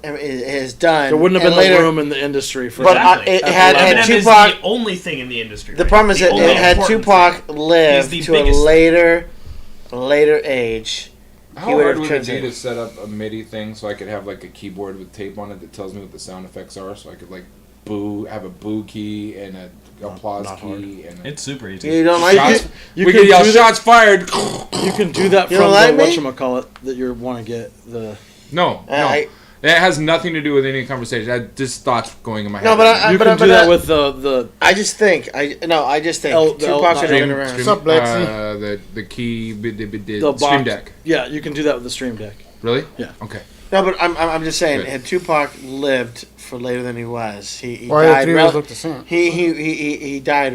has done. there wouldn't have and been later, the room in the industry for But that. it Exactly. had Eminem is Tupac. the only thing in the industry. The right? problem is The that only it had important Tupac thing. lived He's to the a biggest- later age. How He would hard have would it be transcended. to set up a MIDI thing so I could have like a keyboard with tape on it that tells me what the sound effects are, so I could like have a boo key and a applause not key and a It's super easy. You don't like shots. it? You we can could yell do that- shots fired. You can do that You from don't like the me? whatchamacallit that you want to get the. No, I- that has nothing to do with any conversation. I just thoughts going in my head. No, but I- You can do that with the. I just think Tupac should have been around. What's up, Lexi? the key the The stream box. deck. Yeah, you can do that with the Stream Deck. Really? Yeah. Okay. No, but I'm just saying, Good. had Tupac lived for later than he was, he Why the died. three of us look the same? He died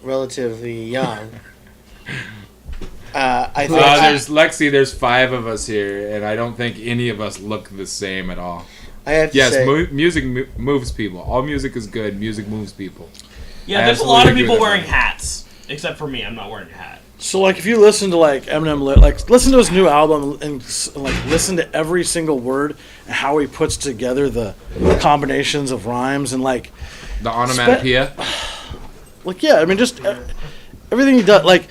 relatively young. I think. There's Lexi. There's 5 of us here, and I don't think any of us look the same at all. I have to Yes, say, music moves people. All music is good. Music moves people. Yeah, there's a lot of Absolutely people agree with wearing that. hats, except for me. I'm not wearing a hat. So like, if you listen to like Eminem, like listen to his new album and like listen to every single word and how he puts together the combinations of rhymes and like The onomatopoeia. yeah, I mean just everything he does like.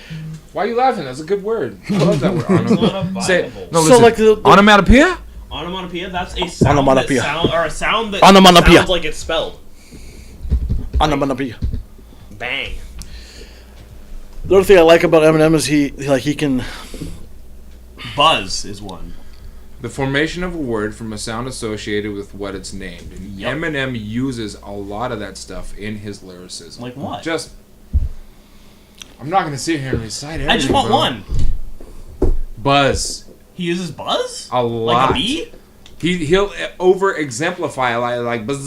Why are you laughing? That's a good word. I love that word. It's not a Say, viable. no, So, listen. like, the- onomatopoeia? Onomatopoeia. That's a sound Onomatopoeia. a sound that Onomatopoeia. sounds like it's spelled. Onomatopoeia. Bang. The other thing I like about Eminem is he can. Buzz is one. The formation of a word from a sound associated with what it's named. And Yep. Eminem uses a lot of that stuff in his lyricism. Like what? I'm not going to sit here and recite everything. I just want bro. one. Buzz. He uses buzz? A Like lot. a bee? He'll over exemplify like buzz.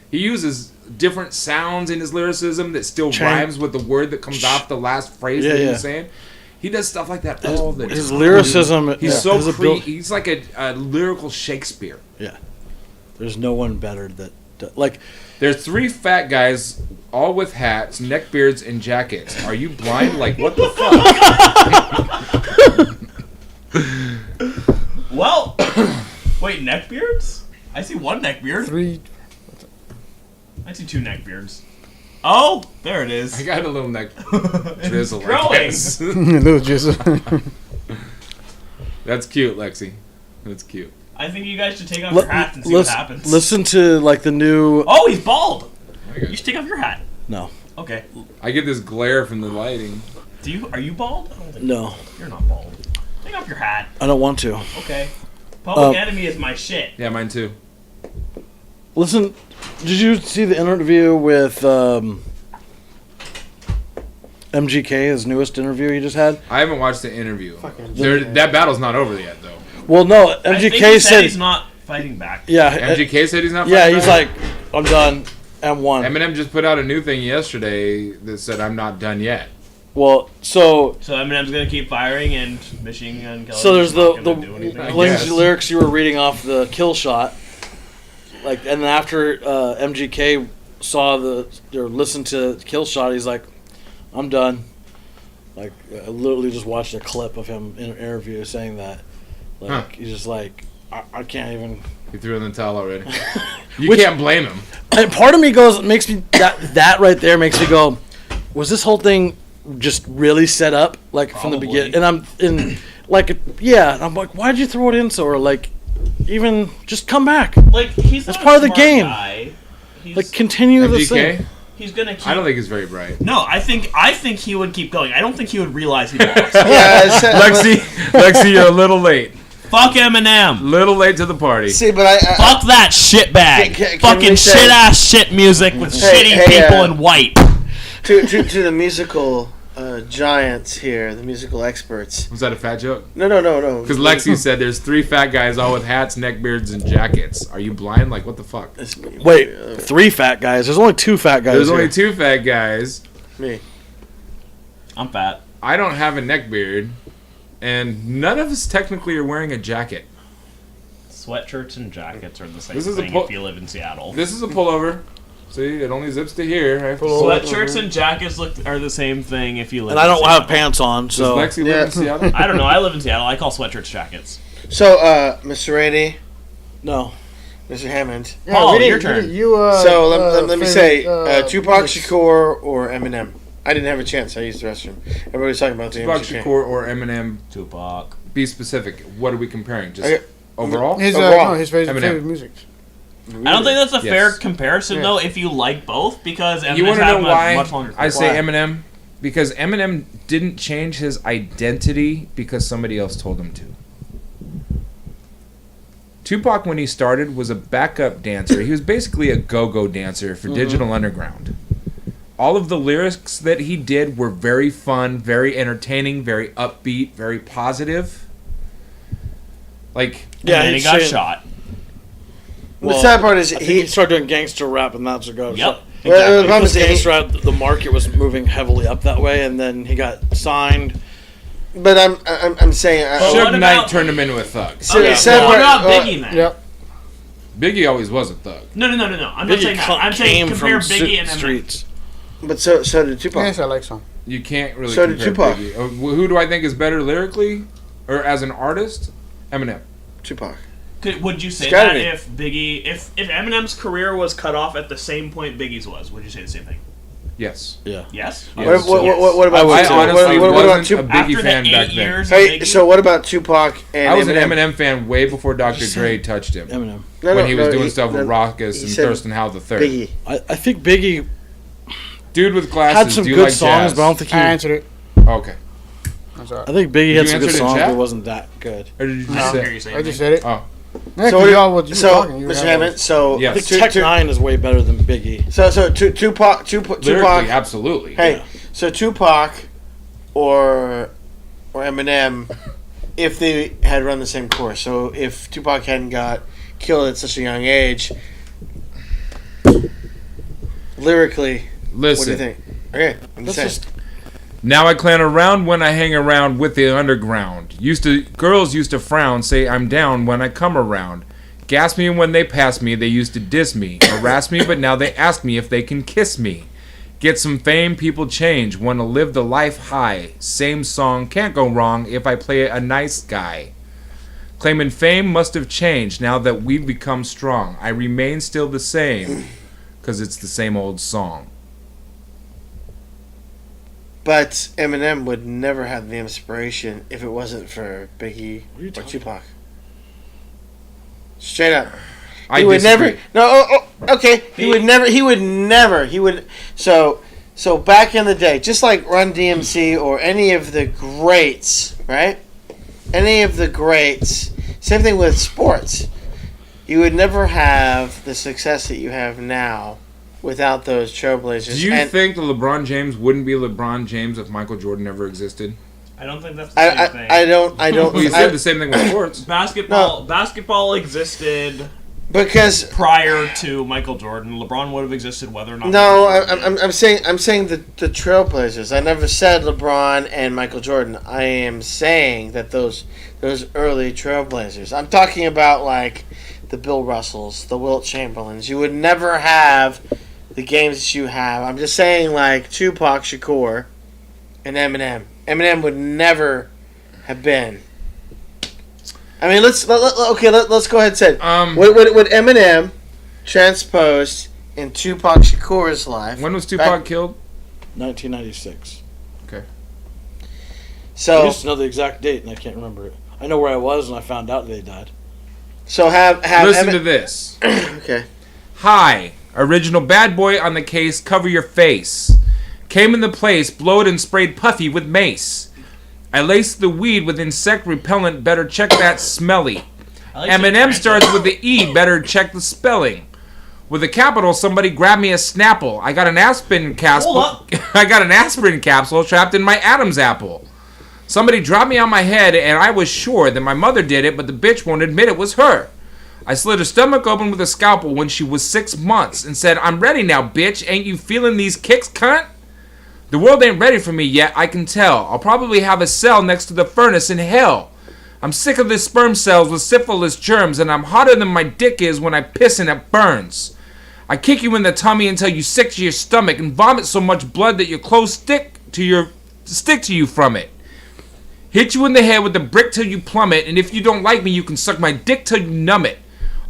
He uses different sounds in his lyricism that still rhymes with the word that comes off the last phrase that he was saying. He does stuff like that all the time. His lyricism. He's he's like a lyrical Shakespeare. Yeah. There's no one better that like. There's 3 fat guys, all with hats, neck beards, and jackets. Are you blind? Like, what the fuck? Well, wait, neckbeards? I see one neckbeard. 3. I see 2 neckbeards. Oh, there it is. I got a little neck drizzle. growing. Little jizzle. That's cute, Lexi. That's cute. I think you guys should take off your hats and see what happens. Listen to like the new. Oh, he's bald. You should take off your hat. No. Okay. I get this glare from the lighting. Are you bald? I don't think No. You're not bald. Take off your hat. I don't want to. Okay. Public Enemy is my shit. Yeah, mine too. Listen, did you see the interview with MGK, his newest interview he just had? I haven't watched the interview. That battle's not over yet, though. Well, no, I think MGK he said he's not fighting back. Yeah, MGK said he's not. Yeah, fighting he's back? like, I'm done. M1. Eminem just put out a new thing yesterday that said, "I'm not done yet." Well, so Eminem's gonna keep firing and Machine Gun Kelly. So there's the guess. lyrics you were reading off the Kill Shot, like, and after MGK saw or listened to Kill Shot, he's like, "I'm done." Like, I literally just watched a clip of him in an interview saying that. Like, he's just like, I can't even. He threw in the towel already. You can't blame him. And part of me makes me that right there makes me go, was this whole thing just really set up like from the beginning? And I'm in like, and I'm like, why'd you throw it in so? Or like, even just come back. Like, he's that's not part a of the smart game. Guy. Like, continue this MGK? thing. He's gonna keep. I don't think he's very bright. No, I think he would keep going. I don't think he would realize he lost. Lexi, you're a little late. Fuck Eminem. Little late to the party. See, but I fuck that shitbag. Can Fucking we say- shit ass shit music with shitty people in white. To the musical giants here, the musical experts. Was that a fat joke? No. Because Lexi said there's 3 fat guys all with hats, neckbeards, and jackets. Are you blind? Like, what the fuck? Wait, 3 fat guys. There's only 2 fat guys. There's here. only 2 fat guys. Me. I'm fat. I don't have a neckbeard, and none of us technically are wearing a jacket. Sweatshirts and jackets are the same This is thing a if you live in Seattle. This is a pullover. See, it only zips to here. Sweatshirts and jackets are the same thing if you live. And I don't Seattle. have pants on, so. Does Lexi live in Seattle? I don't know. I live in Seattle. I call sweatshirts jackets. So, Mr. Rainey. No. Mr. Hammond. Yeah, Paul, your turn. So let me say, Tupac Shakur or Eminem. I didn't have a chance. I used the restroom. Everybody's talking about the Tupac MGK. Shakur or Eminem. Tupac. Be specific. What are we comparing? Just Okay. overall? His Overall. his Eminem. favorite music. I don't think that's a fair Yes. comparison though. If you like both, because You Eminem's want to have know a why much longer. I say Eminem? Because Eminem didn't change his identity because somebody else told him to. Tupac, when he started, was a backup dancer. He was basically a go-go dancer for Digital Underground. All of the lyrics that he did were very fun, very entertaining, very upbeat, very positive. Like, Yeah, and he got shot. The sad part is he started doing gangster rap, and that's what goes. Yep. Well, the problem Because is gangster rap, the market was moving heavily up that way, and then he got signed. But I'm saying Suge Knight turned him into a thug. Okay, what about Biggie then? Yep. Biggie always was a thug. No. I'm not saying that. I'm saying compare Biggie and Eminem. streets. But so did Tupac. Yes, I like some. You can't really So did compare Tupac. Biggie. Who do I think is better lyrically or as an artist? Eminem. Tupac. Would you say It's gotta that be. if Biggie, if Eminem's career was cut off at the same point Biggie's was, would you say the same thing? Yes. Yeah. Yes. What about I honestly what about wasn't a Tupac? Biggie After fan the back 8 then. years Hey, of Biggie, so what about Tupac and I was Eminem? an Eminem fan way before Dr. Dre touched him. Eminem. When he was doing stuff with Raucus and said Thurston Howell III. Biggie. I think Biggie Dude with glasses. had some do you good like songs, jazz? but I don't think I he. answered it. Okay. I'm sorry. I think Biggie Did had you some good answer it in songs, chat? but it wasn't that good. Or did you I just don't hear say? you say I just anything. said it. Oh. Yeah, So, 'cause y'all was you so were talking. You were Mr. having- Hammond, so Yes. I think Tech Nine is way better than Biggie. So Tupac. Lyrically, absolutely. Hey, so Tupac or Eminem, if they had run the same course. So if Tupac hadn't got killed at such a young age, lyrically, Listen. what do you think? Okay, I'm just saying. Now I clan around when I hang around with the underground. Girls used to frown, say I'm down when I come around. Gas me when they pass me, they used to diss me. Harass me, but now they ask me if they can kiss me. Get some fame, people change. Wanna live the life high. Same song, can't go wrong if I play a nice guy. Claiming fame must have changed now that we've become strong. I remain still the same, 'cause it's the same old song. But Eminem would never have the inspiration if it wasn't for Biggie What are you or talking Tupac. Straight up. I He would disagree. never. No. Okay. He would never. He would never. He would. So back in the day, just like Run DMC or any of the greats, right? Any of the greats. Same thing with sports. You would never have the success that you have now without those trailblazers. Do you think that LeBron James wouldn't be LeBron James if Michael Jordan never existed? I don't think that's the same thing. I don't. Well, you said the same thing with sports. Basketball existed because prior to Michael Jordan. LeBron would have existed whether or not. No, I'm saying the Trailblazers. I never said LeBron and Michael Jordan. I am saying that those early Trailblazers. I'm talking about like the Bill Russells, the Wilt Chamberlains. You would never have the games that you have. I'm just saying like Tupac Shakur and Eminem. Eminem would never have been. I mean, let's go ahead and say would Eminem transposed in Tupac Shakur's life? When was Tupac killed? 1996. Okay. So I used to know the exact date, and I can't remember it. I know where I was, and I found out they died. So have listen to this. Okay. Hi, original bad boy on the case. Cover your face. Came in the place, blowed and sprayed Puffy with mace. I laced the weed with insect repellent. Better check that smelly. Eminem starts with the E. Better check the spelling. With a capital, somebody grab me a Snapple. I got an aspirin capsule. I got an aspirin capsule trapped in my Adam's apple. Somebody dropped me on my head, and I was sure that my mother did it, but the bitch won't admit it was her. I slit her stomach open with a scalpel when she was 6 months and said, "I'm ready now, bitch. Ain't you feeling these kicks, cunt?" The world ain't ready for me yet, I can tell. I'll probably have a cell next to the furnace in hell. I'm sick of the sperm cells with syphilis germs, and I'm hotter than my dick is when I piss and it burns. I kick you in the tummy until you sick to your stomach and vomit so much blood that your clothes stick to you from it. Hit you in the head with a brick till you plummet, and if you don't like me, you can suck my dick till you numb it.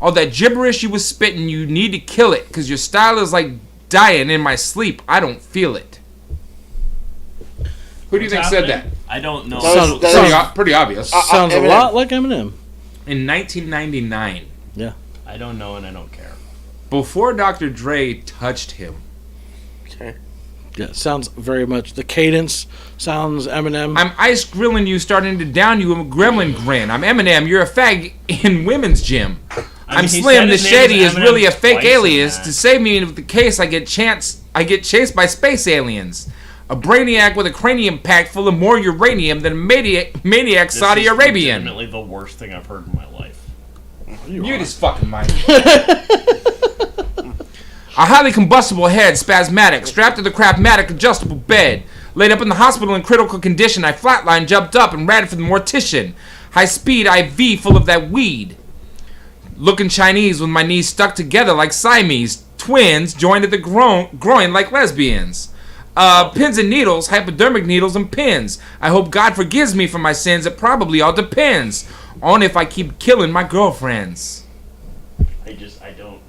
All that gibberish you was spitting, you need to kill it, cause your style is like dying in my sleep. I don't feel it. Who do you think said that? I don't know. Sounds pretty obvious. Sounds a lot like Eminem. In 1999. Yeah. I don't know and I don't care. Before Dr. Dre touched him. Okay. Yeah, sounds very much. The cadence sounds Eminem. I'm ice grilling you, starting to down you with a gremlin grin. I'm Eminem, you're a fag in women's gym. I'm Slim, the Shady is really a fake alias. To save me with the case, I get chased by space aliens. A brainiac with a cranium packed full of more uranium than a maniac Saudi Arabian. This is legitimately the worst thing I've heard in my life. Mute his fucking mic. A highly combustible head, spasmatic, strapped to the Craftmatic adjustable bed. Laid up in the hospital in critical condition, I flatlined, jumped up, and ran for the mortician. High speed IV full of that weed. Looking Chinese with my knees stuck together like Siamese. Twins joined at the groin like lesbians. Pins and needles, hypodermic needles and pins. I hope God forgives me for my sins. It probably all depends on if I keep killing my girlfriends. I don't.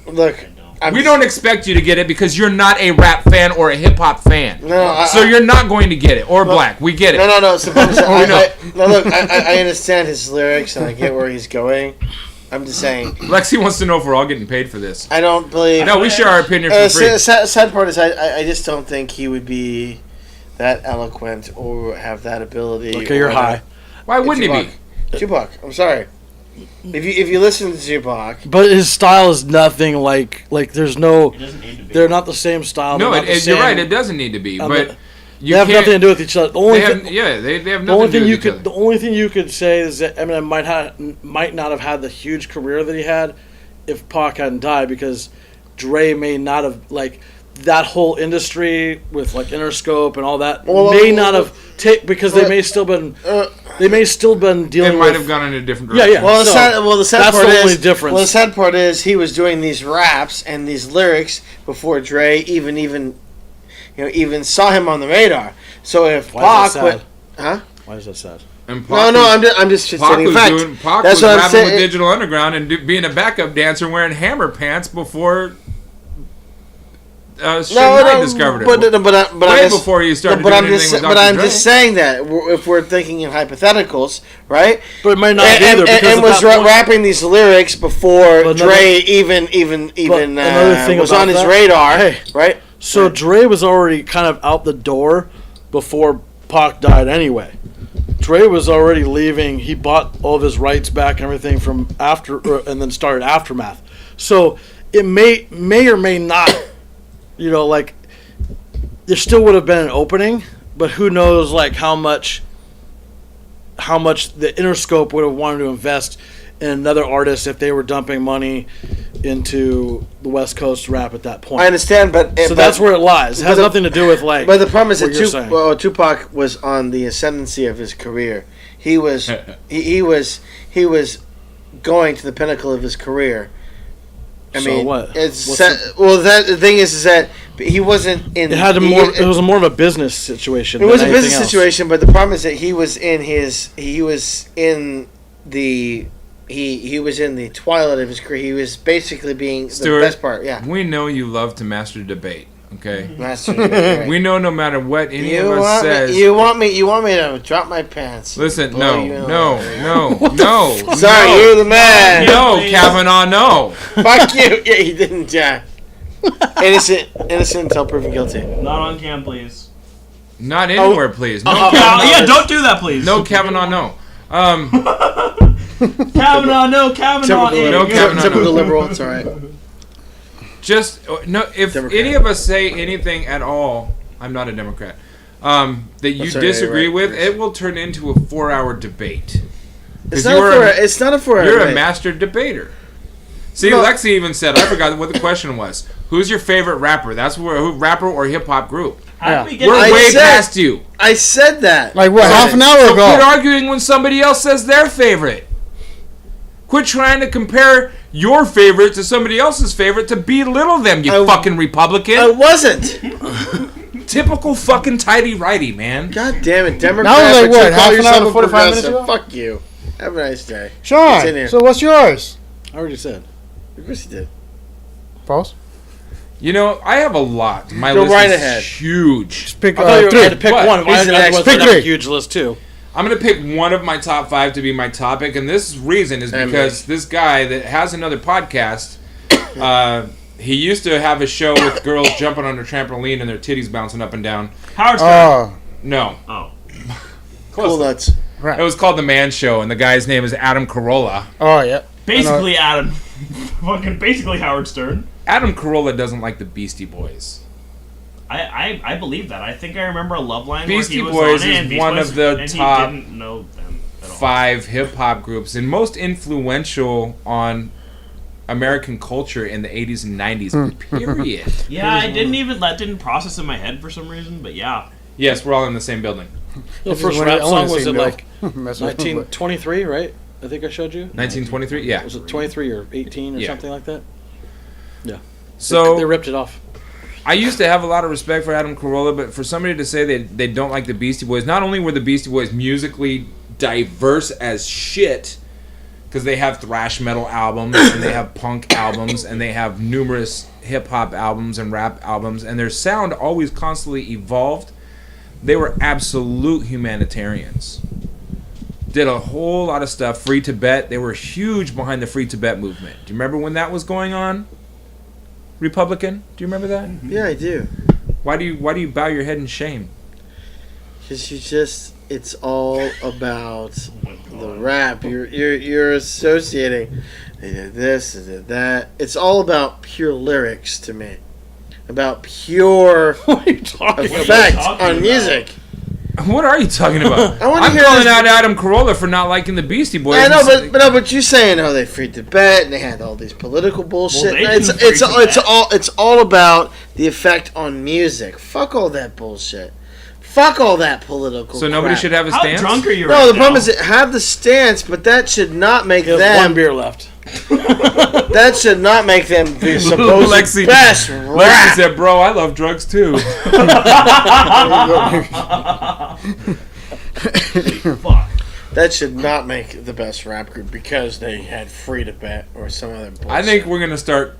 Look, we don't expect you to get it because you're not a rap fan or a hip hop fan. So you're not going to get it. Or black. We get it. No. Look, I understand his lyrics and I get where he's going. I'm just saying. Lexi wants to know if we're all getting paid for this. I don't believe. No, we share our opinion for free. Sad part is I just don't think he would be that eloquent or have that ability. Okay, you're high. Why wouldn't he be? Tupac. I'm sorry. If you listen to Tupac, but his style is nothing like there's no. It doesn't need to be. They're not the same style. No, you're right. It doesn't need to be, but. They have nothing to do with each other. The only they have nothing to do with each other. The only thing you could say is that Eminem might not have had the huge career that he had if Pac hadn't died, because Dre may not have, like, that whole industry with like Interscope and all that may not have because they may still been dealing. It might have gone in a different direction. Yeah. Well, the sad part the only is difference. Well, the sad part is he was doing these raps and these lyrics before Dre even saw him on the radar. So if Pac would, Why is that sad? I'm just stating fact. Pac was rapping with Digital Underground and being a backup dancer wearing hammer pants before I discovered it. Way before you started doing anything with Dr. But I'm Dre. just saying that if we're thinking in hypotheticals, right? But it might not be either. And was rapping these lyrics before Dre even was on his radar, right? So Dre was already kind of out the door before Pac died anyway. Dre was already leaving. He bought all of his rights back and everything from and then started Aftermath. So it may or may not, there still would have been an opening, but who knows, how much the Interscope would have wanted to invest in another artist if they were dumping money into the West Coast rap at that point. I understand, but that's where it lies. It has nothing to do with But the problem is that Tupac was on the ascendancy of his career. He was he was going to the pinnacle of his career. I mean, what? The thing is that he wasn't in. It was more of a business situation. It was a business situation, but the problem is that he was in the twilight of his career. He was basically being Stuart, the best part. Yeah, we know you love to master debate. Okay, master debate. Right. We know no matter what any of us says. You want me to drop my pants? Listen, no. Sorry, you're the man. No, Kavanaugh, no. Fuck you. Yeah, he didn't. Innocent until proven guilty. Not on cam, please. Not anywhere, please. No, yeah, don't do that, please. No, Kavanaugh, no. Kavanaugh, no, Kavanaugh. Typical liberal. It's all right. Just no. If Democrat. Any of us say anything at all, I'm not a Democrat. That you disagree with, it will turn into a 4-hour debate. It's not a 4-hour. You're a master debater. See, Lexi even said, I forgot what the question was. Who's your favorite rapper? That's who rapper or hip hop group. We're way past you. I said that. Like what? Half an hour ago. Quit arguing when somebody else says their favorite. Quit trying to compare your favorite to somebody else's favorite to belittle them, you fucking Republican. I wasn't. Typical fucking tighty-righty, man. God damn it, Democrat. That was like what, half an hour, 45 minutes ago? Fuck you. Have a nice day. Sean, so what's yours? I already said. Of course you did. False? I have a lot. My Go list right is ahead. huge. Just pick three. To pick one. Pick a huge list, too. I'm going to pick one of my top 5 to be my topic, and this reason is because this guy that has another podcast, he used to have a show with girls jumping on a trampoline and their titties bouncing up and down. Howard Stern. No. Oh. Cool, that's... Right. It was called The Man Show, and the guy's name is Adam Carolla. Oh, yeah. Basically Adam. Fucking basically Howard Stern. Adam Carolla doesn't like the Beastie Boys. I believe that. I think I remember a love line Beastie where he was Boys on is one of the top he didn't know them at all. 5 hip-hop groups and most influential on American culture in the 80s and 90s, period. Yeah, that didn't process in my head for some reason, but yeah. Yes, we're all in the same building. The first rap song was in 1923, right? I think I showed you. 1923, yeah. Was it 23 or 18 or something like that? Yeah. So they ripped it off. I used to have a lot of respect for Adam Carolla, but for somebody to say they don't like the Beastie Boys, not only were the Beastie Boys musically diverse as shit, because they have thrash metal albums, and they have punk albums, and they have numerous hip-hop albums and rap albums, and their sound always constantly evolved, they were absolute humanitarians. Did a whole lot of stuff. Free Tibet, they were huge behind the Free Tibet movement. Do you remember when that was going on? Republican? Do you remember that? Yeah, I do. Why do you bow your head in shame? Because it's all about the rap. You're associating. They did this, they did that. It's all about pure lyrics to me. About pure effect on music. What are you talking about? I'm calling out Adam Carolla for not liking the Beastie Boys. I know, but you're saying they freed Tibet and they had all these political bullshit. Well, it's all about the effect on music. Fuck all that bullshit. Fuck all that political. So nobody should have a stance. How drunk are you? No, the problem is have the stance, but that should not make them. One beer left. That should not make them the supposed best rap. Lexi said, "Bro, I love drugs too." Fuck. That should not make the best rap group because they had Free Tibet or some other bullshit. I think we're gonna start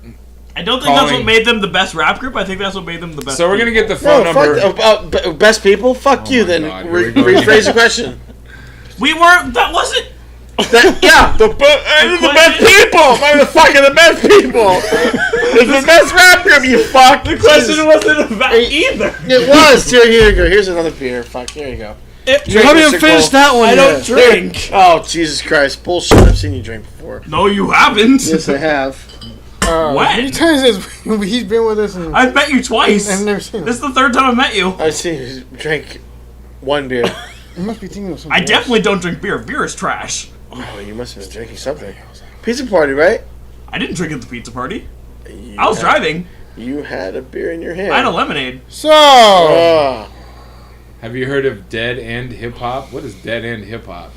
I don't think that's what made them the best rap group. I think that's what made them the best. So we're gonna get the phone number. Best people? Fuck you. Then rephrase the question. We weren't. That wasn't. The best people. I'm the fucking the best people. It's the best rap group. You fuck. The question wasn't about either. It was. Here you go. Here's another beer. Fuck. Here you go. You haven't even finished that one. I don't drink. Oh Jesus Christ! Bullshit. I've seen you drink before. No, you haven't. Yes, I have. When? How many times has he's been with us? I've met you twice. I've never seen him. This is the third time I've met you. I've seen you drink one beer. You must be thinking of something. I definitely don't drink beer. Beer is trash. Oh, you must have been drinking something. Pizza party, right? I didn't drink at the pizza party. I was driving. You had a beer in your hand. I had a lemonade. So. Have you heard of Dead End Hip Hop? What is Dead End Hip Hop?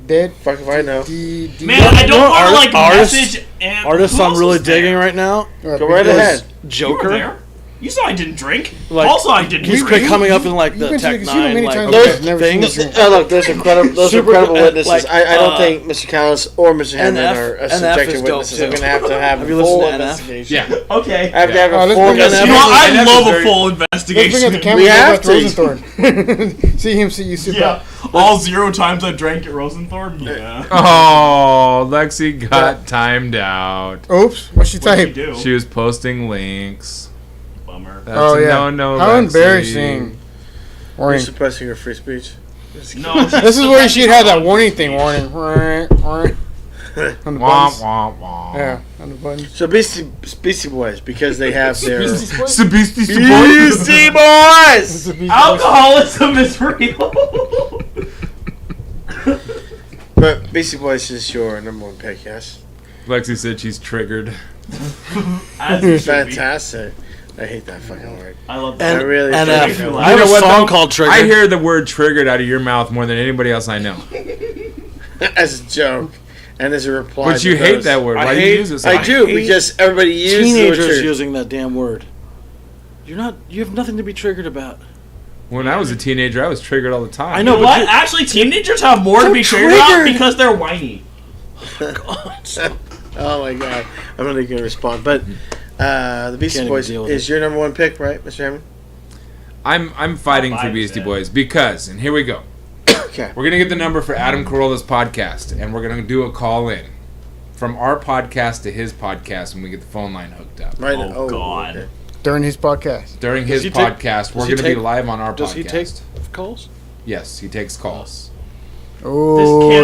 Dead. Fuck if I know. Man, I don't want to like message and artists I'm really digging right now. Go right ahead. Joker. You saw I didn't drink. Like, also, I didn't he's drink. coming up in like the Tech 9 like things. Look, those are credible witnesses. I don't think Mr. Callis or Mr. Hammond are subjective witnesses. I'm going to have a full investigation. Yeah. Okay. I have to have a full investigation. You know, I love a full investigation. Let's bring out the camera. We have to. See him. See you. Super. Yeah. All 0 times I drank at Rosenthorpe. Yeah. Oh, Lexi got timed out. Oops. What'd she type? She was posting links. Bummer. That's No, how embarrassing. You're suppressing her free speech. No. This is where she'd have that warning thing. Warning. On the buttons. Yeah, on the buttons. So Beastie Boys, because they have their... Beastie Boys! Alcoholism is real. But Beastie Boys is your number one pick, yes? Lexi said she's triggered. Fantastic. I hate that fucking word. I love that. I really and I have a song called Triggered. I hear the word triggered out of your mouth more than anybody else I know. As a joke. And as a reply. But you hate that word. Why do you use it so I do, because everybody uses teenagers using that damn word. You have nothing to be triggered about. When I was a teenager, I was triggered all the time. I know, but what? Actually, teenagers have more to be triggered about because they're whiny. Oh my god. I'm not even going to respond. But the Beastie Boys is your number one pick, right, Mr. Hammond? I'm fighting for Beastie Boys because, and here we go. Okay. We're going to get the number for Adam Carolla's podcast, and we're going to do a call-in from our podcast to his podcast when we get the phone line hooked up. Right. Oh, God. Okay. During his podcast. During his podcast, we're going to be live on our podcast. Does he take calls? Yes, he takes calls. Oh, this would be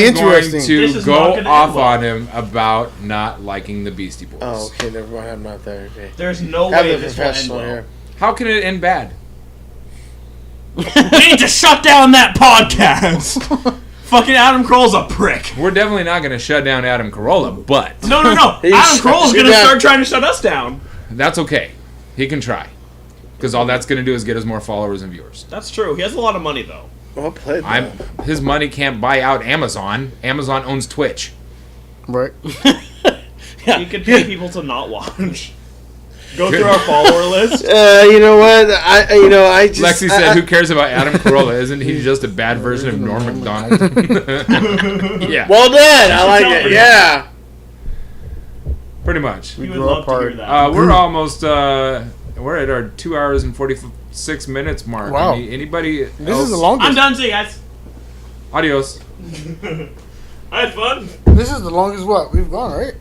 interesting. I am going to go off on him about not liking the Beastie Boys. Oh, okay, never mind. I'm not there. Okay. There's no way this will end well. Here. How can it end bad? We need to shut down that podcast. Fucking Adam Carolla's a prick. We're definitely not going to shut down Adam Carolla, but... No. Adam Carolla's going to start trying to shut us down. That's okay. He can try. Because all that's going to do is get us more followers and viewers. That's true. He has a lot of money, though. Well played. His money can't buy out Amazon. Amazon owns Twitch. Right. He could pay people to not watch. Go through our follower list. You know what? I just... Lexi said, who cares about Adam Carolla? Isn't he just a bad version of Norm Macdonald? Yeah. Well done. I like it. Yeah. Pretty much. We would love to hear that. We're almost... we're at our 2 hours and 46 minutes mark. Wow. Anybody else? This is the longest. I'm done. See you guys. Adios. I had fun. This is the longest we've gone, right?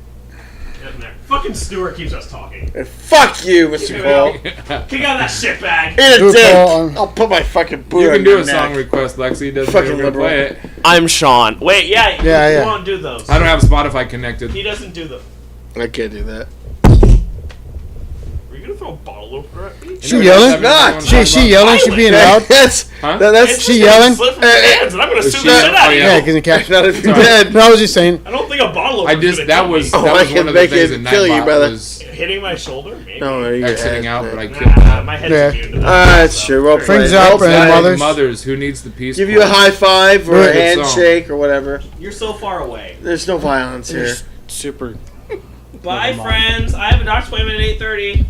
Fucking Stewart keeps us talking. And fuck you, Mr. Cole. Kick out that shit bag. Eat a dick. I'll put my fucking boot You on can do your a song request, Lexi. Doesn't Fucking mean we're gonna play it. I'm Sean. Wait, yeah. You won't do those. I don't have Spotify connected. He doesn't do them. I can't do that. Are you gonna throw a bottle over at me? She yelling? She yelling? She being loud? That's she yelling? Slip from your hands, and I'm gonna sue the shit out of you. Yeah, because you catch not if you're dead. No, I was just saying. I don't think a bottle over That was I one can of the make things it that kill you, Nightbot brother. was hitting my shoulder. Maybe. No, exiting out, but I couldn't. My head's immune to that. That's true. Well Friends played. up Well and played. mothers. Who needs the peace? Give you a high five or a Good song. handshake or whatever. You're so far away. There's no violence here. Super. Bye, friends. I have a doctor's appointment at 8:30.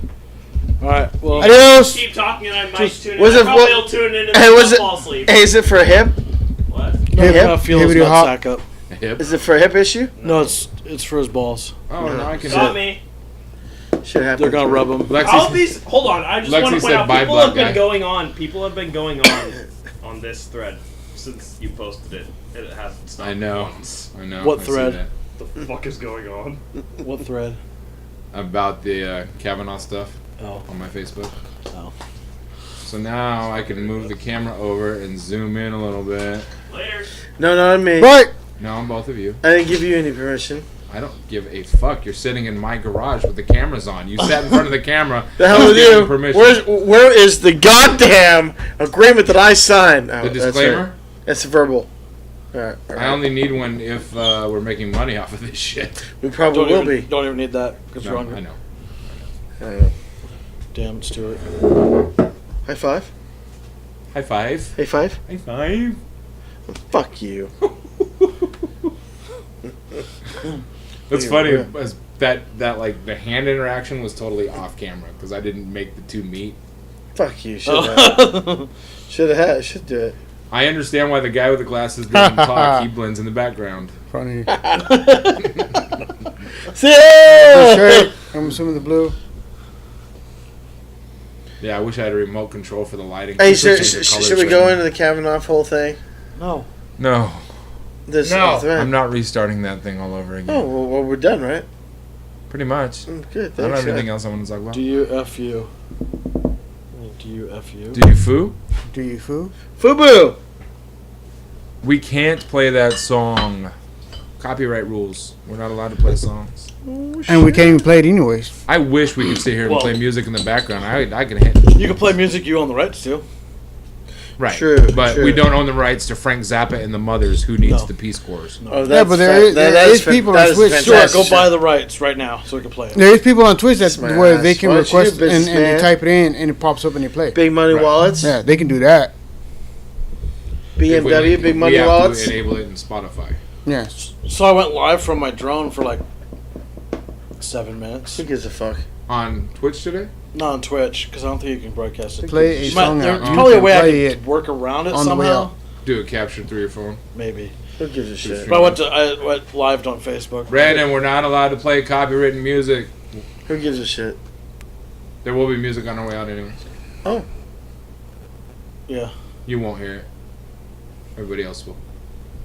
Alright, well. Adios. Keep talking, and I might tune in. Was I it probably what- will tune in and Hey, was it? fall asleep. Hey, is it for a hip? What? I feel his nut sack up. Hip. Is it for a hip issue? No, it's for his balls. Oh, now I can. Got me. Shit happens. They're gonna rub them. All these. Hold on, I just Lexi want to point said out bye, people have black been guy. going on. People have been going on this thread since you posted it. It hasn't stopped. I know. Once. I know. What I see thread? that. What the fuck is going on? What thread? About the Kavanaugh stuff Oh. on my Facebook. Oh. So now I can move the camera over and zoom in a little bit. Later. No, not on me. Right. No, on both of you. I didn't give you any permission. I don't give a fuck. You're sitting in my garage with the cameras on. You sat in front of the camera. The hell with Give me you? permission. Where is the goddamn agreement that I signed? Oh, The disclaimer? That's verbal. All right. I only need one if we're making money off of this shit. We probably Don't will even, be. Don't even need that because No, we're on. I know. I know. Damn, Stuart. High five. High five. High five. High five. Fuck you. What's Yeah, funny yeah. was that like the hand interaction was totally off camera because I didn't make the two meet. Fuck you. Should have. Should have had. Should do it. I understand why the guy with the glasses doesn't talk. He blends in the background. Funny. See? Shirt. I'm assuming the blue. Yeah, I wish I had a remote control for the lighting. Hey, People change the should colors we go right into the Kavanaugh whole thing? No. now. This No, thread? I'm not restarting that thing all over again. Oh, well, we're done, right? Pretty much. Good. I don't Thanks. have anything else I want to talk about. Do you F you? Do you F you? Do you foo? Do you foo? Fubu. We can't play that song. Copyright rules. We're not allowed to play songs. And we can't even play it anyways. I wish we could sit here and Well- play music in the background. I can hit. You can play music you own the rights to. Right. True, But true. we don't own the rights to Frank Zappa and the Mothers, who needs No. the Peace Corps. Oh, Yeah, that's but there is people on Twitch. Stuart, go buy the rights right now so we can play it. There is people on Twitch that's Kiss my where ass. they can Why don't you request do business, and they man? type it in and it pops up and they play. Big money Right. wallets. Yeah, they can do that. BMW, big money we have wallets. to enable it in Spotify. Yeah. So I went live from my drone for like 7 minutes. Who gives a fuck? On Twitch today? Not on Twitch because I don't think you can broadcast it. Play a song There's out. You probably a can way I play could work around it on the way somehow. out. Do it captured through your phone. Maybe. Who gives a shit? But I went live on Facebook. Brandon, we're not allowed to play copywritten music. Who gives a shit? There will be music on our way out anyway. Oh. Yeah. You won't hear it. Everybody else will.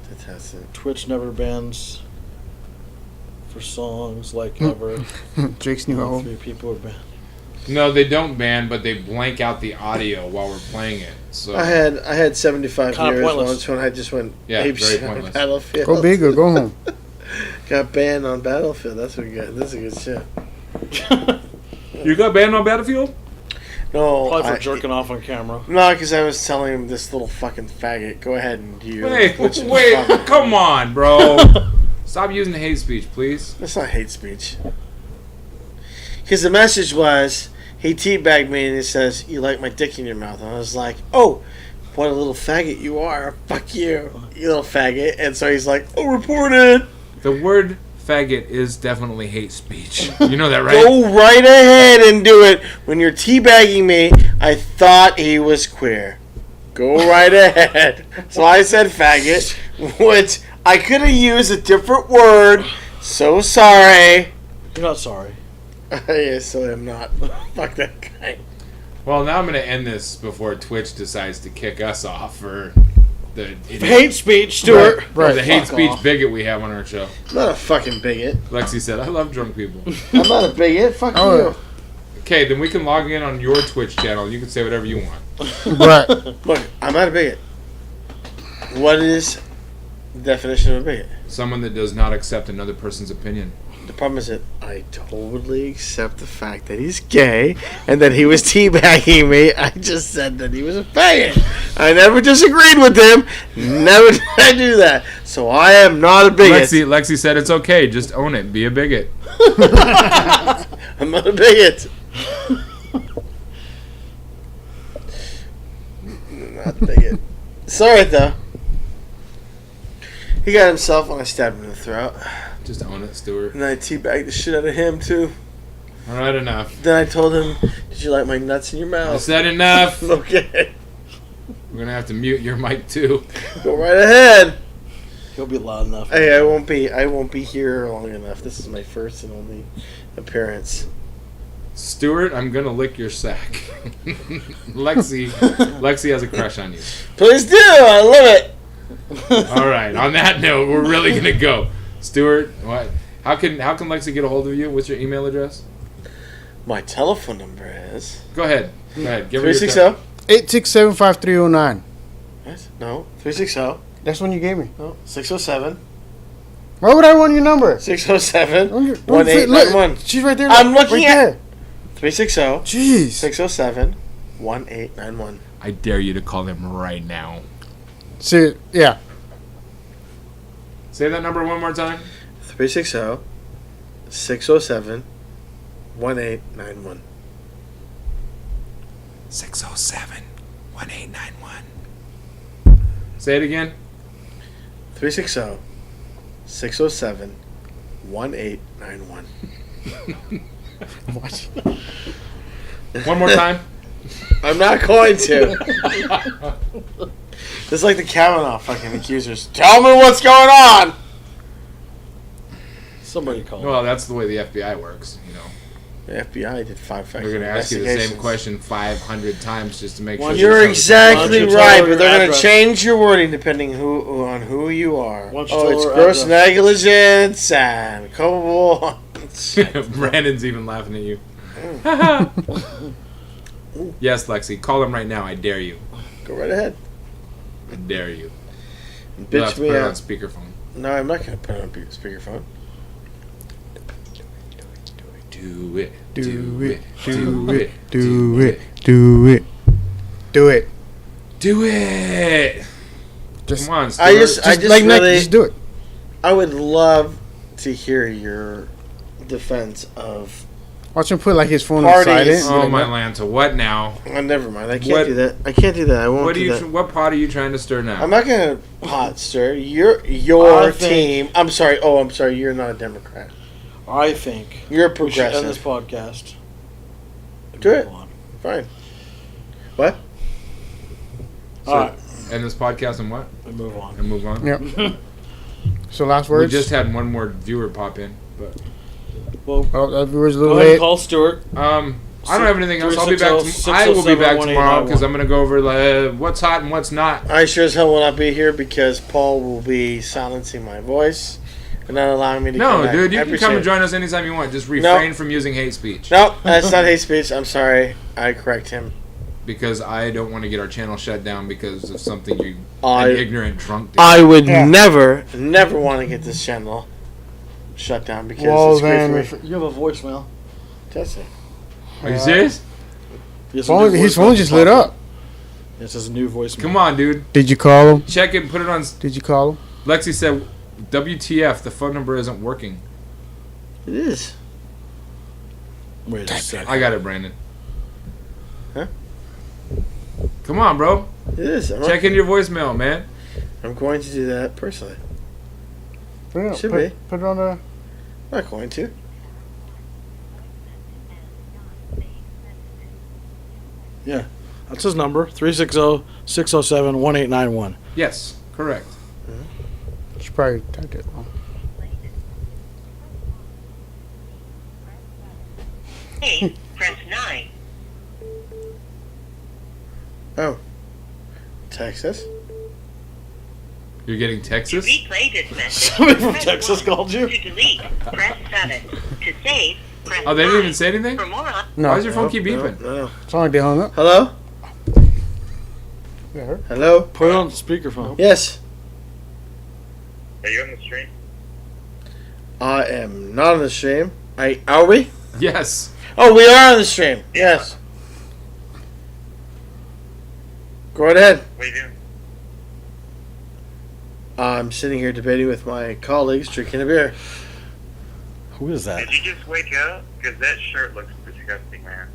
Fantastic. Twitch never bans for songs like ever. Drake's new album. 3 people are banned. No, they don't ban, but they blank out the audio while we're playing it. So I had 75 Kinda years pointless. once when I just went Yeah, ape very shit on pointless. Battlefield. Go big or go home. Got banned on Battlefield. That's what good. This is good shit. You got banned on Battlefield? No, Probably for jerking off on camera. No, because I was telling him this little fucking faggot. Go ahead and do your Wait, Twitch and wait, fuck. come on, bro. Stop using hate speech, please. That's not hate speech. Because the message was, he teabagged me and he says, "You like my dick in your mouth?" And I was like, "Oh, what a little faggot you are! Fuck you, you little faggot!" And so he's like, "Oh, report it." The word faggot is definitely hate speech. You know that, right? Go right ahead and do it. When you're teabagging me, I thought he was queer. Go right ahead. So I said faggot, which I could have used a different word. So sorry. You're not sorry. Yes, so I'm not. Fuck that guy. Well, now I'm going to end this before Twitch decides to kick us off for the Hate speech, Stuart. for the hate Fuck speech off. bigot we have on our show. I'm not a fucking bigot. Lexi said, "I love drunk people." I'm not a bigot. Fuck Oh, you. Okay, then we can log in on your Twitch channel. You can say whatever you want. Right. Look, I'm not a bigot. What is the definition of a bigot? Someone that does not accept another person's opinion. The problem is that I totally accept the fact that he's gay and that he was teabagging me. I just said that he was a faggot. I never disagreed with him. Never did I do that. So I am not a bigot. Lexi said it's okay. Just own it. Be a bigot. I'm not a bigot. Not a bigot. Sorry though. He got himself when I stabbed him in the throat. Just own it, Stuart. And I teabagged the shit out of him too. All right, enough. Then I told him, "Did you like my nuts in your I mouth?" said enough. Okay. We're gonna have to mute your mic too. Go right ahead. He'll be loud enough. Hey, I won't be here long enough. This is my first and only appearance. Stuart, I'm gonna lick your sack. Lexi has a crush on you. Please do. I love it. All right. On that note, we're really gonna go. Stuart, what? How can Lexi get a hold of you? What's your email address? My telephone number is. Go ahead. Give her your 360. 867-5309. What? No. 360. That's one you gave me. No. 607. Why would I want your number? 607. Look, 1891. she's right there. I'm looking right at. there. 360. Jeez. 607. 1891. I dare you to call him right now. See, yeah. Say that number one more time. 360. 607. 1891. 607 1891. Say it again. 360 607 1891. What? One more time. I'm not going to. This is like the Kavanaugh fucking accusers. Tell me what's going on! Somebody call. Well, that's the way the FBI works, you know. The FBI did 5 facts. They're going to ask you the same question 500 times just to make sure. You're exactly right, but they're going to change your wording depending on who you are. Oh, it's gross negligence and culpable. Brandon's even laughing at you. Yes, Lexi, call him right now. I dare you. Go right ahead. I dare you. Bitch have to me put it out. on speakerphone. No, I'm not going to put it on speakerphone. Do it. Do it. Do it. Do it. Do it. Do it. Do it. Just, come on, Stuart. I just like really, just do it. I would love to hear your defense of Watch him put like his phone on parties. silent. Oh my Lanta, what now? Oh, never mind. I can't do that. I can't do that. I won't What do that. What pot are you trying to stir now? I'm not gonna pot stir. Your team. I'm sorry. Oh, I'm sorry. You're not a Democrat. I think You're a we should end this progressive. podcast. Do it. Move on. Fine. What? So, All right. end this podcast and what? And move on. And move on. Yep. So last We words. just had one more viewer pop in, but Well, Oh, that viewer's a go little ahead and late. call Stuart. I don't have anything else. I'll be back. 360 I will be back 607 tomorrow because 1891. I'm gonna go over what's hot and what's not. I sure as hell will not be here because Paul will be silencing my voice and not allowing me to come No, back. dude, you I can come appreciate and join us anytime you want. Just refrain from using hate speech. No, that's not hate speech. I'm sorry. I correct him. Because I don't want to get our channel shut down because of something I- an ignorant drunk did. I would never want to get this channel shut down because Well, it's great then, for me. You have a voicemail. That's it. Are you serious? Yes, His phone just lit up. This is a new voicemail. Come on, dude. Did you call him? Check it. Put it on. Did you call him? Lexi said, "WTF? The phone number isn't working." It is. Wait a second. I got it, Brandon. Huh? Come on, bro. It is. Check in your voicemail, man. I'm going to do that personally. Put it, Should put, be. put it on the. I'm not going to. Yeah. That's his number. 360-607-1891. Yes, correct. She probably typed it wrong. Hey, press 9. Oh. Texas? You're getting To Texas? replay this message, Somebody from press Texas 1. called you? To delete, press 7. To save, press Oh, they didn't even 5. say anything? For more on No. Why does your phone keep beeping? No. It's not like they hung up. Hello? Yeah, her. Hello? Put it on speakerphone. Yes. Are you on the stream? I am not on the stream. Are we? Yes. Oh, we are on the stream. Yes. Go right ahead. What are you doing? I'm sitting here debating with my colleagues, drinking a beer. Who is that? Did you just wake up? Because that shirt looks disgusting, man.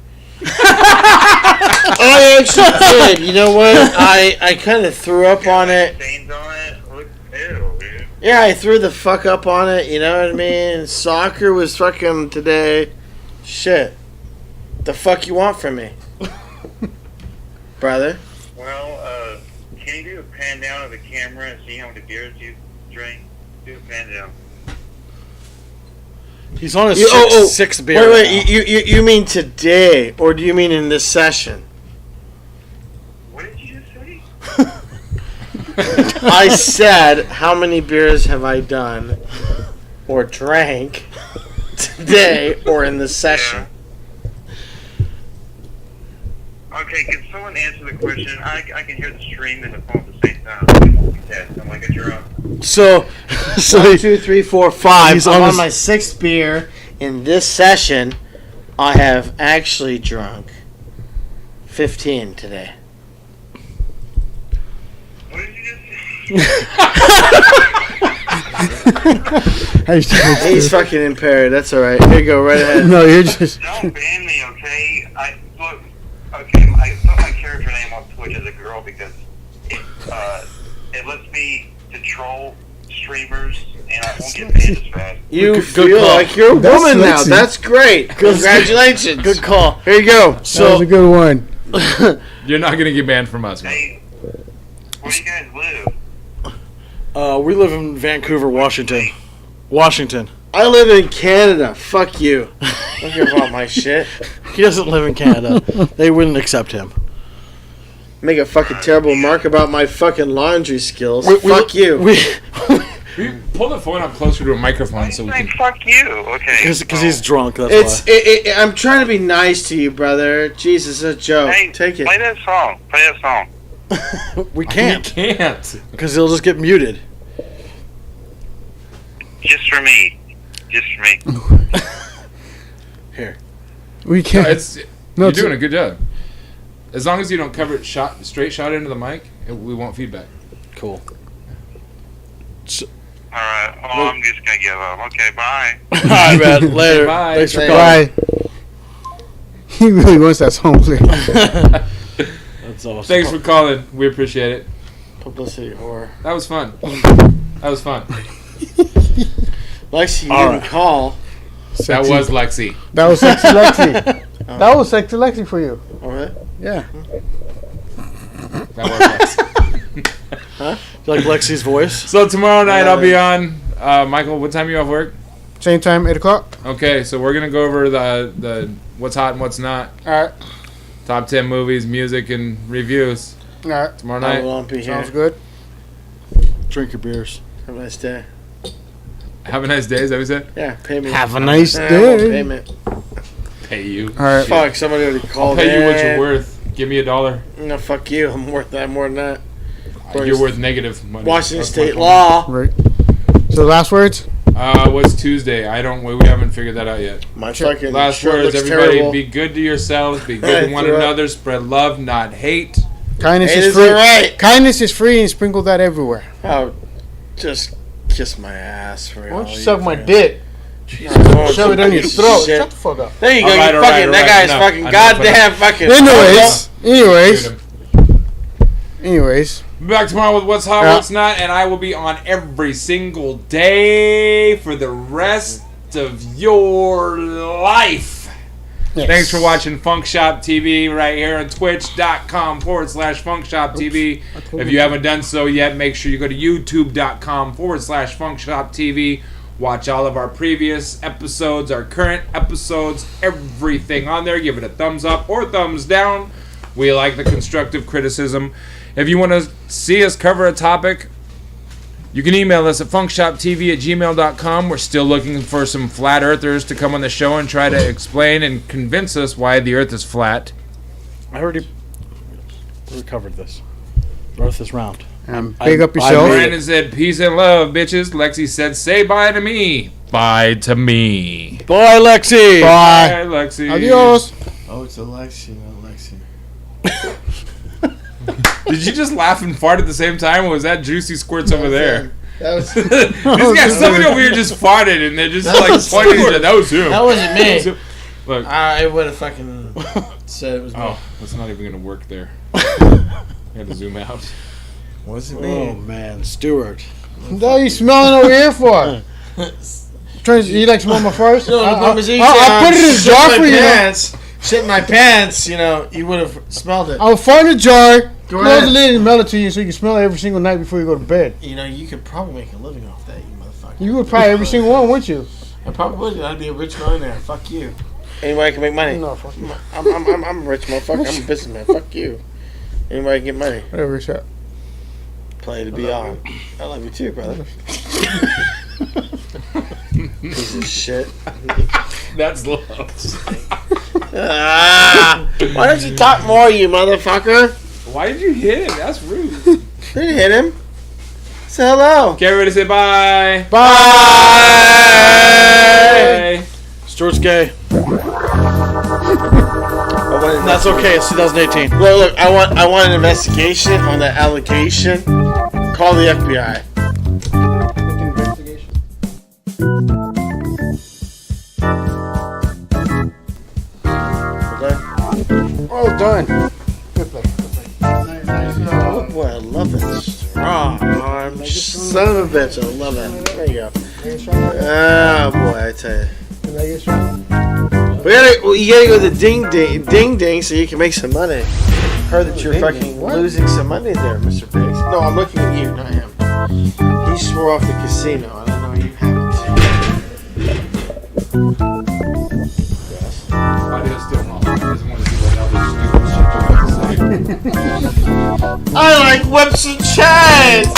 I actually did. You know what? I kind of threw up on it. Stains on it. Look, ew, dude. Yeah, I threw the fuck up on it. You know what I mean? Soccer was fucking today. Shit. The fuck you want from me? Brother? Well, can you do a pan down of the camera and see how many beers you drink? Do a pan down. He's on his sixth beer. Wait. You mean today, or do you mean in this session? What did you just say? I said, how many beers have I done or drank today or in this session? Okay, can someone answer the question? I can hear the stream and the phone at the same time. I'm like a drunk. So 1, 2, 3, 4, 5. He's I'm on on my 6th beer. In this session, I have actually drunk 15 today. What did you just say? He's fucking impaired. That's all right. Here you go. Right ahead. No, you're just. Don't ban me, okay? I put my character name on Twitch as a girl because it lets me to troll streamers and I won't get banned as fast. You feel like you're a woman now. That's great. Congratulations. Good call. Here you go. That was a good one. You're not gonna get banned from us, man. Hey, where do you guys live? We live in Vancouver, Washington. I live in Canada. Fuck you. Don't give about my shit. He doesn't live in Canada. They wouldn't accept him. Make a fucking terrible mark about my fucking laundry skills. Fuck you. We pull the phone up closer to a microphone so we can. Fuck you. Okay. Because he's drunk. That's why. I'm trying to be nice to you, brother. Jesus, it's a joke. Hey, Take it. Play that song. We can't. We can't. Because he'll just get muted. Just for me. Here. We can't. You're doing a good job. As long as you don't cover it straight shot into the mic, we won't feedback. Cool. Alright. Oh, I'm just gonna give up. Okay, bye. Alright, man. Later. Bye. Thanks for calling. Bye. He really wants that song played. That's awesome. Thanks for calling. We appreciate it. Publicity whore. That was fun. Lexi, you didn't call. That was Lexi. That was Sexy Lexi. That was Sexy Lexi for you. Alright. Yeah. That was Lexi. Huh? You like Lexi's voice? So tomorrow night I'll be on. Michael, what time are you off work? Same time, 8 o'clock. Okay, so we're gonna go over the what's hot and what's not. All right. Top 10 movies, music, and reviews. All right. Tomorrow I night. won't be here. Sounds good. Drink your beers. Have a nice day. Have a nice day, is that what you said? Yeah, pay me. Have a nice I want day. payment. Pay you. All right. Fuck, somebody already I'll called pay you what in. you're worth. Give me $1. No, fuck you. I'm worth that more than that. You're worth negative money. Washington That's State my law. Right. So last words. What's Tuesday? We haven't figured that out yet. My fucking Last shirt words, looks everybody. terrible. Be good to yourselves. Be good to one Threw up. another. Spread love, not hate. Kindness Hate is is free. alright. Kindness is free, and sprinkle that everywhere. Oh, just kiss my ass for Why all don't you you suck my fans. dick? Oh, Shove it down your piece of throat. shit. Shut the fuck up. There you go. Alright, You alright, fucking. That alright, guy's enough, fucking enough, goddamn fucking. Anyways. Be back tomorrow with what's hot, what's not, and I will be on every single day for the rest of your life. Yes. Thanks for watching Funk Shop TV right here on twitch.com/FunkShopTV. If you haven't done so yet, make sure you go to youtube.com/FunkShopTV. Watch all of our previous episodes, our current episodes, everything on there. Give it a thumbs up or thumbs down. We like the constructive criticism. If you want to see us cover a topic, you can email us at funkshoptv@gmail.com. We're still looking for some flat earthers to come on the show and try to explain and convince us why the earth is flat. I already covered this. Earth is round. Big up yourself. Brandon said, peace and love, bitches. Lexi said, say bye to me. Bye to me. Bye, Lexi. Bye. Bye, Lexi. Adios. Oh, it's Alexi, not Lexi. Did you just laugh and fart at the same time, or was that Juicy Squirts over there? That was. These guys, somebody over here just farted, and they're just like pointing at that was him. That wasn't me. Look. I would have fucking said it was me. Oh, that's not even gonna work there. I had to zoom out. Was it Oh, me? man. Stuart. What are you smelling over here for? You like smell my farts? No, the problem is I'll put it in a jar for you. Shit in my pants, you know, you would have smelled it. I'll find a jar, Go close ahead. the lid, and mail it to you so you can smell it every single night before you go to bed. You know, you could probably make a living off that, you motherfucker. You would probably every single one, wouldn't you? I probably would. I'd be a rich millionaire. Fuck you. Anybody can make money. No, fuck you. I'm a rich motherfucker. I'm a businessman. Fuck you. Anybody can get money. Whatever, shot. Play to be on. I love you too, brother. Piece of shit. That's love. Why don't you talk more, you motherfucker? Why did you hit him? That's rude. Didn't hit him. Say hello. Okay, everybody say bye. Bye. Stuart's gay. That's okay. It's 2018. Well, look, I want an investigation on that allegation. Call the FBI. Oh, done. Good play. Oh boy, I love it. Strong arm. Son of a bitch, I love it. There you go. Oh boy, I tell you. You gotta go to ding ding so you can make some money. Heard that you're fucking losing some money there, Mr. Briggs. No, I'm looking at you, not him. He swore off the casino. I don't know you haven't. Yes. Audio's still wrong. He doesn't want to do that other stupid shit. I like whips and chains.